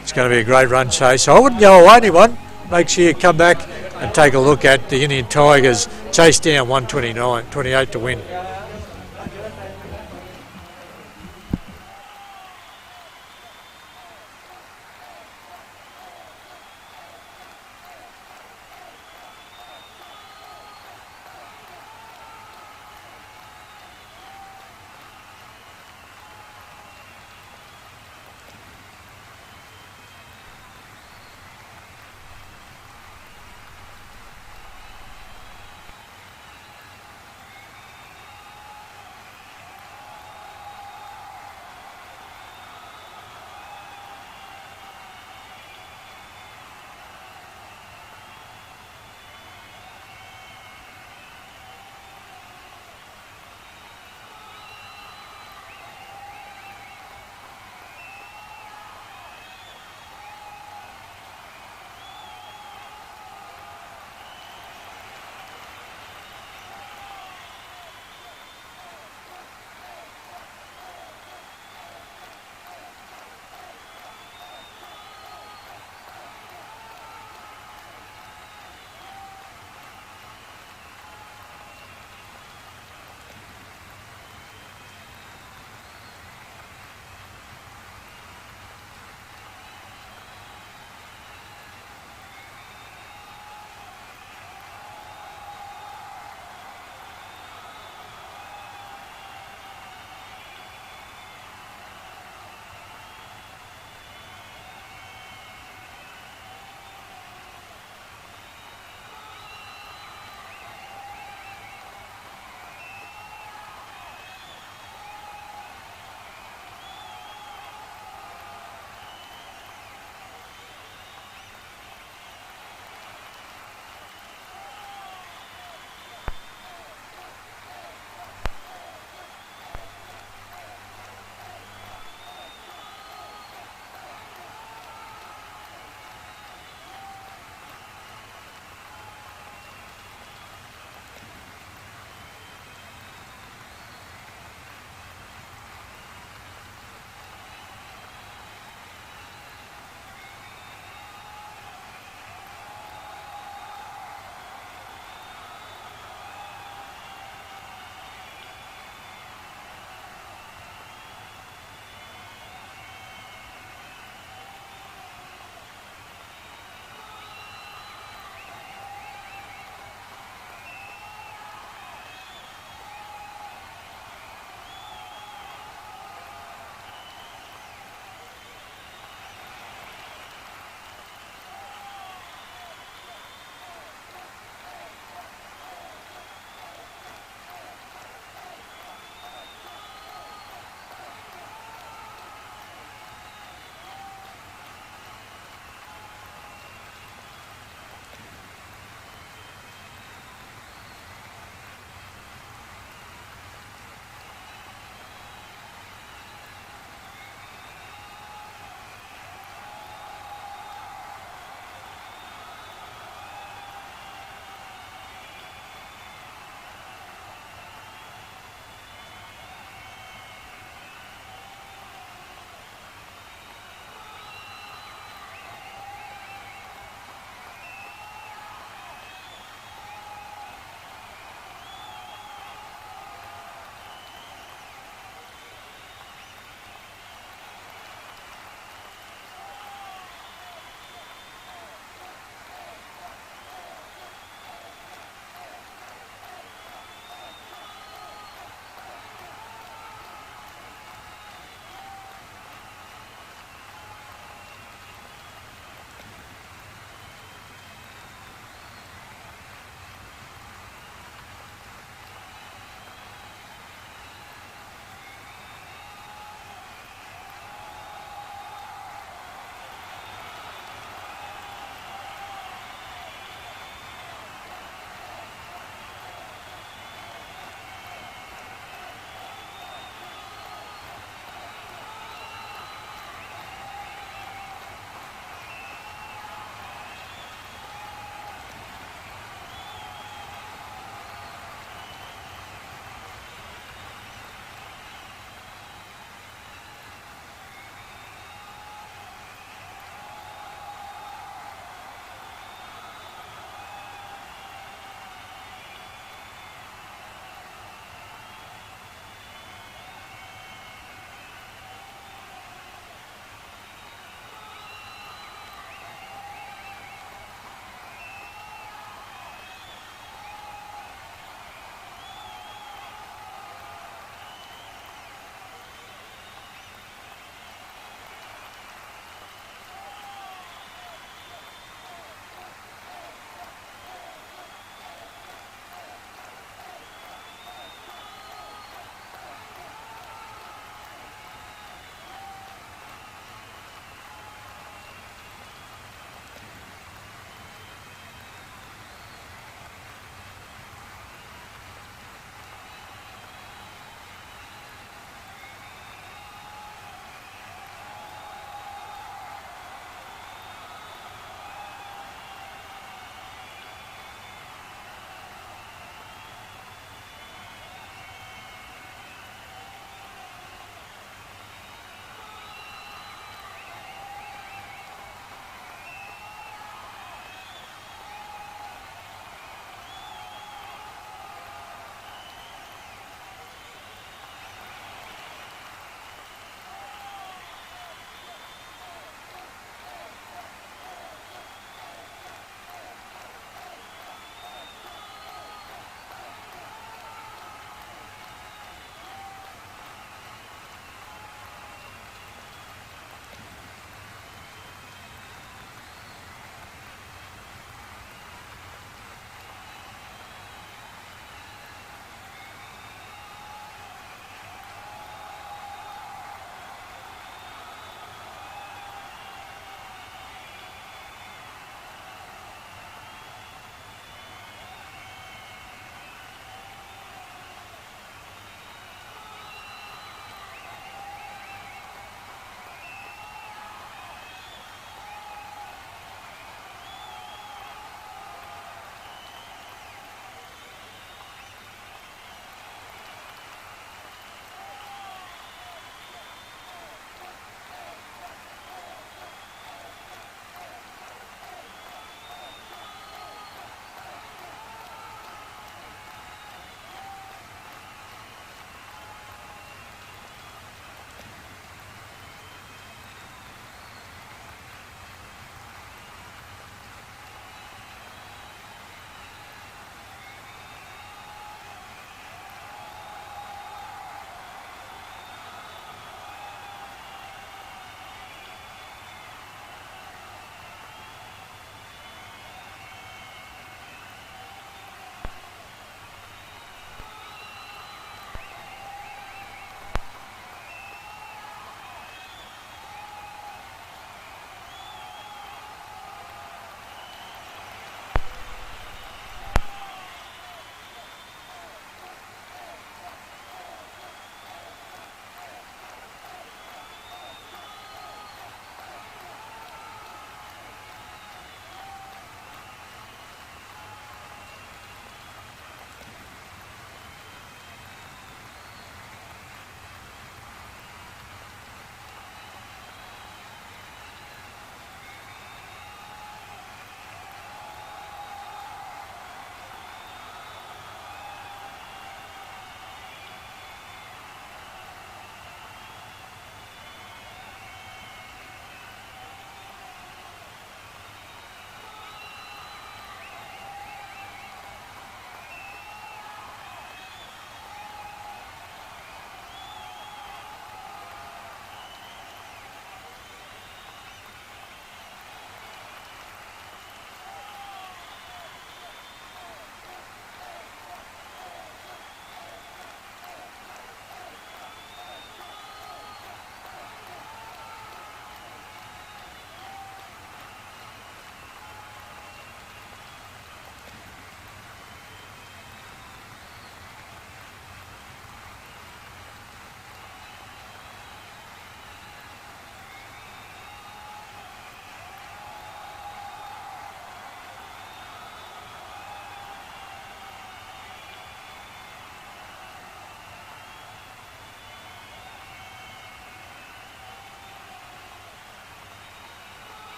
it's going to be a great run chase. I wouldn't go away, anyone. Make sure you come back and take a look at the Indian Tigers chase down 129, 28 to win.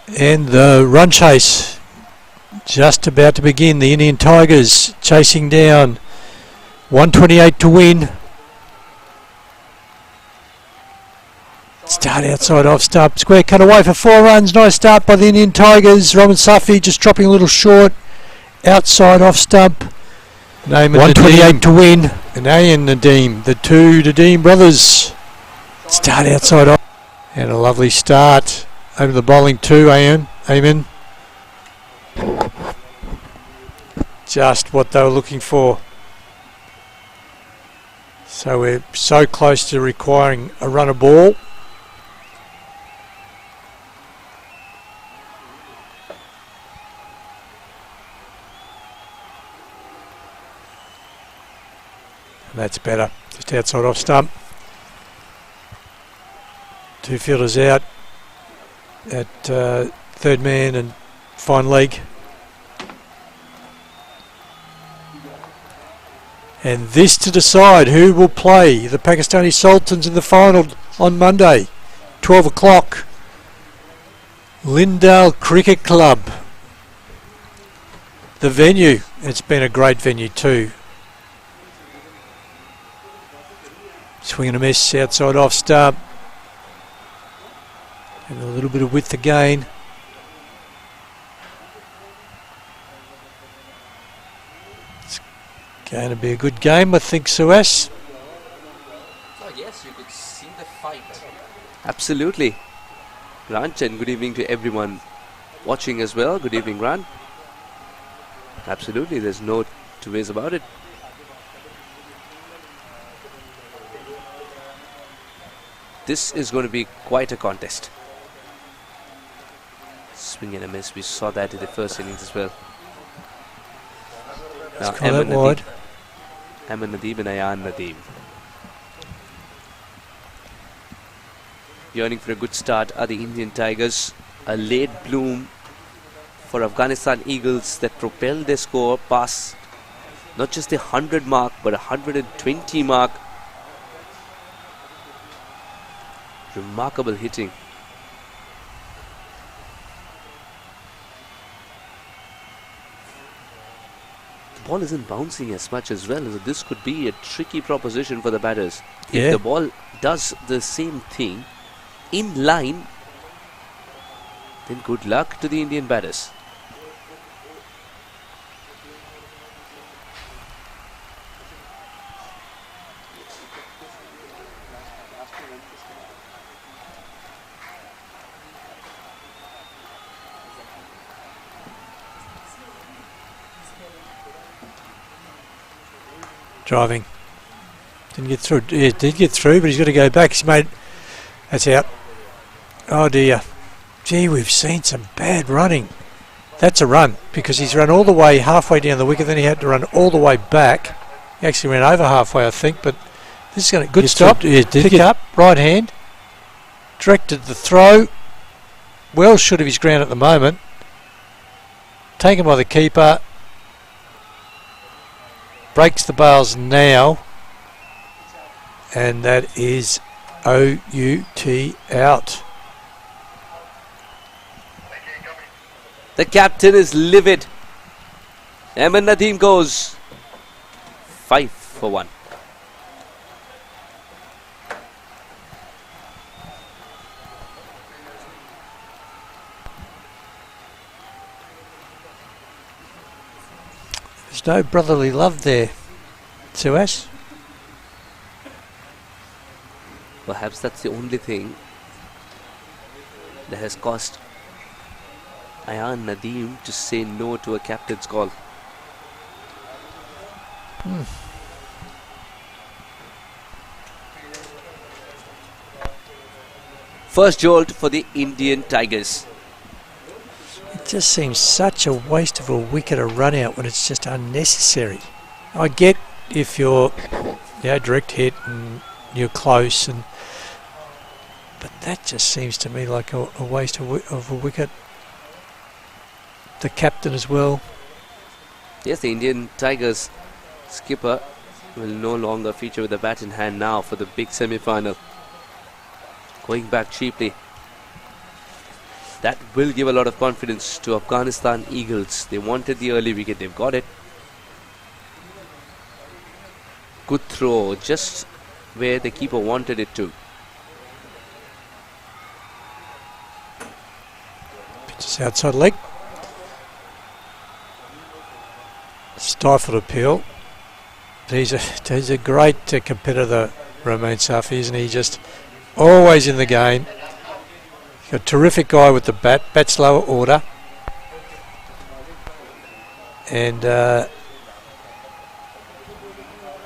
And the run chase just about to begin. The Indian Tigers chasing down. 128 to win. Start outside off stump. Square cut away for 4 runs. Nice start by the Indian Tigers. Roman Safi just dropping a little short. Outside off stump. 128 to win. And Ayan Nadeem, the two Nadeem brothers. Start outside off. And a lovely start. Over the bowling too, Amen. Just what they were looking for. So we're so close to requiring a runner ball. And that's better. Just outside off stump. 2 fielders out at third man and fine leg. And this to decide who will play the Pakistani Sultans in the final on Monday, 12 o'clock. Lindale Cricket Club. The venue, it's been a great venue too. Swing and a miss outside off stump. And a little bit of width again. It's going to be a good game, I think, Suez. Oh yes, you could see the fight. Absolutely. Grant, and good evening to everyone watching as well. Good evening, Grant. Absolutely, there's no two ways about it. This is going to be quite a contest. Swing and a miss. We saw that in the first innings as well. Now, Let's call that wide. Aman Nadeem and Ayan Nadeem. Yearning for a good start are the Indian Tigers. A late bloom for Afghanistan Eagles that propelled their score past not just the 100 mark but 120 mark. Remarkable hitting. The ball isn't bouncing as much as well, so this could be a tricky proposition for the batters. If the ball does the same thing in line, then good luck to the Indian batters. Driving. Didn't get through. Yeah, did get through, but he's got to go back. He's made. That's out. Oh dear. Gee, we've seen some bad running. That's a run because he's run all the way halfway down the wicket, then he had to run all the way back. He actually ran over halfway, I think, but this is going to good stop. Yeah, pick up, right hand. Directed the throw. Well short of his ground at the moment. Taken by the keeper. Breaks the bails now, and that is OUT out. The captain is livid. Aman Nadeem goes 5 for 1. There's no brotherly love there, Suez. Perhaps that's the only thing that has caused Ayan Nadeem to say no to a captain's call. First jolt for the Indian Tigers. It just seems such a waste of a wicket a run out when it's just unnecessary. I get if you're direct hit and you're close, but that just seems to me like a waste of a wicket. The captain as well. Yes, the Indian Tigers skipper will no longer feature with the bat in hand now for the big semi-final. Going back cheaply. That will give a lot of confidence to Afghanistan Eagles. They wanted the early wicket, they've got it. Good throw, just where the keeper wanted it to. Pitches outside leg. Stifled appeal. He's a great competitor, Romain Safi, isn't he? Just always in the game. A terrific guy with the bat. Bat's lower order. And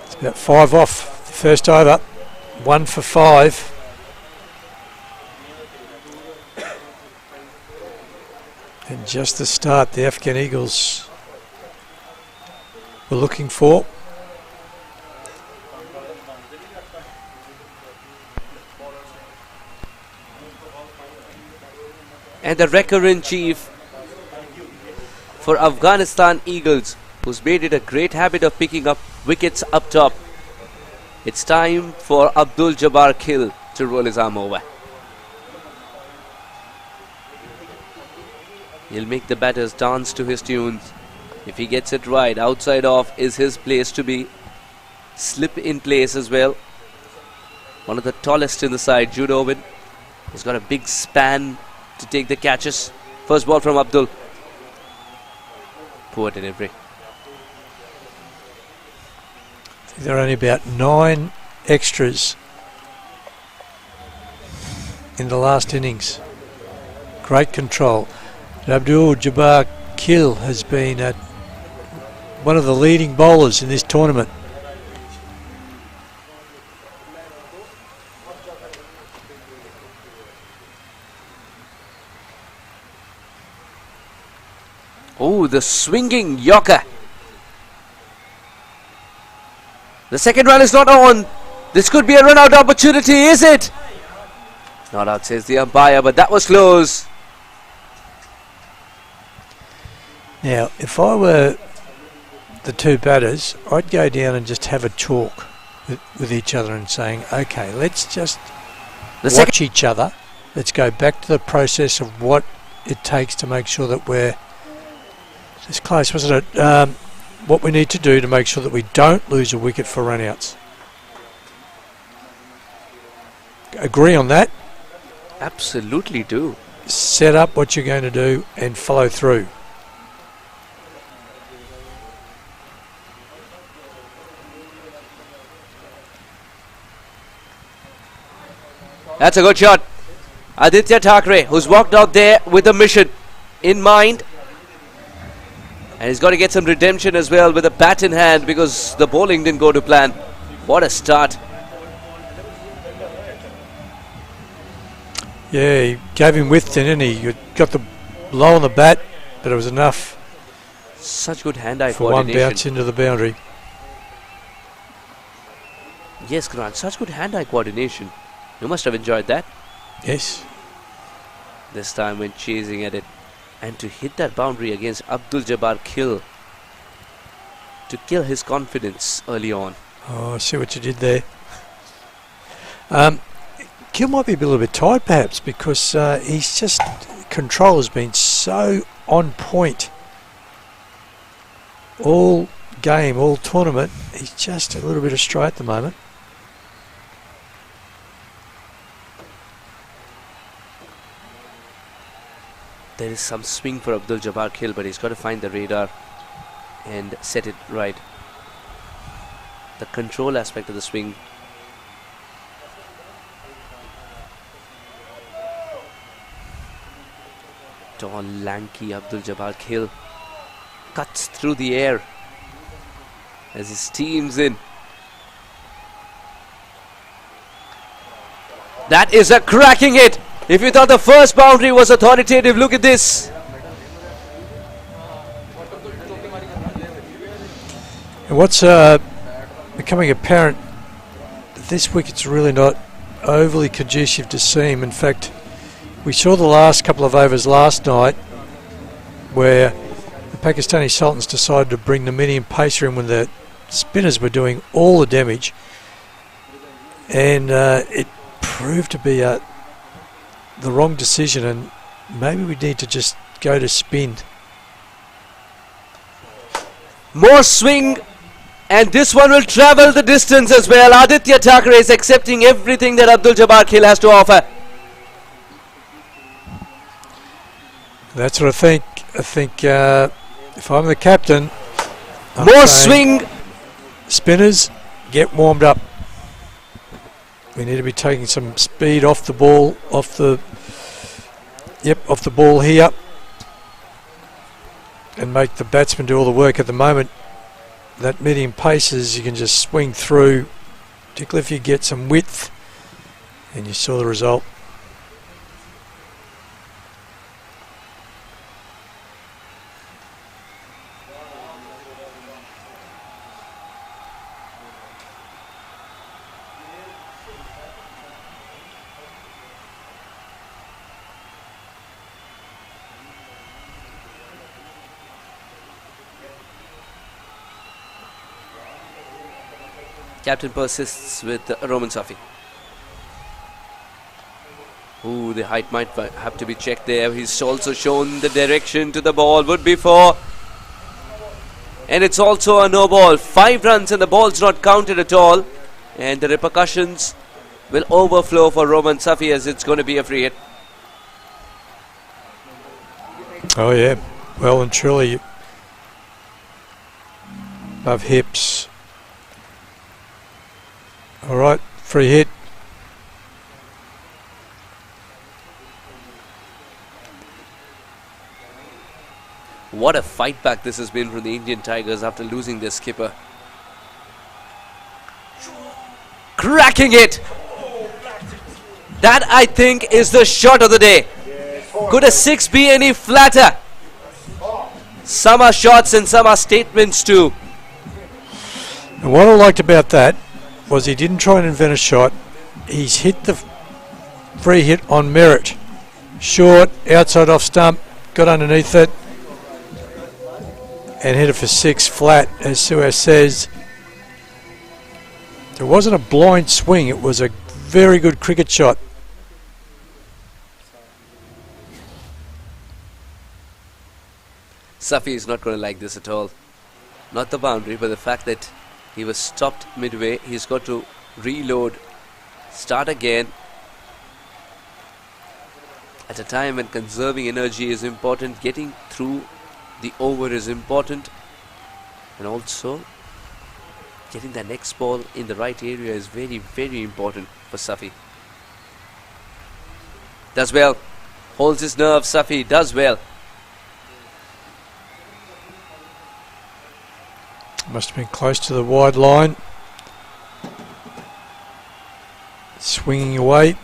it's about 5 off the first over. 1 for 5. And just the start the Afghan Eagles were looking for. And the wrecker-in-chief for Afghanistan Eagles, who's made it a great habit of picking up wickets up top. It's time for Abdul Jabbar Khil to roll his arm over. He'll make the batters dance to his tunes. If he gets it right, outside off is his place to be. Slip in place as well. One of the tallest in the side, Jude Owen. He's got a big span to take the catches. First ball from Abdul. Poor delivery. I think there are only about 9 extras in the last innings. Great control. Abdul Jabbar Khil has been one of the leading bowlers in this tournament. Oh, the swinging Yorker. The second run is not on. This could be a run-out opportunity, is it? Not out, says the umpire, but that was close. Now, if I were the two batters, I'd go down and just have a talk with each other and saying, okay, let's just watch each other. Let's go back to the process of what it takes to make sure that we're... It's close, wasn't it? What we need to do to make sure that we don't lose a wicket for run-outs. Agree on that? Absolutely do. Set up what you're going to do and follow through. That's a good shot. Aditya Thackeray, who's walked out there with a mission in mind. And he's got to get some redemption as well with a bat in hand because the bowling didn't go to plan. What a start. Yeah, he gave him width, didn't he? You got the low on the bat, but it was enough. Such good hand-eye for coordination. One bounce into the boundary. Yes, Grant, such good hand-eye coordination. You must have enjoyed that. Yes. This time when chasing at it. And to hit that boundary against Abdul Jabbar Khil. To kill his confidence early on. Oh, I see what you did there. Khil might be a little bit tired perhaps because he's just... Control has been so on point. All game, all tournament. He's just a little bit astray at the moment. There is some swing for Abdul Jabbar Khil, but he's got to find the radar and set it right. The control aspect of the swing. Tall, lanky Abdul Jabbar Khil cuts through the air as he steams in. That is a cracking hit. If you thought the first boundary was authoritative, look at this. And what's becoming apparent, this wicket's really not overly conducive to seam. In fact, we saw the last couple of overs last night where the Pakistani Sultans decided to bring the medium pacer in when the spinners were doing all the damage, and it proved to be the wrong decision, and maybe we need to just go to spin. More swing, and this one will travel the distance as well. Aditya Thakre is accepting everything that Abdul Jabbar Khil has to offer. That's what I think. I think if I'm the captain, More swing. Spinners, get warmed up. We need to be taking some speed off the ball, off the ball here, and make the batsman do all the work. At the moment, that medium paces, you can just swing through, particularly if you get some width, and you saw the result. Captain persists with Roman Safi. Ooh, the height might have to be checked there. He's also shown the direction to the ball. Would be 4. And it's also a no ball. 5 runs and the ball's not counted at all. And the repercussions will overflow for Roman Safi as it's going to be a free hit. Oh yeah, well and truly above hips. All right, free hit. What a fight back this has been from the Indian Tigers after losing their skipper. Cracking it! That, I think, is the shot of the day. Could a 6 be any flatter? Some are shots and some are statements too. And what I liked about that was he didn't try and invent a shot. He's hit the free hit on merit. Short, outside off stump, got underneath it, and hit it for 6 flat, as Suez says. It wasn't a blind swing, it was a very good cricket shot. Safi is not going to like this at all. Not the boundary, but the fact that he was stopped midway. He's got to reload, start again. At a time when conserving energy is important, getting through the over is important, and also getting the next ball in the right area is very, very important for Safi. Does well, holds his nerve. Safi does well. Must have been close to the wide line. Swinging away.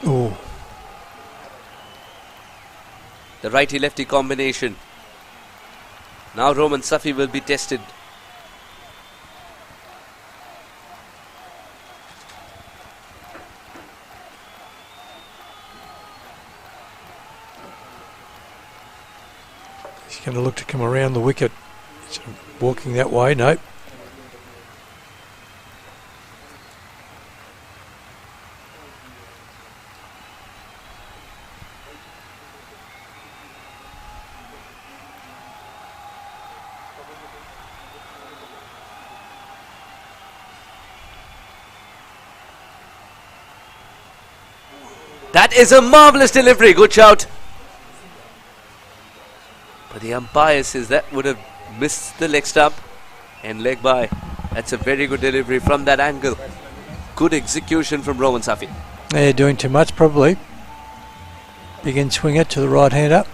Oh. The righty-lefty combination. Now Roman Safi will be tested. He's going to look to come around the wicket. He's walking that way, nope. That is a marvellous delivery. Good shout. But the umpire says that would have missed the leg stump and leg by. That's a very good delivery from that angle. Good execution from Roman Safi. They're doing too much probably. Big in swinger to the right hander.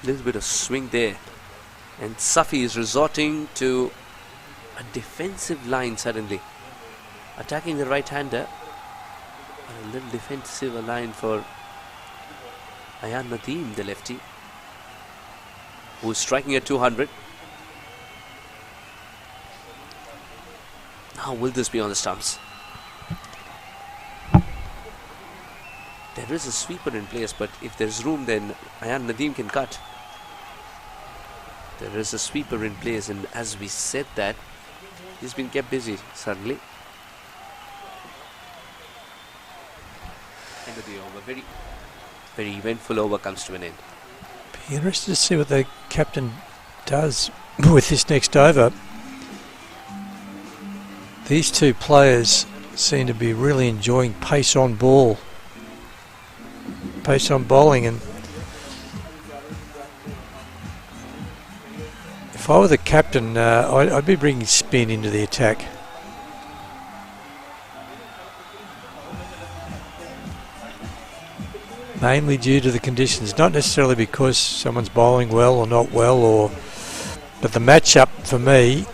Little bit of swing there, and Safi is resorting to a defensive line suddenly. attacking the right-hander. A little defensive line for Ayan Nadeem, the lefty, who's striking at 200. Now will this be on the stumps? There is a sweeper in place, but if there's room, then Ayan Nadeem can cut. There is a sweeper in place, and as we said that, he's been kept busy suddenly. End of the over. Very eventful over comes to an end. Be interested to see what the captain does with this next over. These two players seem to be really enjoying pace on ball, pace on bowling, and if I were the captain, I'd be bringing spin into the attack. Mainly due to the conditions, not necessarily because someone's bowling well or not well, but the matchup for me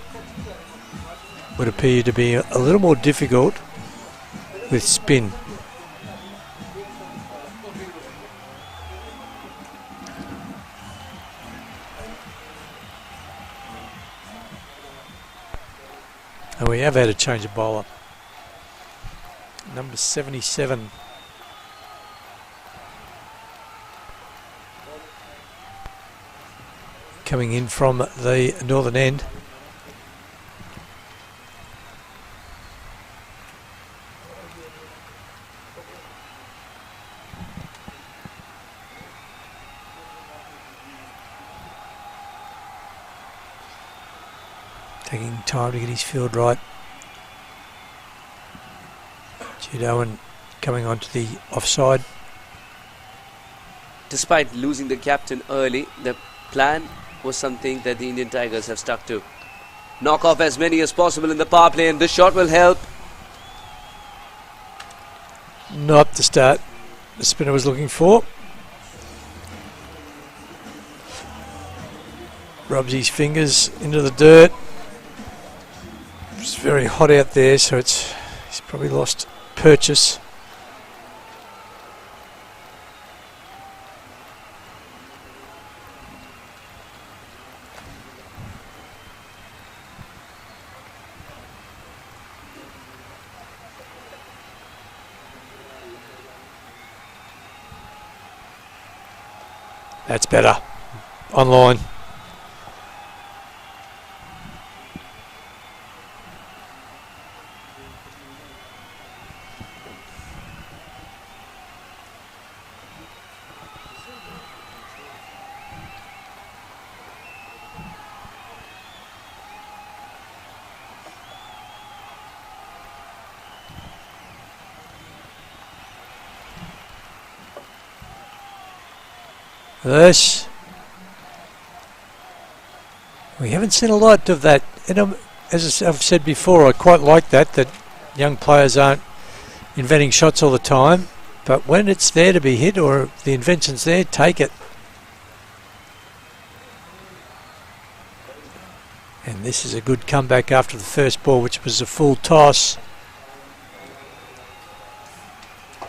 would appear to be a little more difficult with spin. And we have had a change of bowler. Number 77. Coming in from the northern end. Taking time to get his field right. Jude Owen coming onto the offside. Despite losing the captain early, the plan was something that the Indian Tigers have stuck to. Knock off as many as possible in the power play, and this shot will help. Not the start the spinner was looking for. Rubs his fingers into the dirt. It's very hot out there, so he's probably lost purchase. That's better. Online. This. We haven't seen a lot of that. And as I've said before, I quite like that young players aren't inventing shots all the time. But when it's there to be hit, or the invention's there, take it. And this is a good comeback after the first ball, which was a full toss.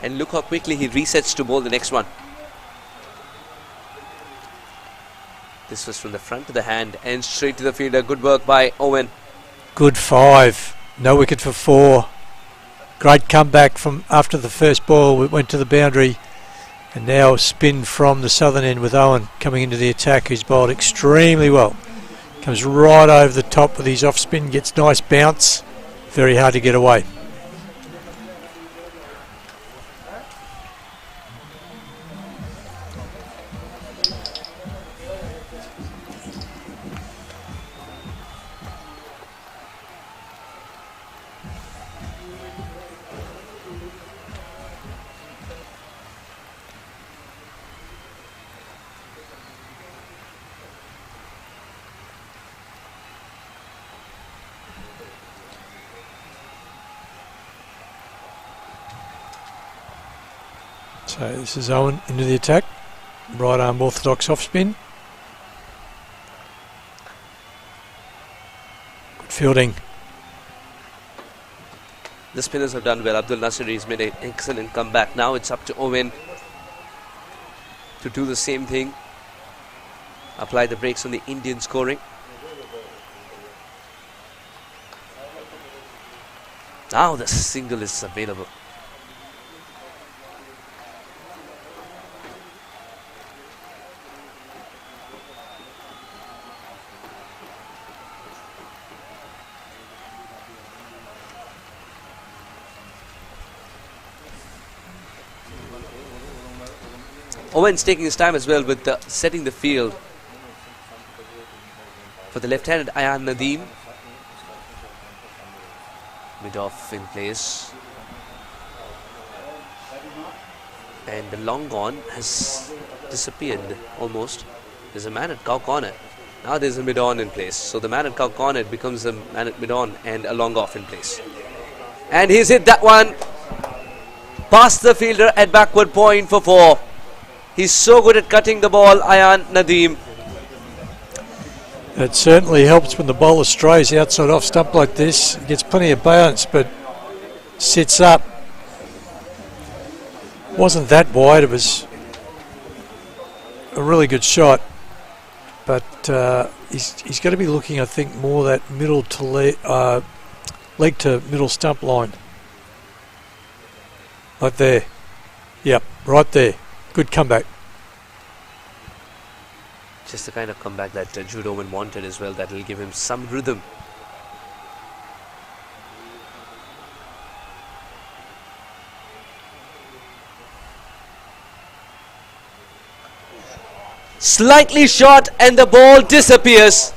And look how quickly he resets to bowl the next one. This was from the front to the hand and straight to the fielder. Good work by Owen. Good 5. No wicket for 4. Great comeback from after the first ball. It went to the boundary. And now spin from the southern end with Owen coming into the attack, who's bowled extremely well. Comes right over the top with his off spin. Gets nice bounce. Very hard to get away. So this is Owen into the attack. Right arm orthodox off spin. Good fielding. The spinners have done well. Abdul Nasiri has made an excellent comeback. Now it's up to Owen to do the same thing. Apply the brakes on the Indian scoring. Now the single is available. Owen's taking his time as well with setting the field for the left-handed Ayan Nadeem. Mid-off in place. And the long on has disappeared almost. There's a man at cow corner. Now there's a mid-on in place. So the man at cow corner becomes a man at mid-on and a long off in place. And he's hit that one past the fielder at backward point for 4. He's so good at cutting the ball, Ayan Nadeem. It certainly helps when the bowler strays outside off stump like this. He gets plenty of balance, but sits up. Wasn't that wide. It was a really good shot, but he's got to be looking, I think, more that middle to leg to middle stump line. Right there. Yep, right there. Good comeback. Just the kind of comeback that Jude Owen wanted as well. That will give him some rhythm. Slightly short and the ball disappears.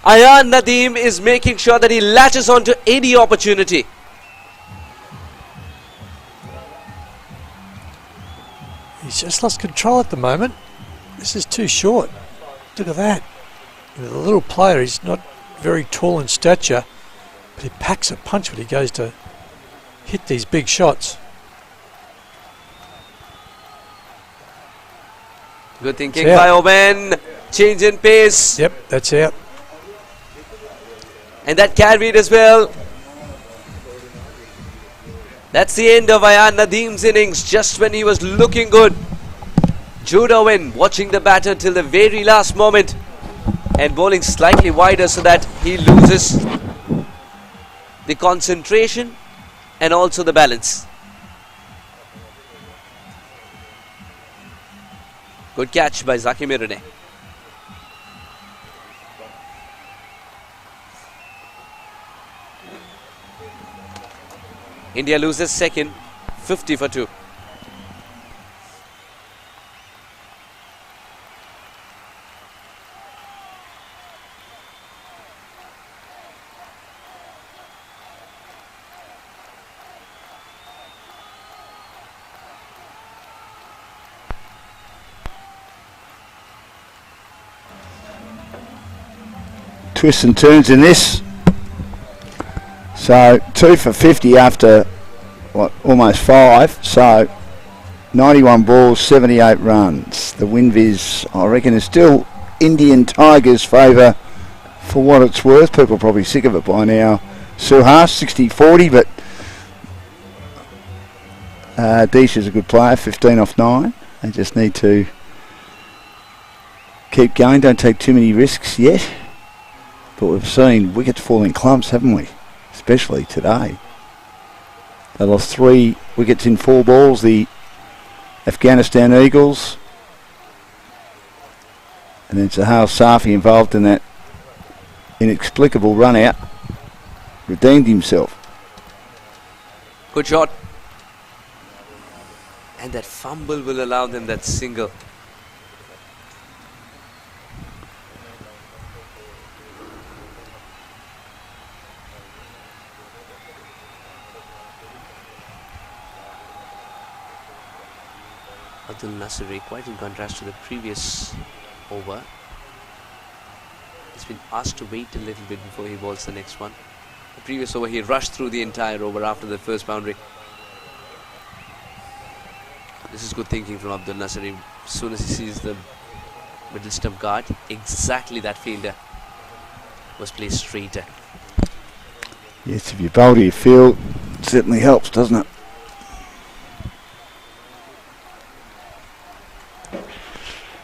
Ayan Nadeem is making sure that he latches onto any opportunity. He's just lost control at the moment. This is too short. Look at that. The little player, he's not very tall in stature, but he packs a punch when he goes to hit these big shots. Good thinking by Owen. Change in pace. Yep, that's out. And that carried as well. That's the end of Ayan Nadeem's innings, just when he was looking good. Jude Owen watching the batter till the very last moment and bowling slightly wider so that he loses the concentration and also the balance. Good catch by Zaki Mirane. India loses second, 50 for 2. Twists and turns in this. So 2 for 50 after what, almost 5. So 91 balls, 78 runs. The Winviz, I reckon, is still Indian Tigers' favour for what it's worth. People are probably sick of it by now. Suhas 60-40, but Deesh is a good player, 15 off 9. They just need to keep going. Don't take too many risks yet. But we've seen wickets fall in clumps, haven't we? Especially today. They lost 3 wickets in 4 balls, the Afghanistan Eagles. And then Sahal Safi, involved in that inexplicable run out, redeemed himself. Good shot. And that fumble will allow them that single. Abdul Nasiri, quite in contrast to the previous over. He's been asked to wait a little bit before he bowls the next one. The previous over, he rushed through the entire over after the first boundary. This is good thinking from Abdul Nasiri. As soon as he sees the middle stump guard, exactly that fielder was placed straighter. Yes, if you bowl to your field, Certainly helps, doesn't it?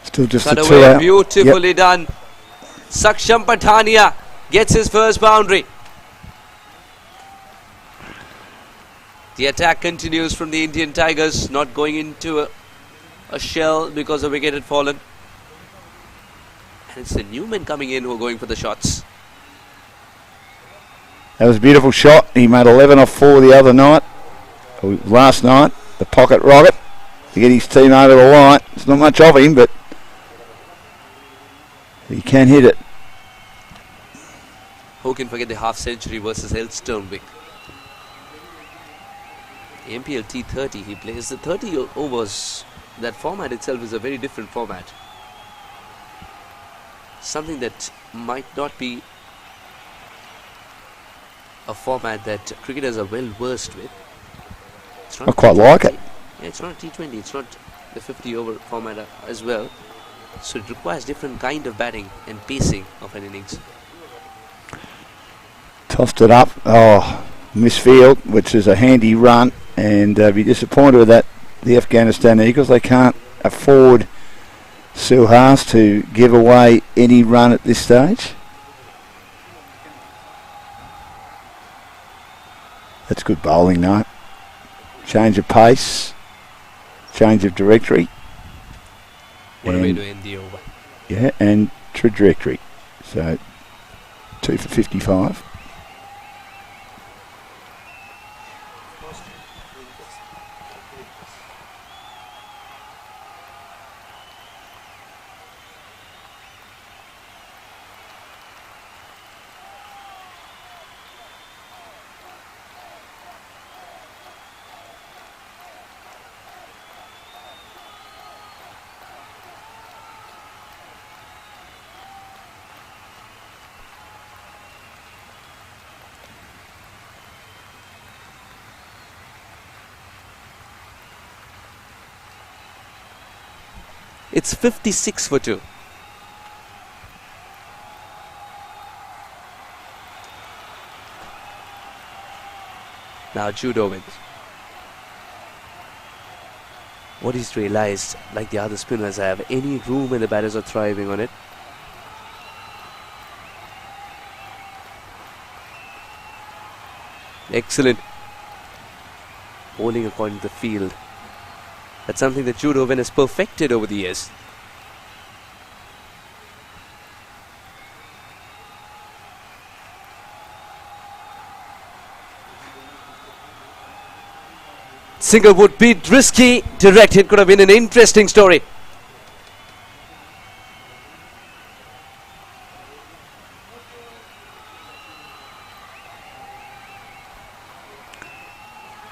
Still just Cut a away, 2 out. beautifully done. Saksham Patania gets his first boundary. The attack continues from the Indian Tigers, not going into a shell because the wicket had fallen. And it's the new men coming in who are going for the shots. That was a beautiful shot. He made 11 off 4 the other night, or last night, the pocket rocket, to get his team over the line. It's not much of him, but he can hit it. Who can forget the half century versus Elsternwick? MPL T30, he plays the 30 overs. That format itself is a very different format. Something that might not be a format that cricketers are well versed with. It's not I quite like it. Yeah, it's not a T20, it's not the 50 over format as well. So it requires different kind of batting and pacing of an innings. Tossed it up. Oh, misfield, which is a handy run, and be disappointed with that. The Afghanistan Eagles, they can't afford Suhas to give away any run at this stage. That's good bowling, though. Change of pace, change of directory. What a way to end the over. Yeah, and trajectory. So 2 for 55. It's 56 for 2. Now Jude Owens. What he's realized, like the other spinners have, any room and the batters are thriving on it. Excellent. Bowling according to the field. That's something that Jude Owen has perfected over the years. Single would be risky. Direct hit could have been an interesting story.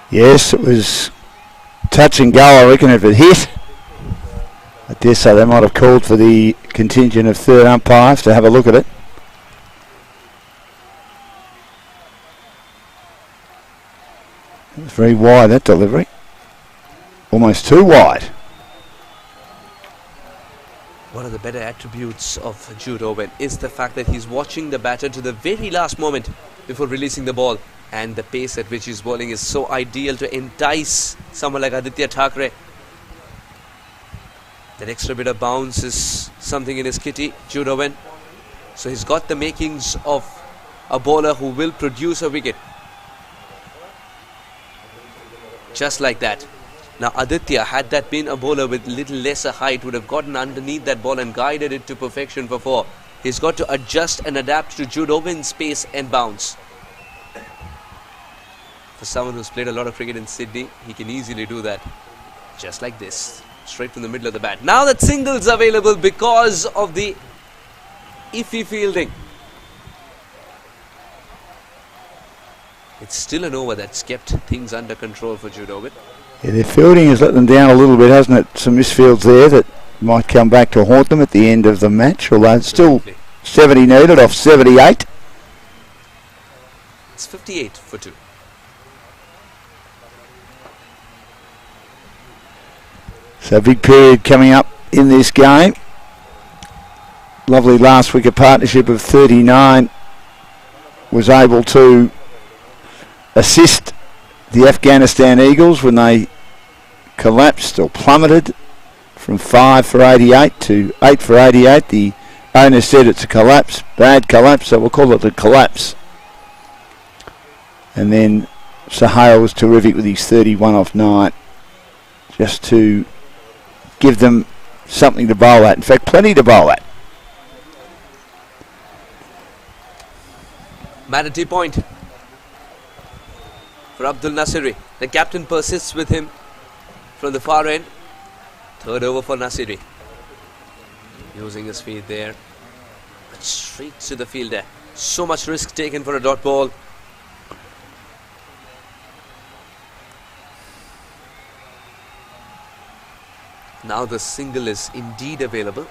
Yes, it was touch and go, I reckon, if it hit. I dare say they might have called for the contingent of third umpires to have a look at it. It was very wide, that delivery. Almost too wide. One of the better attributes of Jude Owen is the fact that he's watching the batter to the very last moment before releasing the ball. And the pace at which he's bowling is so ideal to entice someone like Aditya Thackeray. That extra bit of bounce is something in his kitty, Jude Owen. So he's got the makings of a bowler who will produce a wicket. Just like that. Now Aditya, had that been a bowler with little lesser height, would have gotten underneath that ball and guided it to perfection for 4. He's got to adjust and adapt to Jude Owen's pace and bounce. For someone who's played a lot of cricket in Sydney, he can easily do that. Just like this. Straight from the middle of the bat. Now that singles available because of the iffy fielding. It's still an over that's kept things under control for Jude Owen. Yeah, their fielding has let them down a little bit, hasn't it? Some misfields there that might come back to haunt them at the end of the match, although it's still 70 needed off 78. It's 58 for 2. So big period coming up in this game. Lovely last wicket partnership of 39 was able to assist the Afghanistan Eagles when they collapsed or plummeted from 5 for 88 to 8 for 88. The owner said it's a collapse, bad collapse, so we'll call it a collapse. And then Sahara was terrific with his 31 off 9, just to give them something to bowl at. In fact, plenty to bowl at. Manatee point for Abdul Nasiri. The captain persists with him from the far end. Third over for Nasiri. Using his feet there. But straight to the fielder. So much risk taken for a dot ball. Now the single is indeed available.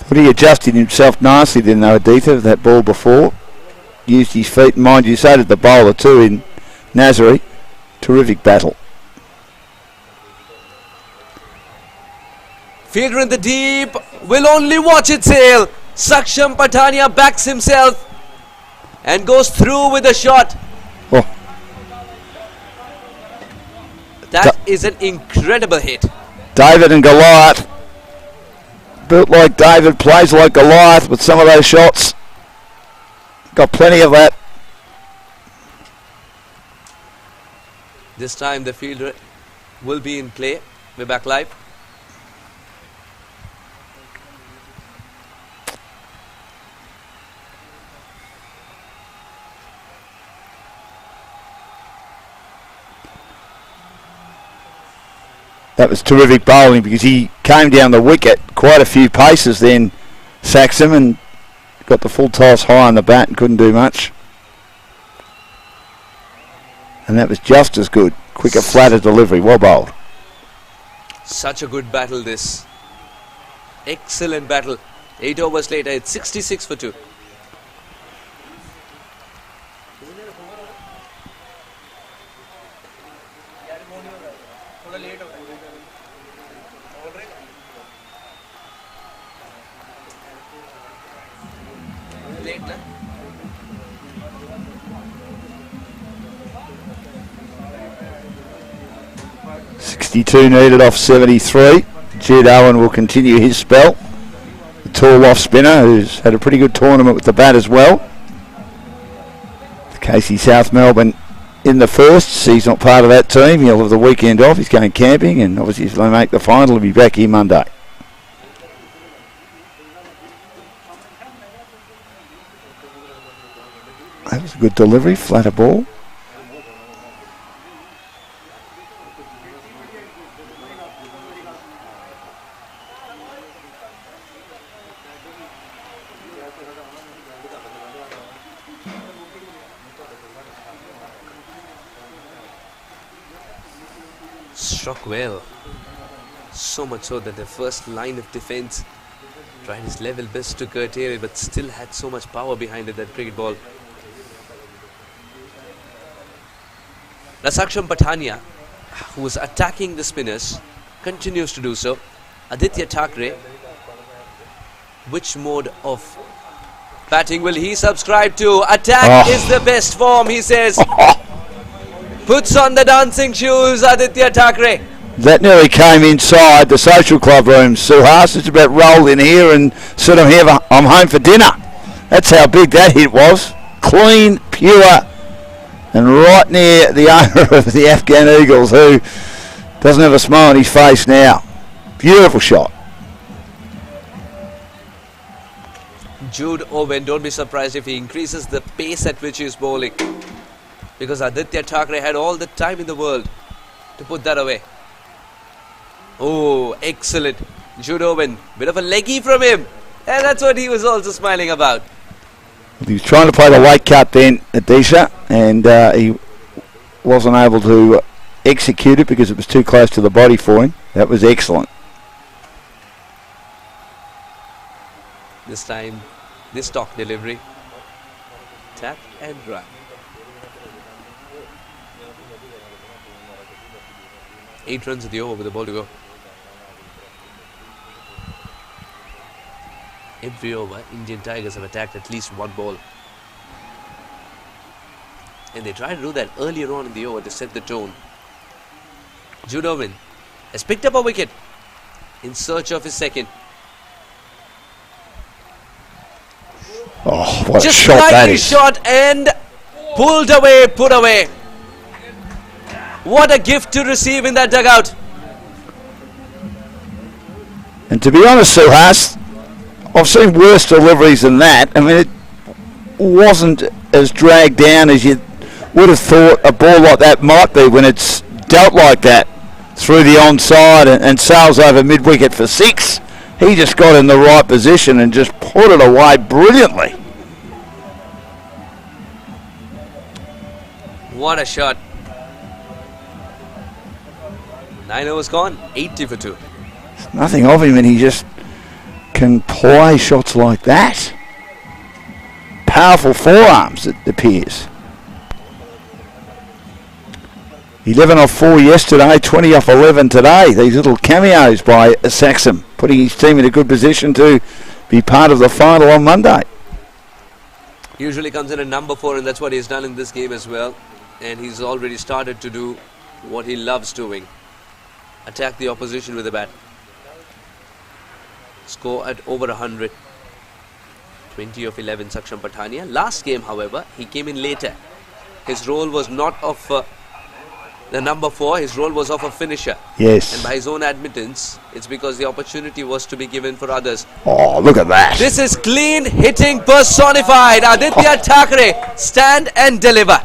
But he adjusted himself nicely then though, Aditya, with that ball before. Used his feet, and mind you, so did the bowler too in Nasiri. Terrific battle. Fielder in the deep, will only watch it sail. Saksham Patania backs himself and goes through with a shot. Oh. That is an incredible hit. David and Goliath. Built like David, plays like Goliath with some of those shots. Got plenty of that. This time the fielder will be in play. We're back live. That was terrific bowling because he came down the wicket quite a few paces then, sacks him and got the full toss high on the bat and couldn't do much. And that was just as good. Quicker, flatter delivery. Well bowled. Such a good battle this. Excellent battle. 8 overs later, it's 66 for 2. Late, na? 62 needed off 73. Jude Owen will continue his spell. The tall off spinner who's had a pretty good tournament with the bat as well. Casey South Melbourne in the first. He's not part of that team. He'll have the weekend off. He's going camping and obviously if they make the final he'll be back here Monday. That was a good delivery, flatter ball. Struck well. So much so that the first line of defence tried his level best to curtail it, but still had so much power behind it, that cricket ball. Saksham Patania, who was attacking the spinners, continues to do so. Aditya Thackeray, which mode of batting will he subscribe to? Attack is the best form, he says. Puts on the dancing shoes, Aditya Thackeray. That nearly came inside the social club room. Suhas is about rolled in here and said, I'm home for dinner. That's how big that hit was. Clean, pure, and right near the owner of the Afghan Eagles, who doesn't have a smile on his face now. Beautiful shot. Jude Owen, don't be surprised if he increases the pace at which he is bowling, because Aditya Thackeray had all the time in the world to put that away. Oh, excellent. Jude Owen, bit of a leggy from him, and that's what he was also smiling about. He was trying to play the late cut then at Disha, and he wasn't able to execute it because it was too close to the body for him. That was excellent. This time, this stock delivery. Tap and run. Eight runs at the over with the ball to go. Every over, Indian Tigers have attacked at least one ball. And they tried to do that earlier on in the over to set the tone. Judovin has picked up a wicket in search of his second. Oh, what Just a shot that slightly is. shot and pulled away, put away. What a gift to receive in that dugout. And to be honest, Suhas, I've seen worse deliveries than that. I mean, it wasn't as dragged down as you would have thought a ball like that might be when it's dealt like that through the onside and sails over mid-wicket for 6. He just got in the right position and just put it away brilliantly. What a shot. 9 overs gone, 80 for 2. Nothing of him, and he just can play shots like that. Powerful forearms, it appears. 11 off 4 yesterday, 20 off 11 today. These little cameos by Saxon, putting his team in a good position to be part of the final on Monday. Usually comes in at number 4, and that's what he's done in this game as well. And he's already started to do what he loves doing. Attack the opposition with a bat. Score at over 100. 20 of 11, Saksham Patania. Last game, however, he came in later. His role was not of the number 4, his role was of a finisher. Yes. And by his own admittance, it's because the opportunity was to be given for others. Oh, look at that. This is clean hitting personified. Aditya Thackeray, stand and deliver.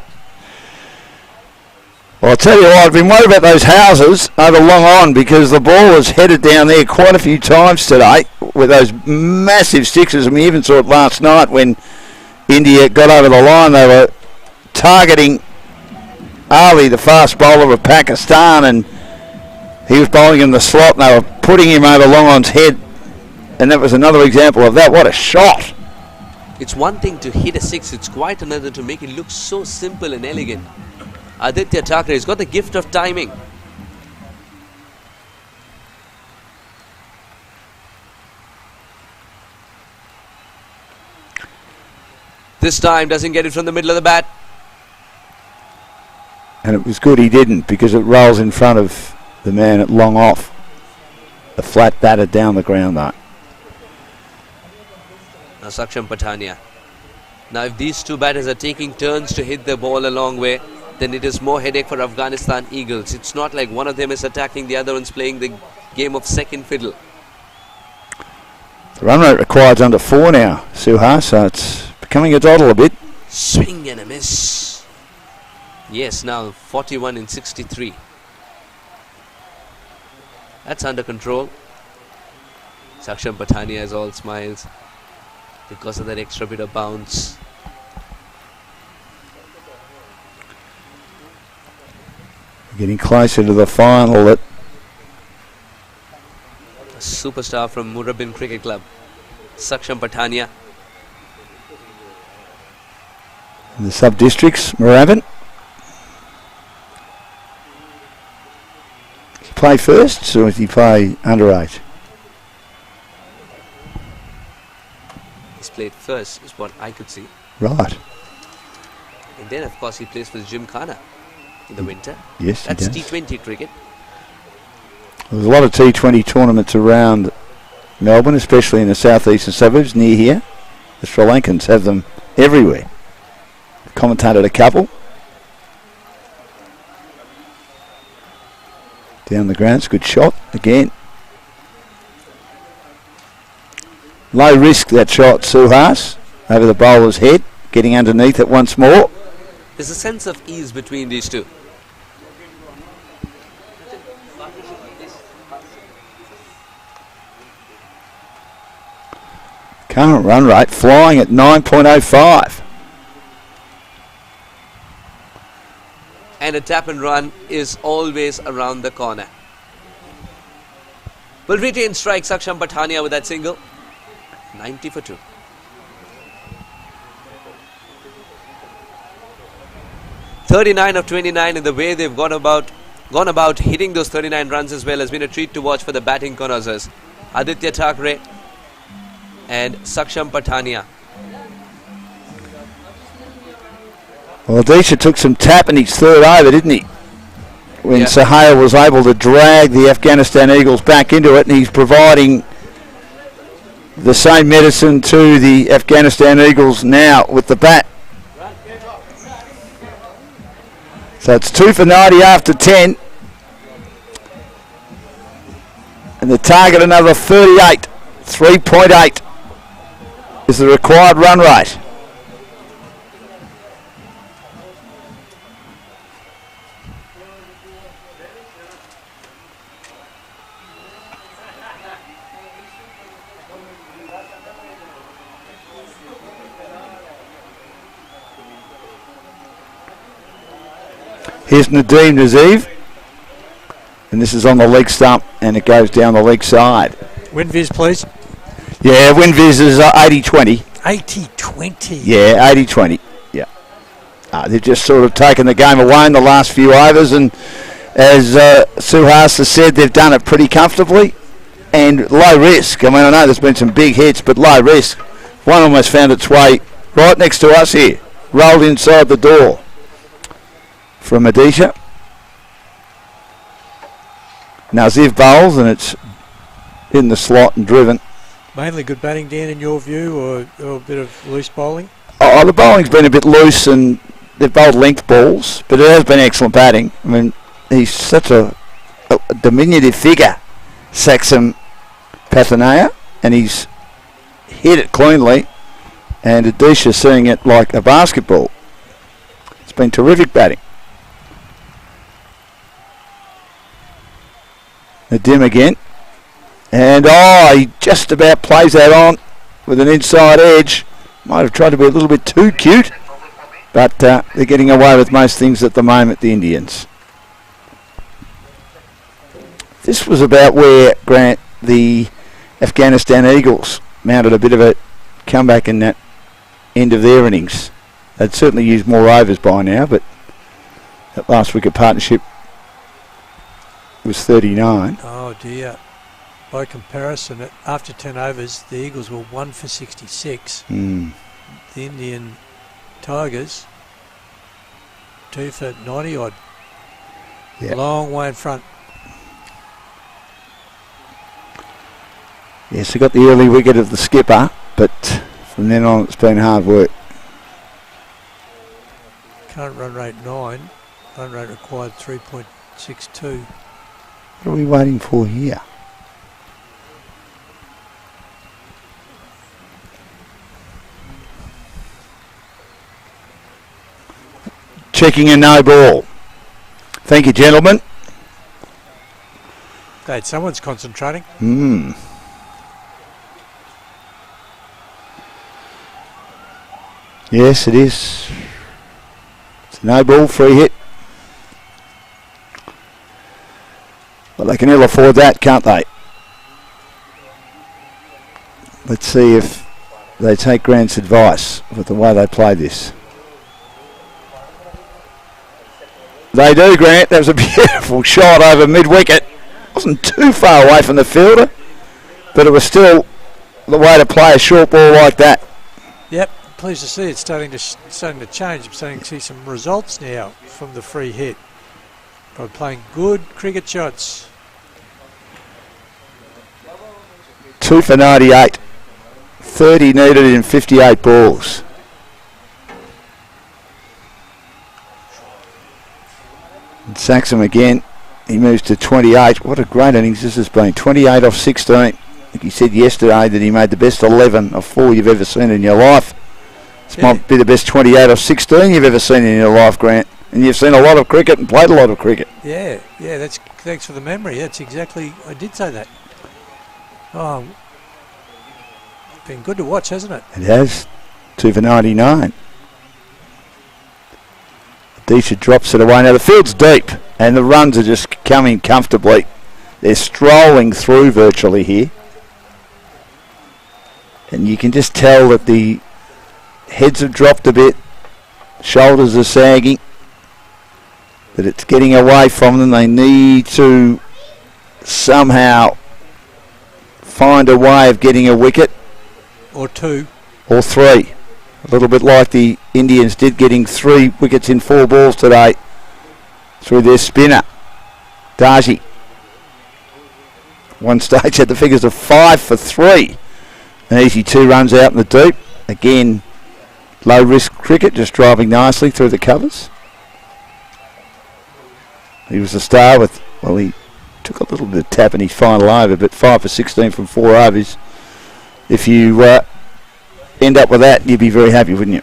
Well, I'll tell you what, I've been worried about those houses over long on because the ball was headed down there quite a few times today with those massive sixes. And we even saw it last night when India got over the line. They were targeting Ali, the fast bowler of Pakistan, and he was bowling in the slot and they were putting him over long on's head. And that was another example of that. What a shot. It's one thing to hit a 6, it's quite another to make it look so simple and elegant. Aditya Thackeray has got the gift of timing. This time doesn't get it from the middle of the bat. And it was good he didn't because it rolls in front of the man at long off. The flat batter down the ground though. Now Saksham Patania. Now if these two batters are taking turns to hit the ball a long way, then it is more headache for Afghanistan Eagles. It's not like one of them is attacking, the other one's playing the game of second fiddle. The run rate required's under 4 now, Suhas, so it's becoming a doddle a bit. Swing and a miss. Yes, now 41 in 63. That's under control. Saksham Patania is all smiles because of that extra bit of bounce. Getting closer to the final. A superstar from Murabin Cricket Club, Saksham Patania. In the sub-districts, Moorabbin. Does he play first or does he play under 8? He's played first, is what I could see. Right. And then, of course, he plays for Gymkhana in the winter. Yes, that's he does. T20 cricket. There's a lot of T20 tournaments around Melbourne, especially in the southeastern suburbs near here. The Sri Lankans have them everywhere. Commentated a couple. Down the ground, it's a good shot again. Low risk that shot, Suhas, over the bowler's head, getting underneath it once more. There's a sense of ease between these two. Current run rate flying at 9.05. And a tap and run is always around the corner. Will retain strike Saksham Patania with that single. 90 for 2. (39 of 29) in the way they've gone about hitting those 39 runs as well has been a treat to watch for the batting connoisseurs. Aditya Thackeray and Saksham Patania. Well, Disha took some tap in his third over, didn't he? When Sahaya was able to drag the Afghanistan Eagles back into it, and he's providing the same medicine to the Afghanistan Eagles now with the bat. So it's 2 for 90 after 10. And the target another 38. 3.8 is the required run rate. Here's Nadeem Nazeev, and this is on the leg stump, and it goes down the leg side. WinViz, please. Yeah, WinViz is 80-20. 80-20? Yeah, 80-20. Yeah. They've just sort of taken the game away in the last few overs, and as Suhasa said, they've done it pretty comfortably and low risk. I mean, I know there's been some big hits, but low risk. One almost found its way right next to us here, rolled inside the door from Adisha. Now Ziv bowls, and it's in the slot and driven. Mainly good batting, Dan, in your view, or a bit of loose bowling? Oh, the bowling's been a bit loose, and they've bowled length balls, but it has been excellent batting. I mean, he's such a diminutive figure, Saxon Pathanaya, and he's hit it cleanly, and Adisha seeing it like a basketball. It's been terrific batting. Nadim again. And he just about plays that on with an inside edge. Might have tried to be a little bit too cute, but they're getting away with most things at the moment, the Indians. This was about where, Grant, the Afghanistan Eagles mounted a bit of a comeback in that end of their innings. They'd certainly used more overs by now, but that last wicket partnership was 39. Oh dear. By comparison, after 10 overs, the Eagles were 1 for 66. The Indian Tigers, 2 for 90 odd. Yep. Long way in front. Yes, they got the early wicket of the skipper, but from then on it's been hard work. Current run rate 9. Run rate required 3.62. What are we waiting for here? Checking a no ball. Thank you, gentlemen. Glad someone's concentrating. Yes, it is. It's a no ball, free hit. Well, they can ill afford that, can't they? Let's see if they take Grant's advice with the way they play this. They do, Grant. That was a beautiful shot over mid-wicket. Wasn't too far away from the fielder, but it was still the way to play a short ball like that. Yep, pleased to see it starting to change. I'm starting to see some results now from the free hit by playing good cricket shots. 2 for 98. 30 needed in 58 balls. And Saxon again, he moves to 28. What a great innings this has been. 28 off 16. I think he said yesterday that he made the best 11 of 4 you've ever seen in your life. This might be the best 28 off 16 you've ever seen in your life, Grant. And you've seen a lot of cricket and played a lot of cricket. Yeah, thanks for the memory. That's exactly, I did say that. Oh, been good to watch, hasn't it? It has. 2 for 99. Disha drops it away. Now the field's deep and the runs are just coming comfortably. They're strolling through virtually here. And you can just tell that the heads have dropped a bit. Shoulders are sagging. That it's getting away from them. They need to somehow find a way of getting a wicket. Or 2. Or 3. A little bit like the Indians did, getting 3 wickets in 4 balls today through their spinner, Darji. One stage had the figures of 5 for 3. An easy 2 runs out in the deep. Again, low risk cricket, just driving nicely through the covers. He was a star with, well, he took a little bit of tap in his final over, but 5 for 16 from 4 overs. If you end up with that, you'd be very happy, wouldn't you?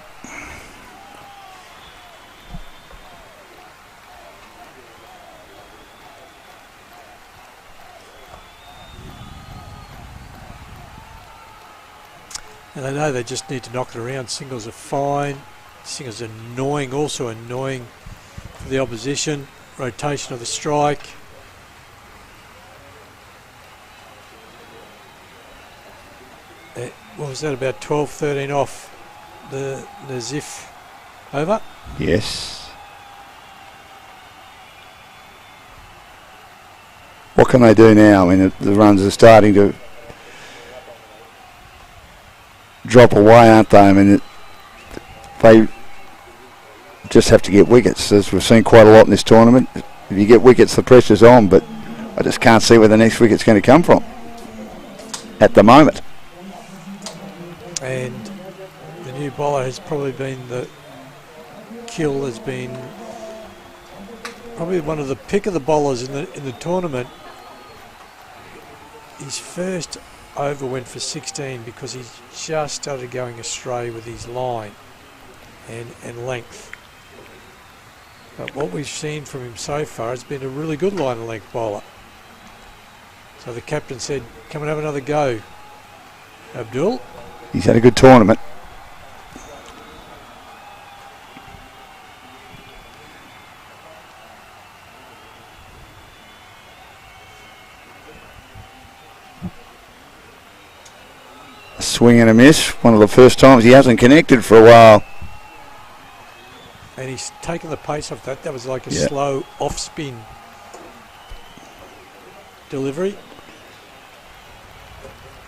And they know they just need to knock it around. Singles are fine. Singles are annoying, also annoying for the opposition. Rotation of the strike. What was that, about 12, 13 off the Nazif over? Yes. What can they do now when the runs are starting to drop away, aren't they? I mean, they just have to get wickets, as we've seen quite a lot in this tournament. If you get wickets, the pressure's on, but I just can't see where the next wicket's going to come from at the moment. And the new bowler has probably been Kill has been probably one of the pick of the bowlers in the tournament. His first over went for 16 because he just started going astray with his line and length. But what we've seen from him so far has been a really good line and length bowler. So the captain said, come and have another go, Abdul. He's had a good tournament. A swing and a miss. One of the first times he hasn't connected for a while. And he's taken the pace off that. That was like a slow off-spin delivery.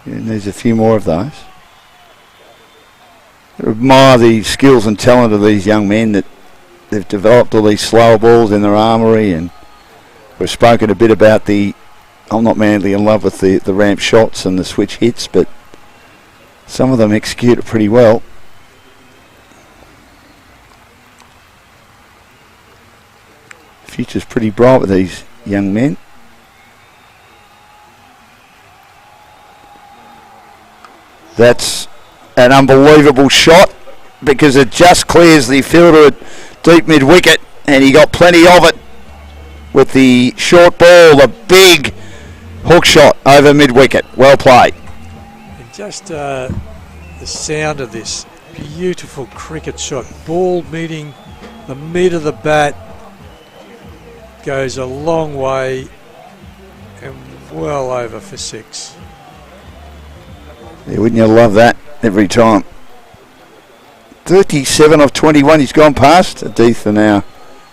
And there's a few more of those. I admire the skills and talent of these young men, that they've developed all these slower balls in their armoury, and we've spoken a bit about I'm not madly in love with the ramp shots and the switch hits, but some of them execute it pretty well. Future's pretty bright with these young men. That's an unbelievable shot, because it just clears the fielder at deep mid-wicket, and he got plenty of it with the short ball, the big hook shot over mid-wicket. Well played. And just the sound of this beautiful cricket shot, ball meeting the mid of the bat, goes a long way and well over for 6. Yeah, wouldn't you love that every time? 37 of 21, he's gone past. A D for now,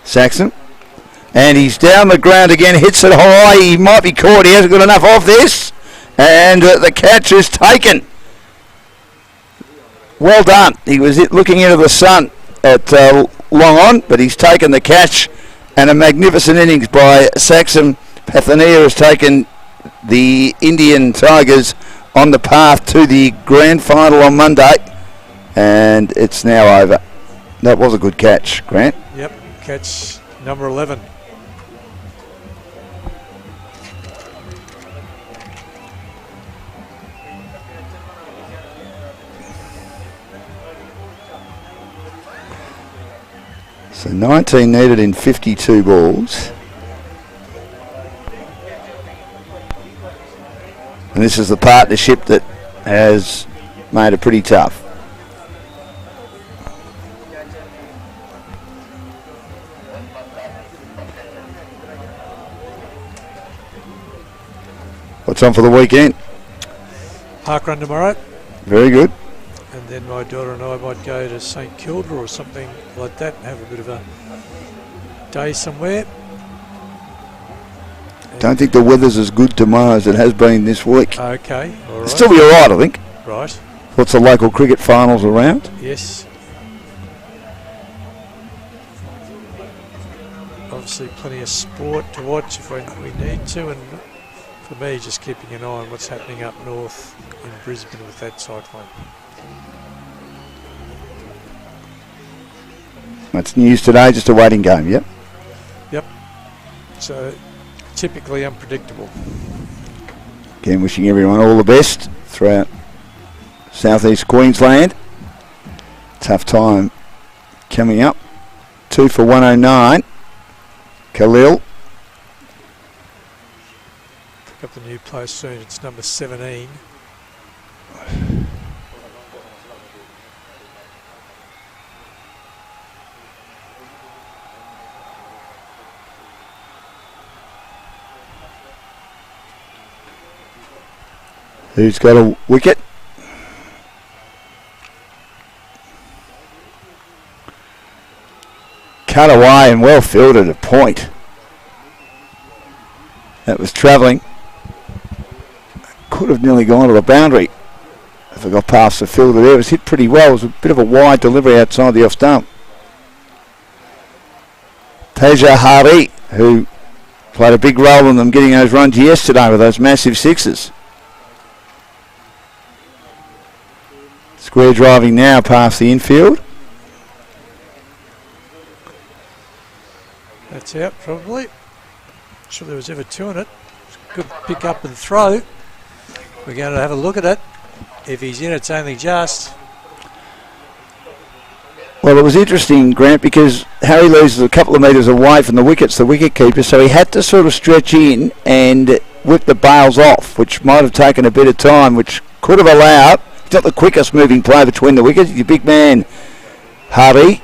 Saxon. And he's down the ground again, hits it high. He might be caught, he hasn't got enough of this. And the catch is taken. Well done. He was looking into the sun at long on, but he's taken the catch. And a magnificent innings by Saxon. Pathania has taken the Indian Tigers on the path to the grand final on Monday, and it's now over. That was a good catch, Grant. Yep, catch number 11. So 19 needed in 52 balls. And this is the partnership that has made it pretty tough. What's on for the weekend? Parkrun tomorrow. Very good. And then my daughter and I might go to St Kilda or something like that and have a bit of a day somewhere. Don't think the weather's as good tomorrow as it has been this week. Okay, all right. It'll still be all right, I think. Right. What's the local cricket finals around? Yes. obviously plenty of sport to watch if we need to, and for me, just keeping an eye on what's happening up north in Brisbane with that cyclone. That's news today, just a waiting game, yep. Yep. So, typically unpredictable. Again, wishing everyone all the best throughout southeast Queensland. Tough time coming up. 2 for 109. Khalil. Pick up the new player soon. It's number 17. Who's got a wicket? Cut away and well fielded at point. That was travelling. Could have nearly gone to the boundary if it got past the fielder there. It was hit pretty well. It was a bit of a wide delivery outside the off stump. Teja Hari, who played a big role in them getting those runs yesterday with those massive sixes. Square driving now past the infield. That's out, probably. Not sure there was ever two in it. Good pick up and throw. We're going to have a look at it. If he's in, it's only just. Well, it was interesting, Grant, because Harry loses a couple of metres away from the wickets, the wicket keeper, so he had to sort of stretch in and whip the bails off, which might have taken a bit of time, which could have allowed. He's not the quickest moving player between the wickets. He's a big man, Hari,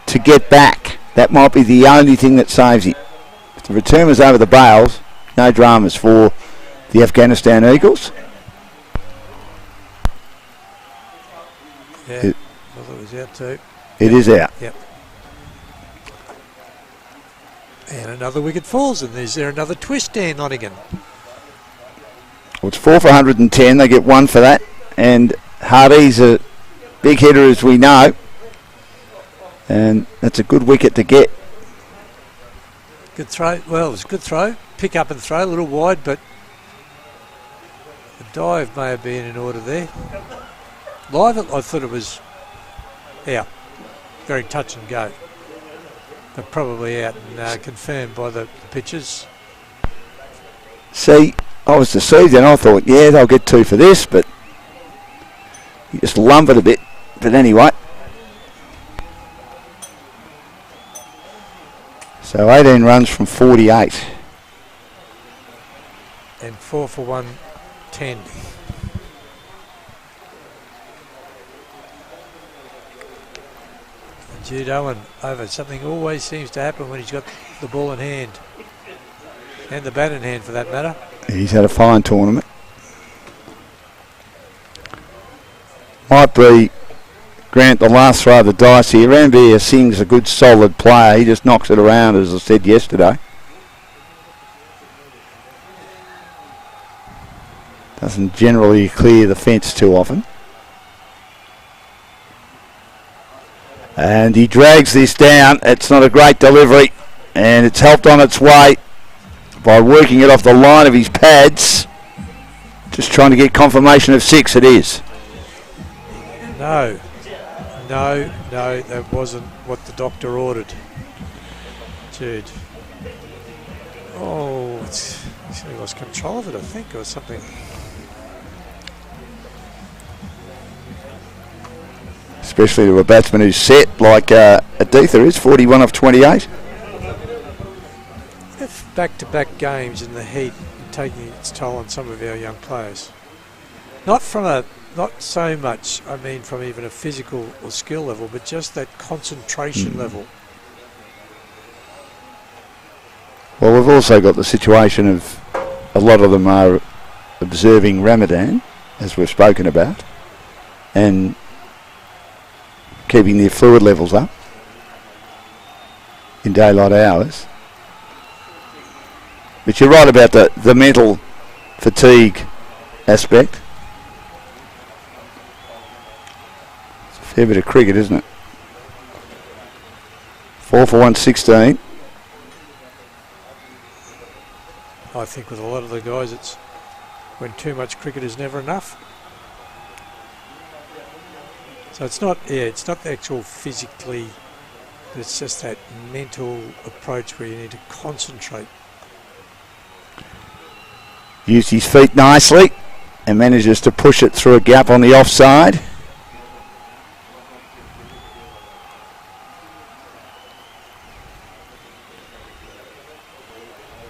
to get back. That might be the only thing that saves him. If the return was over the bails, no dramas for the Afghanistan Eagles. Yeah, I thought it was out too. It is out. Yep. And another wicket falls, and is there another twist, Dan Lonigan? Well, it's 4 for 110. They get one for that. And Hardy's a big hitter, as we know. And that's a good wicket to get. Good throw. Well, it was a good throw. Pick up and throw, a little wide, but the dive may have been in order there. Live, I thought it was out. Very touch and go. But probably out and confirmed by the pitches. See, I was deceived and I thought, yeah, they'll get two for this, but he just lumbered a bit. But anyway. So 18 runs from 48. And 4 for 110. Jude Owen over. Something always seems to happen when he's got the ball in hand. And the bat in hand, for that matter. He's had a fine tournament. Might be, Grant, the last throw of the dice here. Ranveer Singh's a good solid player. He just knocks it around, as I said yesterday. Doesn't generally clear the fence too often. And he drags this down. It's not a great delivery, and it's helped on its way by working it off the line of his pads. Just trying to get confirmation of 6. It is. No, that wasn't what the doctor ordered. Jude. Oh, he lost control of it, I think, or something. Especially to a batsman who's set like Aditha is, 41 off 28. If back-to-back games in the heat taking its toll on some of our young players. Not so much, I mean, from even a physical or skill level, but just that concentration level. Well, we've also got the situation of a lot of them are observing Ramadan, as we've spoken about, and keeping their fluid levels up in daylight hours. But you're right about the mental fatigue aspect. It's a fair bit of cricket, isn't it? 4 for 116. I think with a lot of the guys, it's when too much cricket is never enough. So it's not the actual physically, but it's just that mental approach where you need to concentrate. Used his feet nicely and manages to push it through a gap on the offside.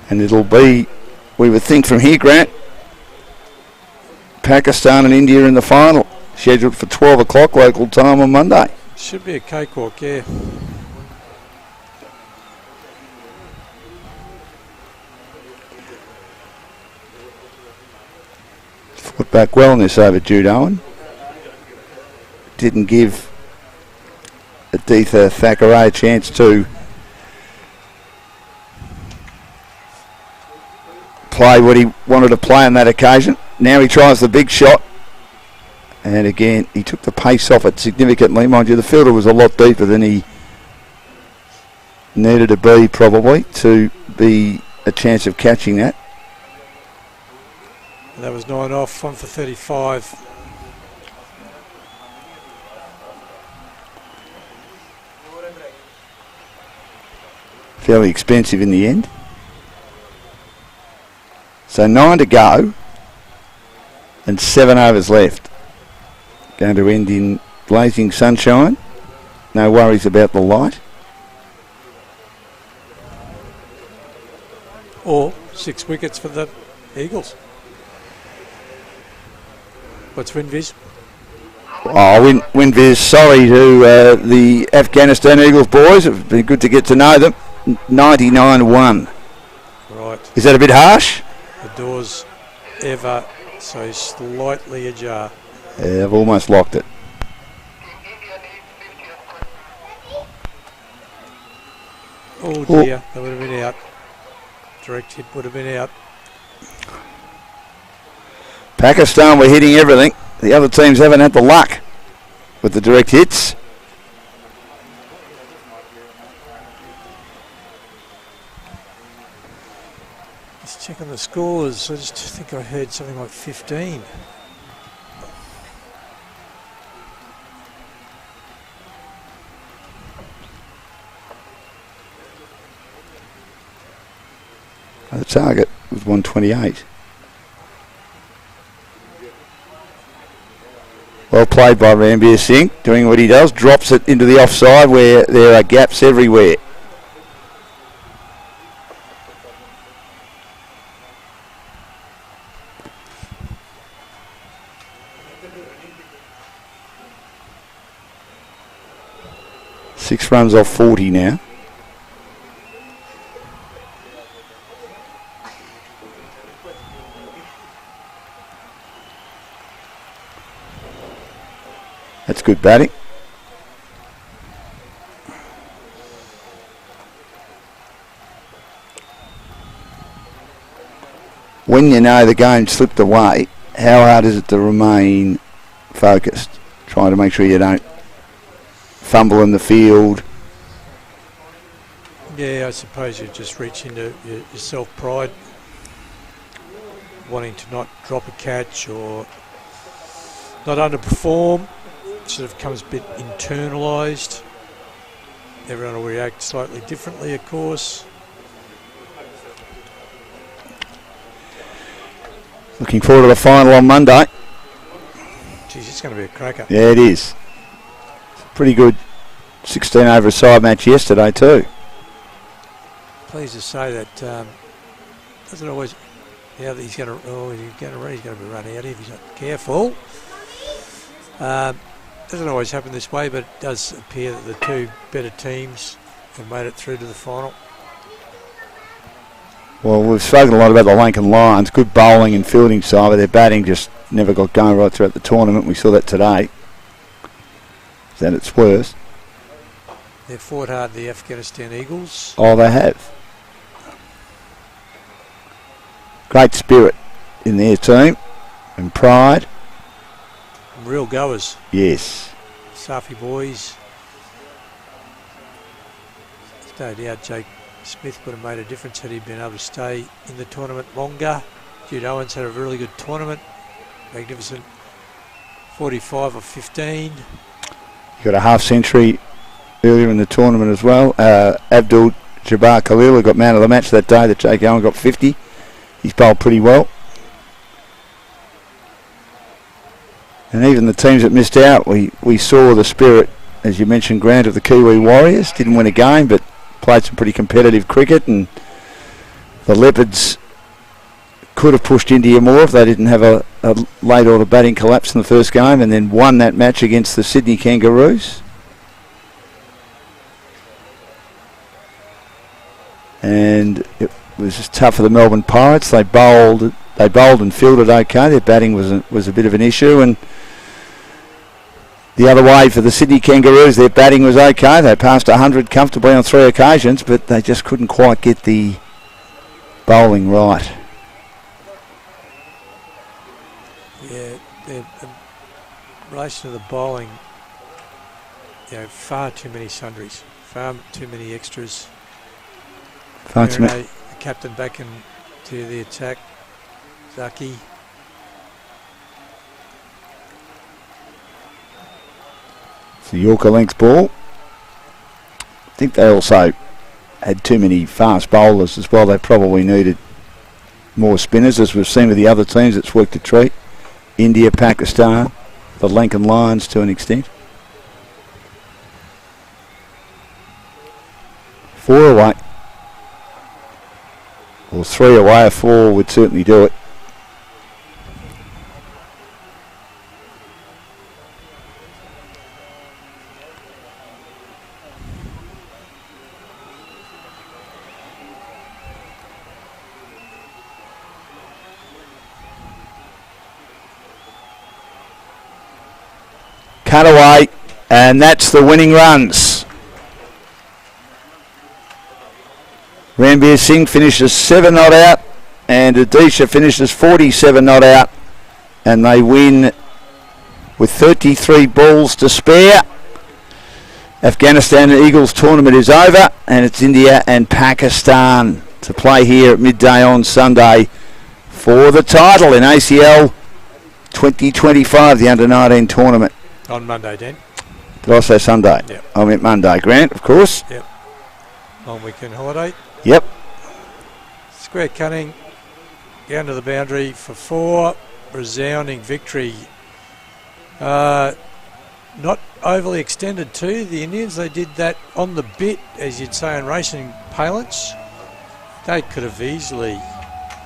And it'll be, we would think from here, Grant, Pakistan and India in the final, scheduled for 12 o'clock local time on Monday. Should be a cakewalk, yeah. Foot back well in this over, Jude Owen. Didn't give Aditha Thackeray a chance to play what he wanted to play on that occasion. Now he tries the big shot, and again he took the pace off it significantly. Mind you, the fielder was a lot deeper than he needed to be, probably, to be a chance of catching that. And that was 9 off, 1 for 35. Fairly expensive in the end. So 9 to go and 7 overs left. Going to end in blazing sunshine. No worries about the light. Or 6 wickets for the Eagles. What's WinViz? Oh, WinViz, sorry to the Afghanistan Eagles boys. It's been good to get to know them. 99-1. Right. Is that a bit harsh? The door's ever so slightly ajar. Yeah, I've almost locked it. Oh dear, that would have been out. Direct hit would have been out. Pakistan were hitting everything. The other teams haven't had the luck with the direct hits. Just checking the scores. I just think I heard something like 15. The target was 128. Well played by Ranbir Singh, doing what he does, drops it into the offside where there are gaps everywhere. Six runs off 40 now. That's good batting. When you know the game slipped away, how hard is it to remain focused? Trying to make sure you don't fumble in the field. Yeah, I suppose you just reach into your self-pride, wanting to not drop a catch or not underperform. Sort of comes a bit internalised. Everyone will react slightly differently, of course. Looking forward to the final on Monday. Geez, it's going to be a cracker. Yeah, it is. It's a pretty good 16 over a side match yesterday too. Pleased to say that doesn't always. Yeah, he's going to be running out if he's not careful. Doesn't always happen this way, but it does appear that the two better teams have made it through to the final. Well, we've spoken a lot about the Lincoln Lions. Good bowling and fielding side, but their batting just never got going right throughout the tournament. We saw that today. It's at its worst. They've fought hard, the Afghanistan Eagles. Oh, they have. Great spirit in their team and pride. Real goers. Yes. Safi boys. There's no doubt Jake Smith would have made a difference had he been able to stay in the tournament longer. Jude Owens had a really good tournament. Magnificent 45 of 15. He got a half century earlier in the tournament as well. Abdul Jabbar Khalil, who got man of the match that day, that Jake Owen got 50. He's bowled pretty well. And even the teams that missed out, we saw the spirit, as you mentioned, Grant, of the Kiwi Warriors. Didn't win a game, but played some pretty competitive cricket, and the Leopards could have pushed India more if they didn't have a late order batting collapse in the first game, and then won that match against the Sydney Kangaroos. And it was just tough for the Melbourne Pirates. They bowled and fielded okay. Their batting was a bit of an issue, and the other way for the Sydney Kangaroos, their batting was okay. They passed 100 comfortably on 3 occasions, but they just couldn't quite get the bowling right. Yeah, in relation to the bowling, far too many sundries, far too many extras. The captain back into the attack. Zaki. It's the Yorker length ball. I think they also had too many fast bowlers as well. They probably needed more spinners, as we've seen with the other teams. It's worked a treat. India, Pakistan, the Lankan Lions to an extent. 4 away. Or 3 away, a 4 would certainly do it. Cut away, and that's the winning runs. Ranbir Singh finishes 7 not out, and Odisha finishes 47 not out, and they win with 33 balls to spare. Afghanistan Eagles tournament is over, and it's India and Pakistan to play here at midday on Sunday for the title in ACL 2025, the under-19 tournament. On Monday, Dan. Did I say Sunday? Yep. I meant Monday, Grant, of course. Yep. Long weekend holiday. Yep. Square cutting down to the boundary for 4. Resounding victory. Not overly extended too. The Indians, they did that on the bit, as you'd say in racing parlance. They could have easily,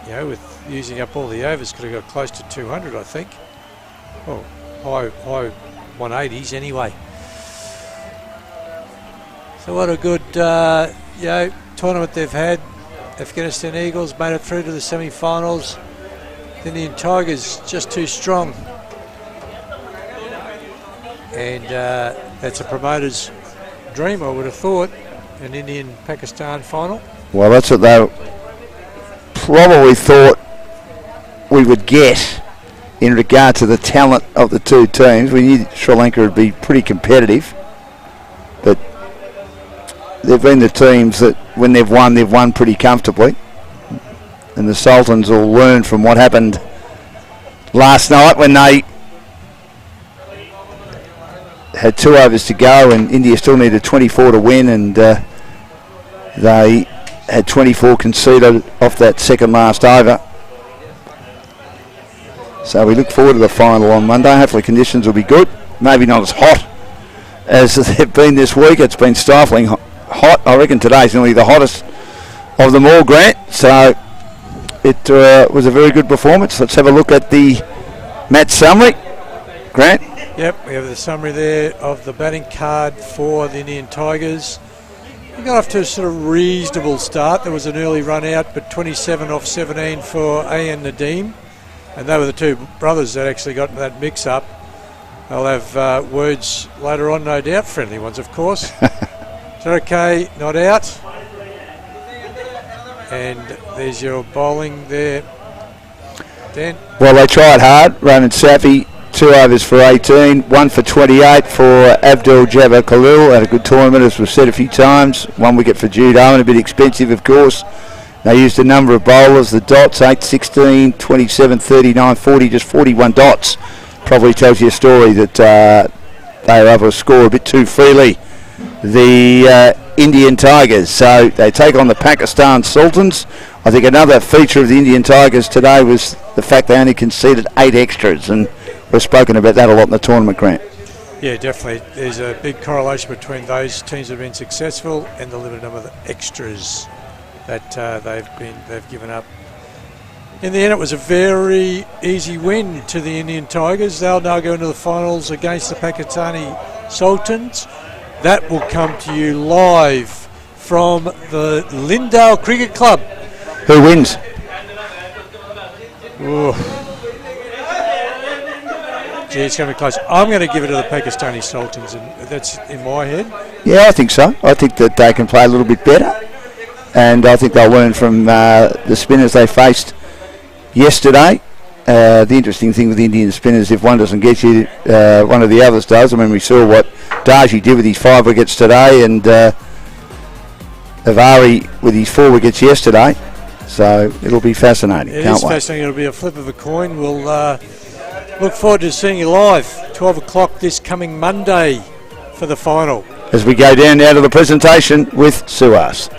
with using up all the overs, could have got close to 200, I think. Oh, high 180s anyway. So what a good tournament they've had. Afghanistan Eagles made it through to the semi-finals. The Indian Tigers just too strong. And that's a promoter's dream, I would have thought, an Indian-Pakistan final. Well, that's what they probably thought we would get in regard to the talent of the two teams. We knew Sri Lanka would be pretty competitive, but they've been the teams that when they've won pretty comfortably. And the Sultans will learn from what happened last night when they had 2 overs to go and India still needed 24 to win, and they had 24 conceded off that second last over. So we look forward to the final on Monday. Hopefully conditions will be good. Maybe not as hot as they've been this week. It's been stifling hot. I reckon today's nearly the hottest of them all, Grant. So it was a very good performance. Let's have a look at the match summary. Grant? Yep, we have the summary there of the batting card for the Indian Tigers. We got off to a sort of reasonable start. There was an early run out, but 27 off 17 for A.N. Nadeem. And they were the two brothers that actually got that mix-up. They'll have words later on, no doubt. Friendly ones, of course. Okay, not out. And there's your bowling there, Dan. Well, they tried hard. Roman Safi 2 overs for 18, 1 for 28 for Abdul Jabbar Khalil. Had a good tournament, as we've said a few times. 1 wicket for Jude Owen, a bit expensive, of course. They used a number of bowlers, the dots, 8, 16, 27, 39, 40, just 41 dots. Probably tells you a story that they were able to score a bit too freely, the Indian Tigers. So they take on the Pakistan Sultans. I think another feature of the Indian Tigers today was the fact they only conceded 8 extras, and we've spoken about that a lot in the tournament, Grant. Yeah, definitely. There's a big correlation between those teams that have been successful and the limited number of extras that they've given up. In the end, it was a very easy win to the Indian Tigers. They'll now go into the finals against the Pakistani Sultans. That will come to you live from the Lindale Cricket Club. Who wins? Ooh. Gee, it's going to be close. I'm going to give it to the Pakistani Sultans, and that's in my head. Yeah, I think so. I think that they can play a little bit better, and I think they'll learn from the spinners they faced yesterday. The interesting thing with the Indian spinners, if one doesn't get you, one of the others does. I mean, we saw what Darji did with his 5 wickets today, and Avari with his 4 wickets yesterday. So it'll be fascinating. It Can't is wait. fascinating. It'll be a flip of a coin. We'll look forward to seeing you live, 12 o'clock this coming Monday for the final. As we go down now to the presentation with Suas.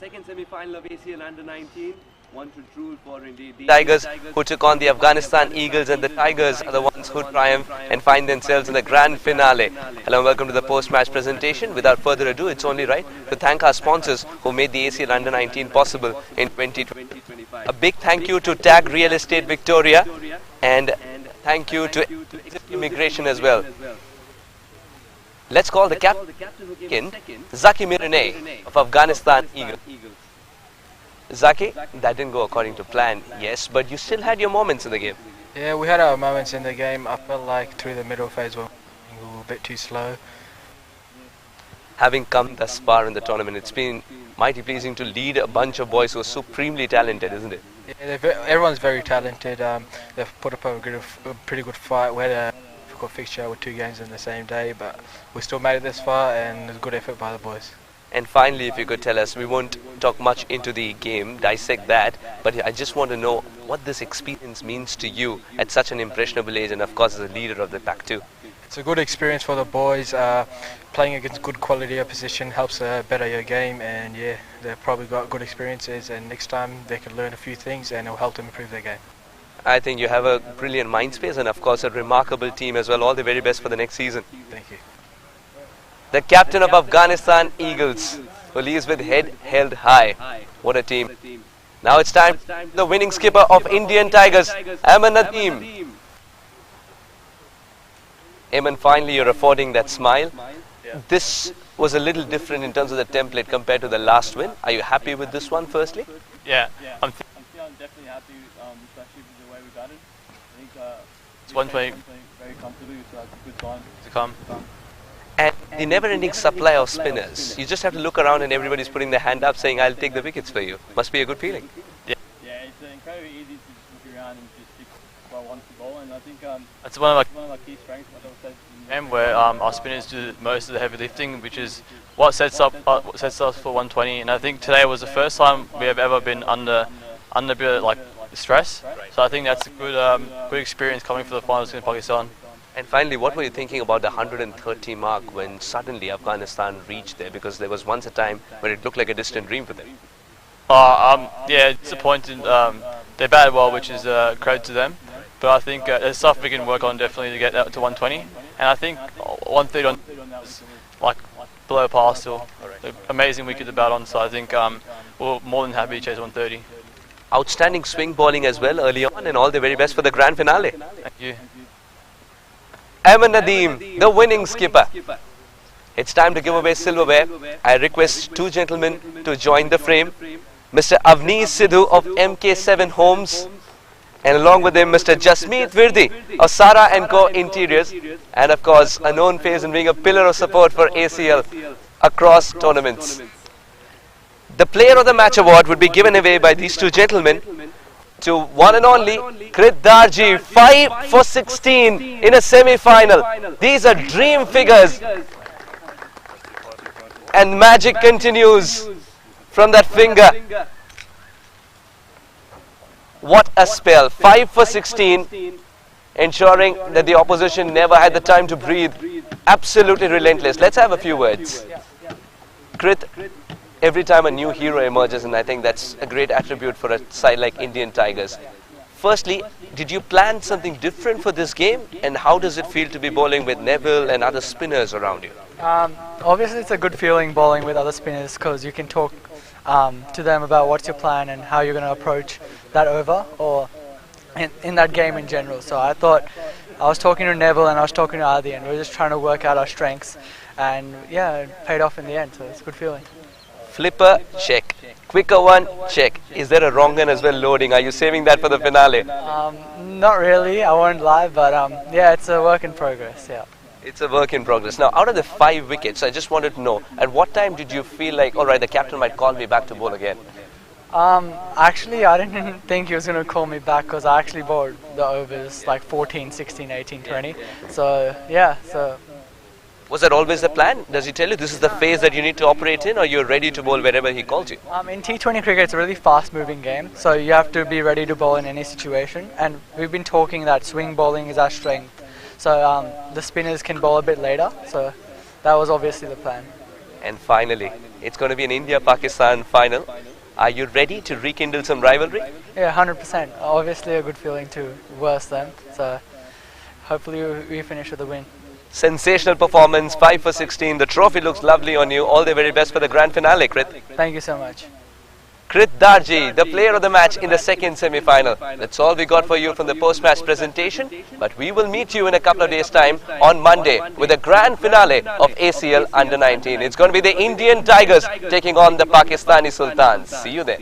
second semi-final of ACL Under-19. One should rule for indeed the Tigers, who took on the Afghanistan Eagles, and the Tigers are the ones who triumph and find themselves in the grand finale. Hello and welcome to the post-match presentation. Without further ado, it's only right to thank our sponsors who made the ACL Under-19 possible in 2020. A big thank you to Tag Real Estate Victoria, and thank you to Immigration as well. Let's call the captain, Zaki Mirane of Afghanistan Eagles. Zaki, that didn't go according to plan, yes, but you still had your moments in the game. Yeah, we had our moments in the game. I felt like through the middle phase we were a bit too slow. Having come thus far in the tournament, it's been mighty pleasing to lead a bunch of boys who are supremely talented, isn't it? Yeah, everyone's very talented. They've put up a pretty good fight. We had a difficult fixture with 2 games in the same day, but we still made it this far, and it was a good effort by the boys. And finally, if you could tell us, we won't talk much into the game, dissect that, but I just want to know what this experience means to you at such an impressionable age, and of course as a leader of the pack too. It's a good experience for the boys. Playing against good quality opposition helps better your game, and yeah, they've probably got good experiences, and next time they can learn a few things and it'll help them improve their game. I think you have a brilliant mind space and of course a remarkable team as well. All the very best for the next season. Thank you. The captain of Afghanistan Eagles, who leaves with head held high. What a team. Now it's time for the winning skipper of Indian Tigers, Aman Nadeem. Aman, finally you're affording that smile. This was a little different in terms of the template compared to the last win. Are you happy with this one firstly? Yeah, I'm definitely happy, especially with the way we batted. I think it's 120 very comfortably, so that's a good sign to come. And the never-ending supply of spinners. You just have to look around and everybody's putting their hand up saying, I'll take the wickets for you. Must be a good feeling. Yeah, it's incredibly easy to just look around and just pick what I want to bowl, and I think that's one of my key strengths. And where our spinners do most of the heavy lifting, which is what sets us for 120. And I think today was the first time we have ever been under a bit of like stress. So I think that's a good experience coming for the finals in Pakistan. And finally, what were you thinking about the 130 mark when suddenly Afghanistan reached there? Because there was once a time when it looked like a distant dream for them. Yeah, disappointed. They batted well, which is credit to them. But I think there's stuff we can work on definitely to get that to 120. And I think 130 on is like below par still. Amazing wicket to bat on, so I think we're more than happy to chase 130. Outstanding swing bowling as well early on, and all the very best for the grand finale. Thank you. Aman Nadeem, the winning skipper. It's time to give away silverware. I request 2 gentlemen to join the frame. Mr. Avneesh Sidhu of MK7 Homes, and along with him Mr. Jasmeet Virdi of Sara & Co Interiors, and of course a known face in being a pillar of support for ACL across tournaments. The Player of the Match award would be given away by these 2 gentlemen to one and only Krit Darji, 5 for 16 in a semi-final. These are dream figures, and magic continues from that finger. What a spell, 5 for 16, ensuring that the opposition never had the time to breathe. Absolutely relentless. Let's have a few words. Krit, every time a new hero emerges, and I think that's a great attribute for a side like Indian Tigers. Firstly, did you plan something different for this game, and how does it feel to be bowling with Neville and other spinners around you? Obviously it's a good feeling bowling with other spinners, because you can talk to them about what's your plan and how you're going to approach that over or in that game in general. So I thought, I was talking to Neville and I was talking to Adi, and we were just trying to work out our strengths, and yeah, it paid off in the end, so it's a good feeling. Flipper, check. Quicker one, check. Is there a wrong one as well loading? Are you saving that for the finale? Not really, I won't lie, but yeah, it's a work in progress, yeah. It's a work in progress. Now, out of the 5 wickets, I just wanted to know, at what time did you feel like, alright, the captain might call me back to bowl again? Actually, I didn't think he was going to call me back, because I actually bowled the overs like 14, 16, 18, 20. So, yeah, so... Was that always the plan? Does he tell you this is the phase that you need to operate in, or you're ready to bowl wherever he calls you? In T20 cricket, it's a really fast-moving game, so you have to be ready to bowl in any situation. And we've been talking that swing bowling is our strength. So the spinners can bowl a bit later, so that was obviously the plan. And finally, it's going to be an India-Pakistan final. Are you ready to rekindle some rivalry? Yeah, 100%. Obviously a good feeling to worse them. So hopefully we finish with a win. Sensational performance, 5 for 16. The trophy looks lovely on you. All the very best for the grand finale, Krit. Thank you so much. Krit Darji, the player of the match in the second semi-final. That's all we got for you from the post-match presentation. But we will meet you in a couple of days' time on Monday with the grand finale of ACL Under-19. It's going to be the Indian Tigers taking on the Pakistani Sultans. See you there.